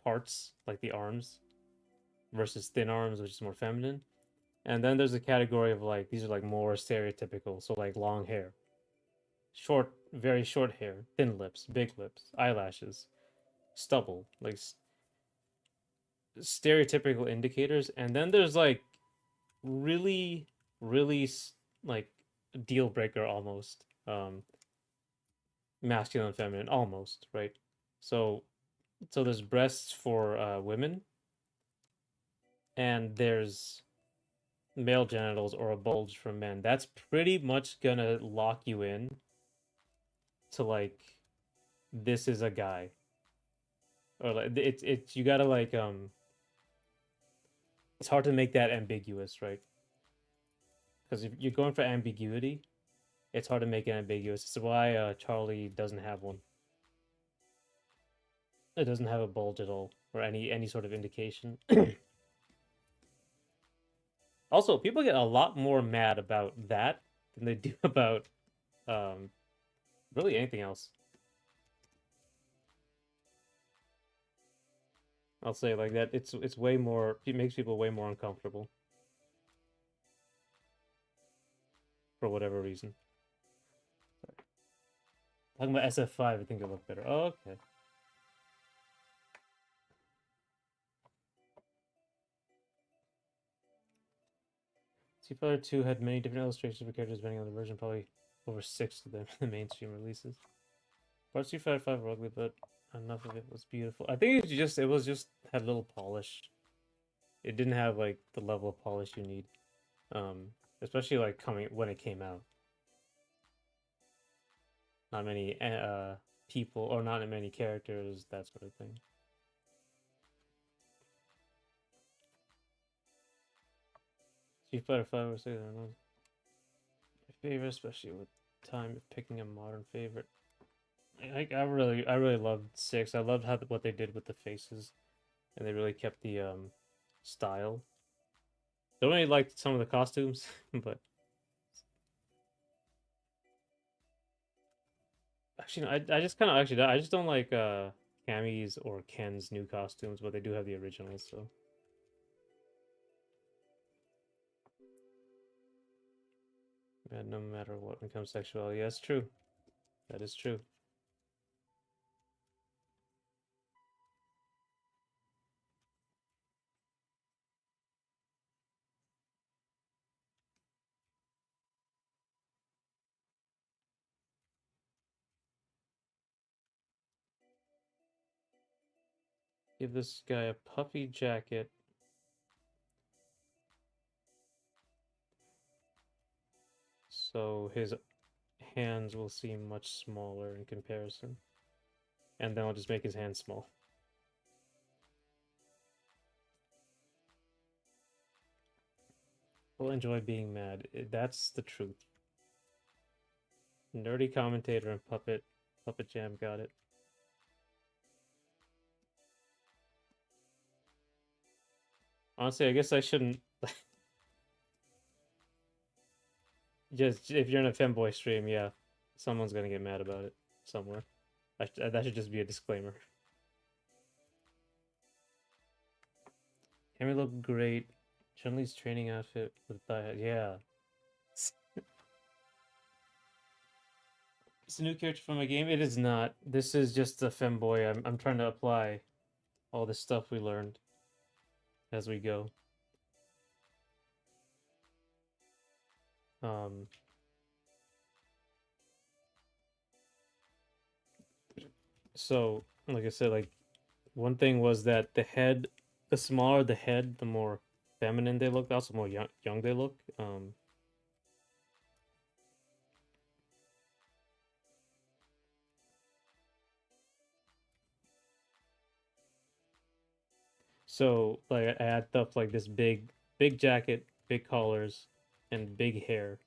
parts like the arms versus thin arms, which is more feminine. And then there's a category of like these are like more stereotypical, so like long hair, short, very short hair, thin lips, big lips, eyelashes, stubble, like stereotypical indicators. And then there's like really, really like deal breaker almost, masculine and feminine almost, right? So there's breasts for women, and there's male genitals or a bulge for men. That's pretty much gonna lock you in to like this is a guy, or like it's you gotta like it's hard to make that ambiguous, right? Because if you're going for ambiguity, it's hard to make it ambiguous. It's why Charlie doesn't have one. It doesn't have a bulge at all, or any sort of indication. Also, people get a lot more mad about that than they do about really anything else. I'll say like that. It's way more. It makes people way more uncomfortable for whatever reason. Sorry. Talking about SF5, I think it looked better. Oh, okay. Street Fighter 2 had many different illustrations for characters depending on the version, probably over 6 of them in the mainstream releases. Part Street Fighter 5 were ugly, but enough of it was beautiful. I think it was just had little polish. It didn't have like the level of polish you need. Especially like coming when it came out. not many people or not many characters, that sort of thing. Street Fighter 5 or 6, I don't know. My favorite, especially with time of picking a modern favorite. I really loved 6. I loved how what they did with the faces, and they really kept the style. Don't really like some of the costumes, but actually, no, I just kind of actually I just don't like Cammy's or Ken's new costumes, but they do have the originals, so yeah, no matter what when it comes to sexuality, that's true. That is true. Give this guy a puffy jacket. So his hands will seem much smaller in comparison. And then I'll just make his hands small. We'll enjoy being mad. That's the truth. Nerdy commentator and Puppet Jam got it. Honestly, I guess I shouldn't. Just if you're in a Femboy stream, yeah, someone's gonna get mad about it somewhere. That should just be a disclaimer. Cammy looked great. Chun-Li's training outfit with thigh. Yeah, it's a new character from my game. It is not. This is just a Femboy. I'm trying to apply all the stuff we learned as we go. Um, so like I said, like one thing was that the smaller the head, the more feminine they look. Also, more young they look. So like I add stuff like this big jacket, big collars, and big hair.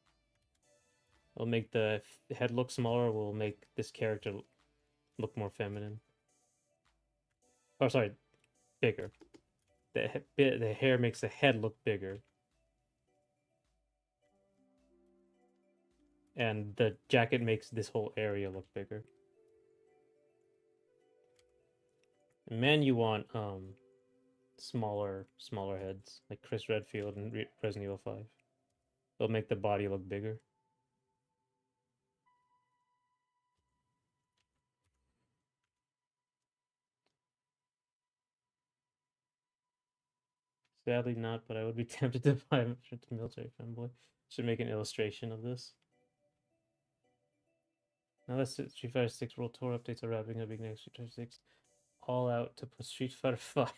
It'll make the head look smaller. Will make this character look more feminine. Oh, sorry, bigger. The hair makes the head look bigger, and the jacket makes this whole area look bigger. Men, you want smaller heads like Chris Redfield in Resident Evil 5. They'll make the body look bigger. Sadly not, but I would be tempted to buy a military fanboy. Should make an illustration of this. Now that's it. Street Fighter 6 World Tour updates are wrapping up. Big next Street Fighter 6 all out to put Street Fighter 5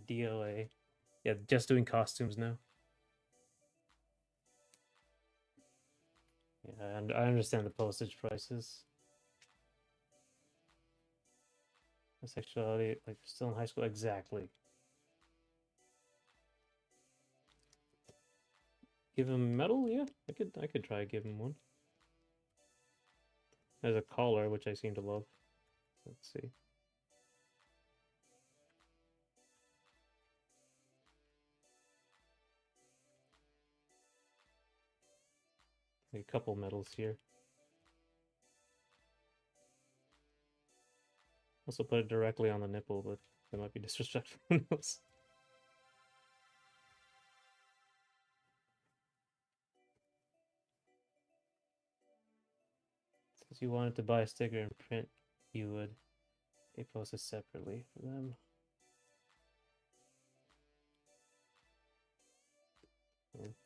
DOA. Yeah, just doing costumes now. Yeah, and I understand the postage prices. The sexuality, like still in high school, exactly. Give him a medal? Yeah, I could try give him one. There's a collar, which I seem to love. Let's see. A couple medals here. Also put it directly on the nipple, but that might be disrespectful. Who knows? Since you wanted to buy a sticker and print, you would. They posted separately for them.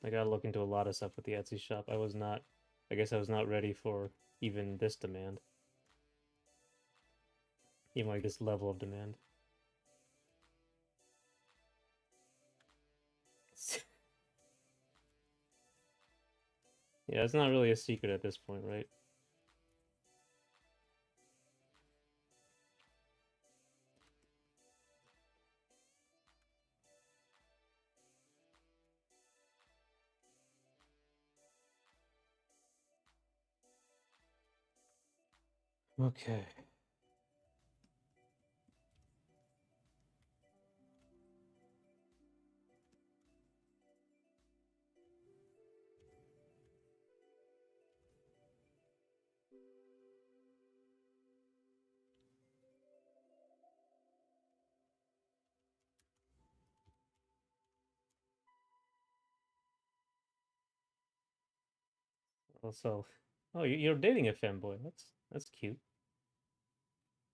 I gotta look into a lot of stuff with the Etsy shop. I guess I was not ready for even this demand. Even like this level of demand. Yeah, it's not really a secret at this point, right? Okay. Also, oh, you're dating a femboy. That's cute.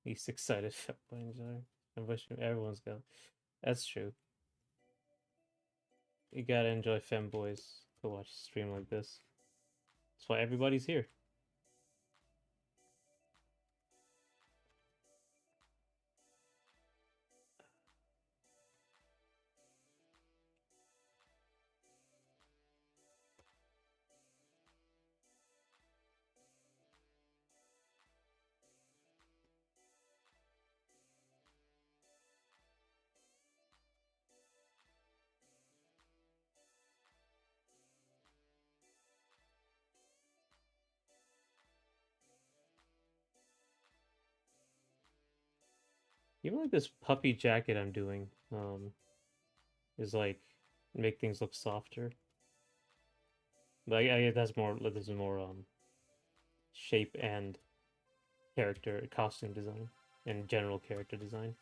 He's excited femboy enjoy. I wish everyone's got. That's true. You gotta enjoy femboys to watch a stream like this. That's why everybody's here. Even like this puppy jacket I'm doing, is like make things look softer. But I that's more this is more shape and character costume design and general character design.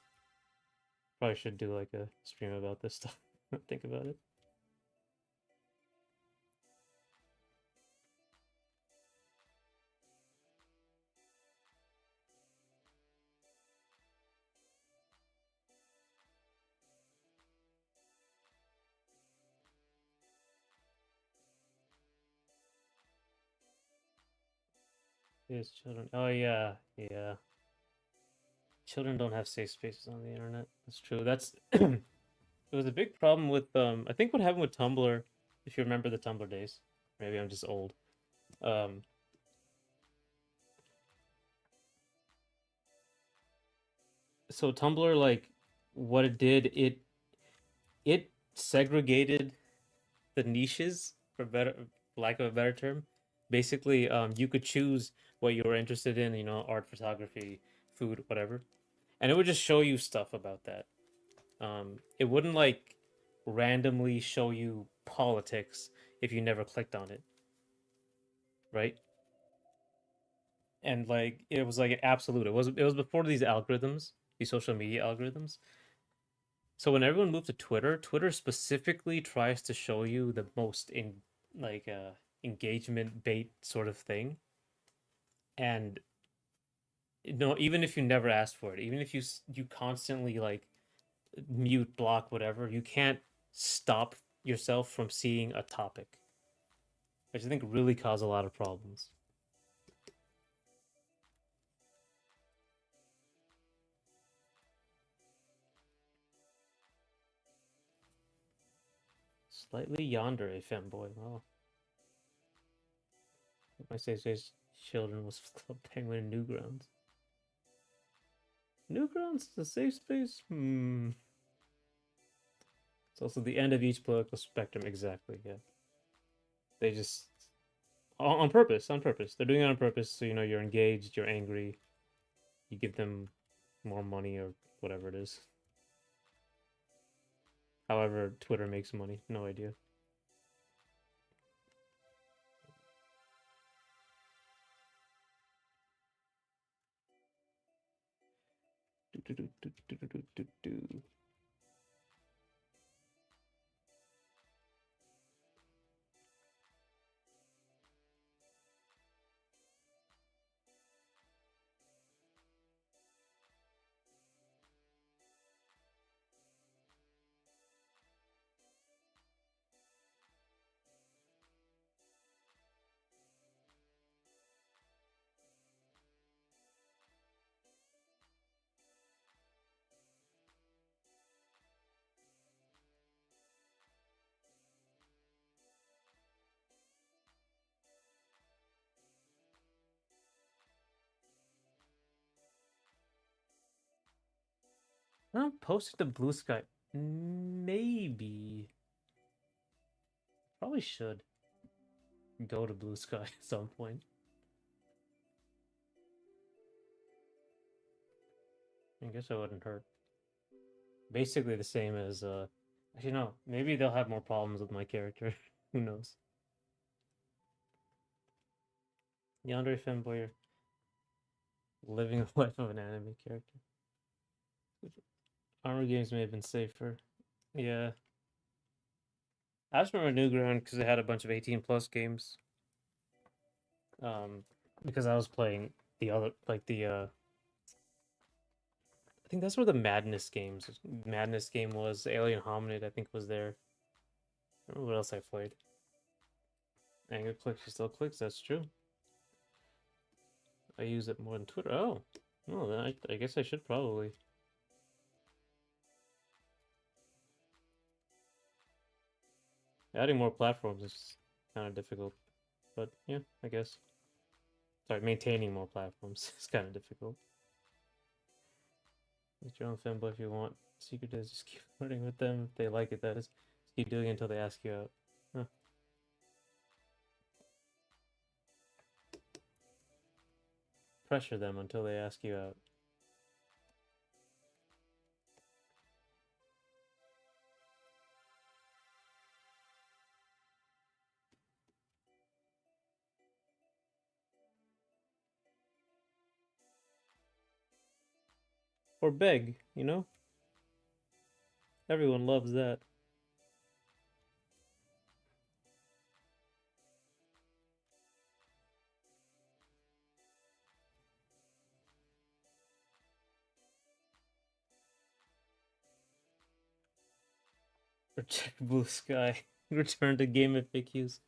Probably should do like a stream about this stuff. Think about it. Yes, children. Oh yeah, yeah. Children don't have safe spaces on the internet. That's true. That's it was a big problem with I think what happened with Tumblr, if you remember the Tumblr days. Maybe I'm just old. Um so Tumblr, like, what it did, it segregated the niches, for better lack of a better term. Basically, you could choose what you were interested in, art, photography, food, whatever, and it would just show you stuff about that. It wouldn't like randomly show you politics if you never clicked on it, right? And like it was like an absolute. It was before these algorithms, these social media algorithms. So when everyone moved to Twitter, Twitter specifically tries to show you the most in like engagement bait sort of thing. And even if you never asked for it, even if you constantly like mute, block, whatever, you can't stop yourself from seeing a topic, which I think really cause a lot of problems. Slightly yonder a femboy. Oh, my says children was Club Penguin Newgrounds. Newgrounds is a safe space. It's also the end of each political spectrum. Exactly. Yeah. They just on purpose. On purpose. They're doing it on purpose. So you're engaged. You're angry. You give them more money or whatever it is. However, Twitter makes money. No idea. Do, do, do, do, do, do, do, do. I'm posting the blue sky. Maybe. Probably should go to blue sky at some point. I guess it wouldn't hurt. Basically the same as actually no, maybe they'll have more problems with my character. Who knows? Yandere Femboy living the life of an anime character. Armor games may have been safer. Yeah. I just remember Newground because it had a bunch of 18 plus games. Because I was playing the other like the I think that's where the Madness games Madness game was. Alien Hominid, I think, was there. I don't remember what else I played. Anger clicks, she still clicks, that's true. I use it more than Twitter. Oh. Well, then I guess I should probably. Adding more platforms is kind of difficult. But yeah, I guess. Sorry, maintaining more platforms is kind of difficult. Make your own fanboy if you want. Secret is just keep flirting with them if they like it, that is. Just keep doing it until they ask you out. Huh. Pressure them until they ask you out. Or beg, you know? Everyone loves that. Reject Blue Sky. Return to game FAQs.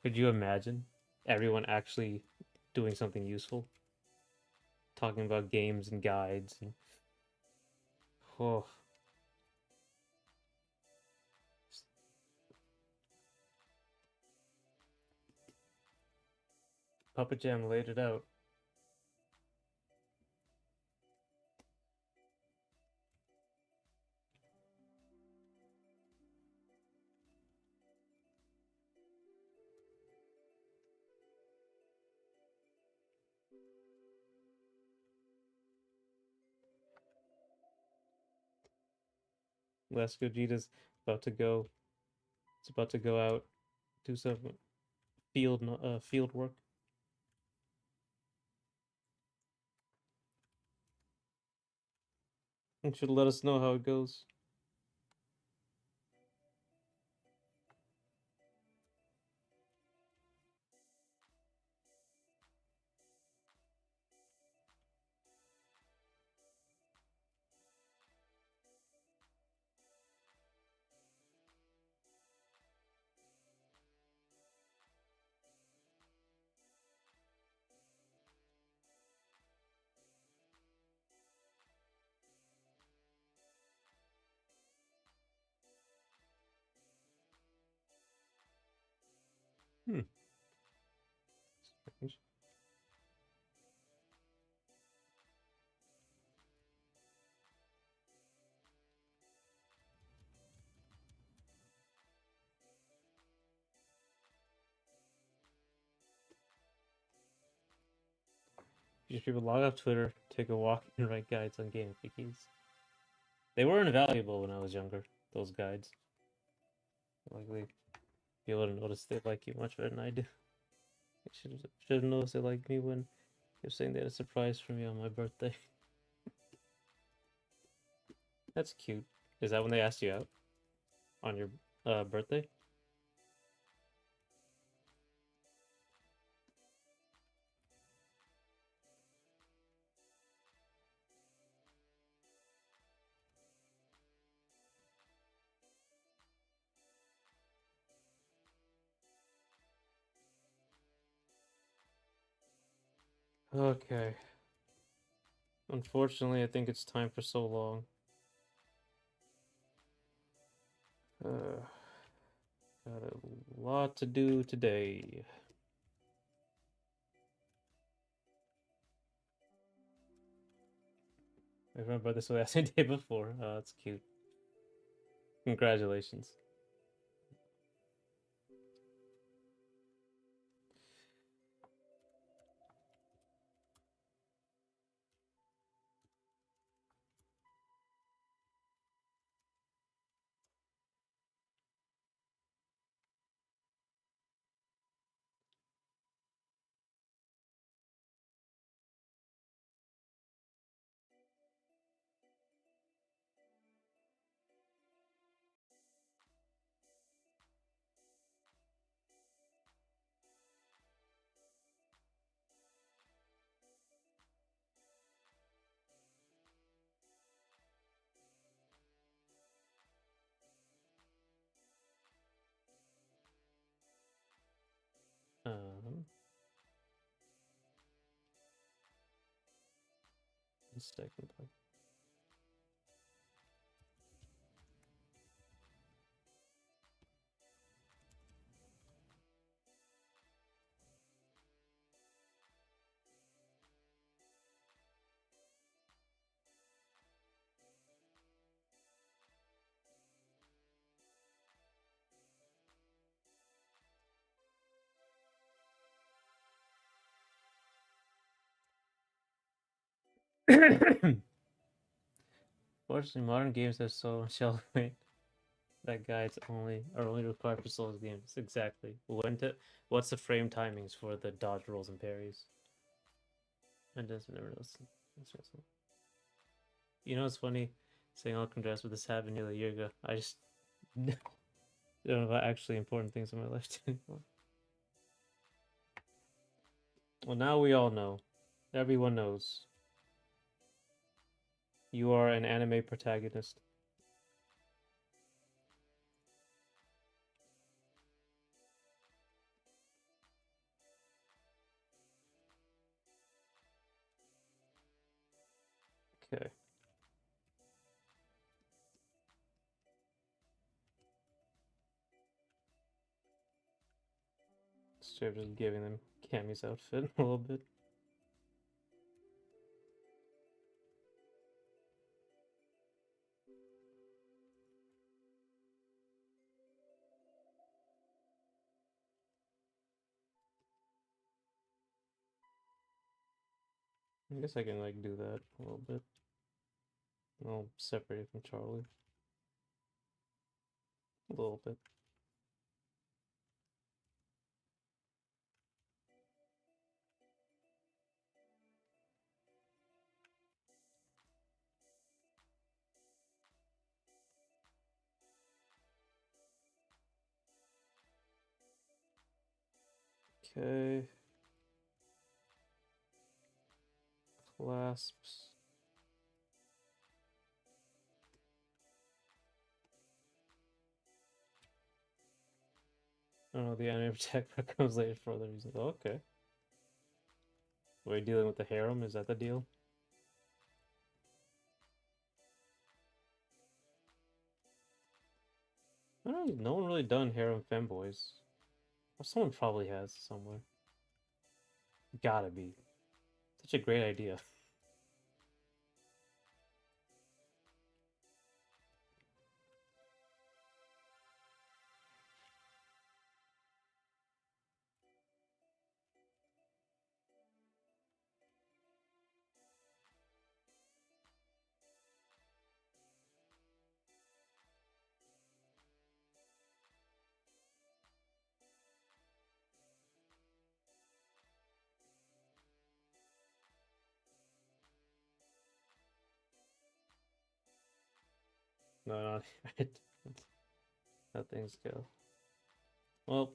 Could you imagine everyone actually doing something useful? Talking about games and guides and oh. Puppet Jam laid it out. Les Gogeta's about to go. It's about to go out, do some field work. And should let us know how it goes. Strange. Just people log off Twitter, take a walk, and write guides on game FAQs. They were invaluable when I was younger. Those guides. Likely be able to notice they like you much better than I do. I should have noticed they liked me when they were saying they had a surprise for me on my birthday. That's cute. Is that when they asked you out? On your birthday? Okay. Unfortunately, I think it's time for so long. Got a lot to do today. I remember this was the day before. Oh, that's cute. Congratulations. second part. Fortunately, modern games have so much weight that guides are only required for Souls games. Exactly. What's the frame timings for the dodge rolls and parries? And doesn't never listen. You know, it's funny saying I'll dressed with this happened nearly a year ago. I just don't know about actually important things in my life anymore. Well, now we all know. Everyone knows. You are an anime protagonist. Okay. Straight just giving them Cammy's outfit a little bit. I guess I can like do that a little bit. I'll separate it from Charlie. A little bit. Okay. Clasps. Oh, the anime protect comes later for other reasons. Oh, okay. We're dealing with the harem, is that the deal? I don't know, no one really done harem femboys. Or someone probably has somewhere. Gotta be. Such a great idea. No, not right. That's how things go. Well,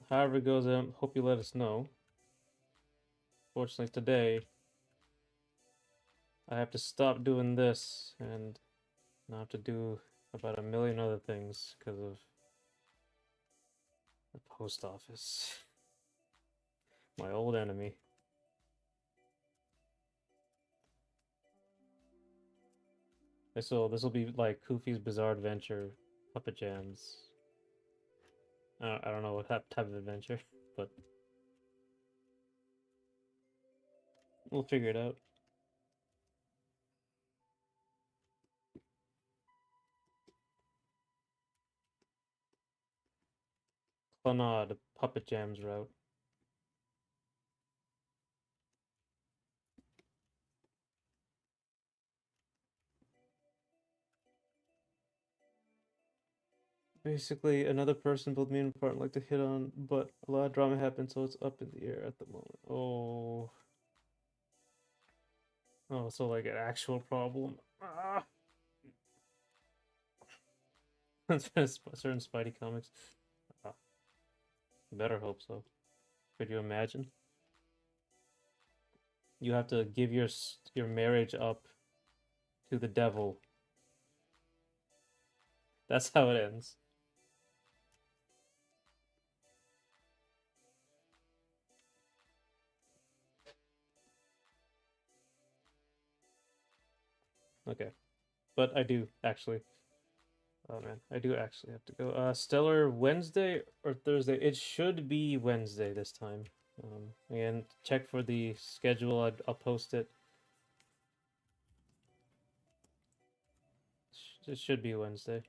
however it goes, hope you let us know. Fortunately, today I have to stop doing this and now have to do about a million other things because of the post office. My old enemy. This will be like Kufi's Bizarre Adventure, Puppet Jams. I don't know what type of adventure, but we'll figure it out. Clannad, Puppet Jams route. Basically, another person built me an apartment like to hit on, but a lot of drama happened, so it's up in the air at the moment. Oh. Oh, so like an actual problem. Ah. That's been certain Spidey comics. Ah. Better hope so. Could you imagine? You have to give your marriage up to the devil. That's how it ends. Okay. But I do actually. Oh man, I do actually have to go. Stellar Wednesday or Thursday? It should be Wednesday this time. Again, check for the schedule. I'll post it. It should be Wednesday.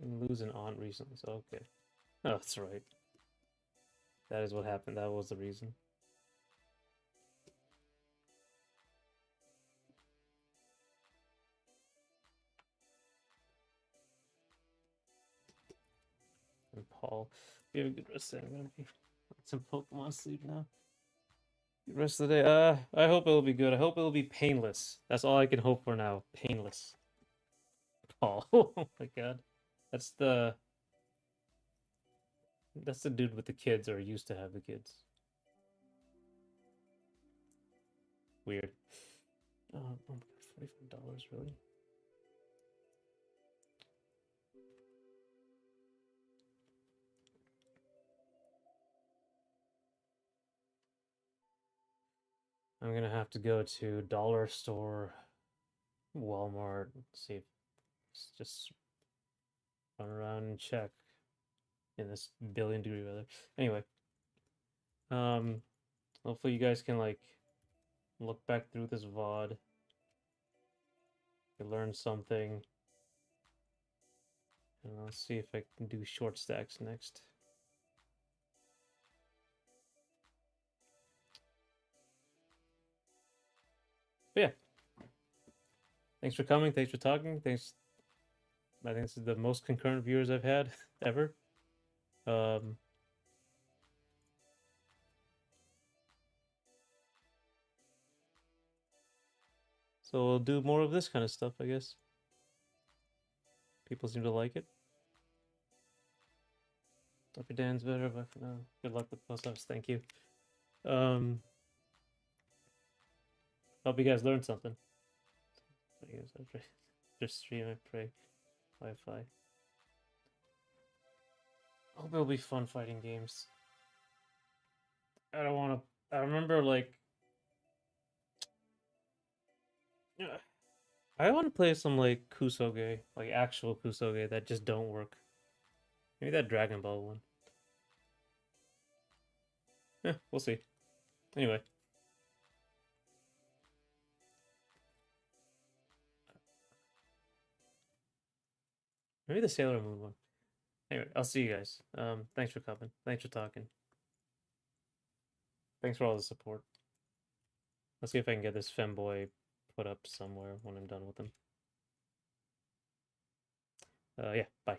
And lose an aunt recently, so okay. Oh, that's right. That is what happened. That was the reason. And Paul, you have a good rest of the day. I'm gonna be some Pokemon sleep now. Good rest of the day. I hope it'll be good. I hope it'll be painless. That's all I can hope for now. Painless. Paul. Oh my god. That's the that's the dude with the kids or used to have the kids. Weird. Oh my god, $45, really? I'm gonna have to go to dollar store, Walmart, see if just run around and check in this billion-degree weather. Anyway, hopefully you guys can like look back through this VOD. You learn something. And let's see if I can do short stacks next. But yeah. Thanks for coming. Thanks for talking. Thanks. I think this is the most concurrent viewers I've had ever. So we'll do more of this kind of stuff, I guess. People seem to like it. Hope your Dan's better. Bye for now. Good luck with post office. Thank you. Hope you guys learned something. Just stream, I pray. Wi-Fi. Hope it'll be fun fighting games. I don't want to. I remember like. I want to play some like Kusoge, like actual Kusoge that just don't work. Maybe that Dragon Ball one. Yeah, we'll see. Anyway. Maybe the Sailor Moon one. Anyway, I'll see you guys. Thanks for coming. Thanks for talking. Thanks for all the support. Let's see if I can get this Femboy put up somewhere when I'm done with them. Yeah, bye.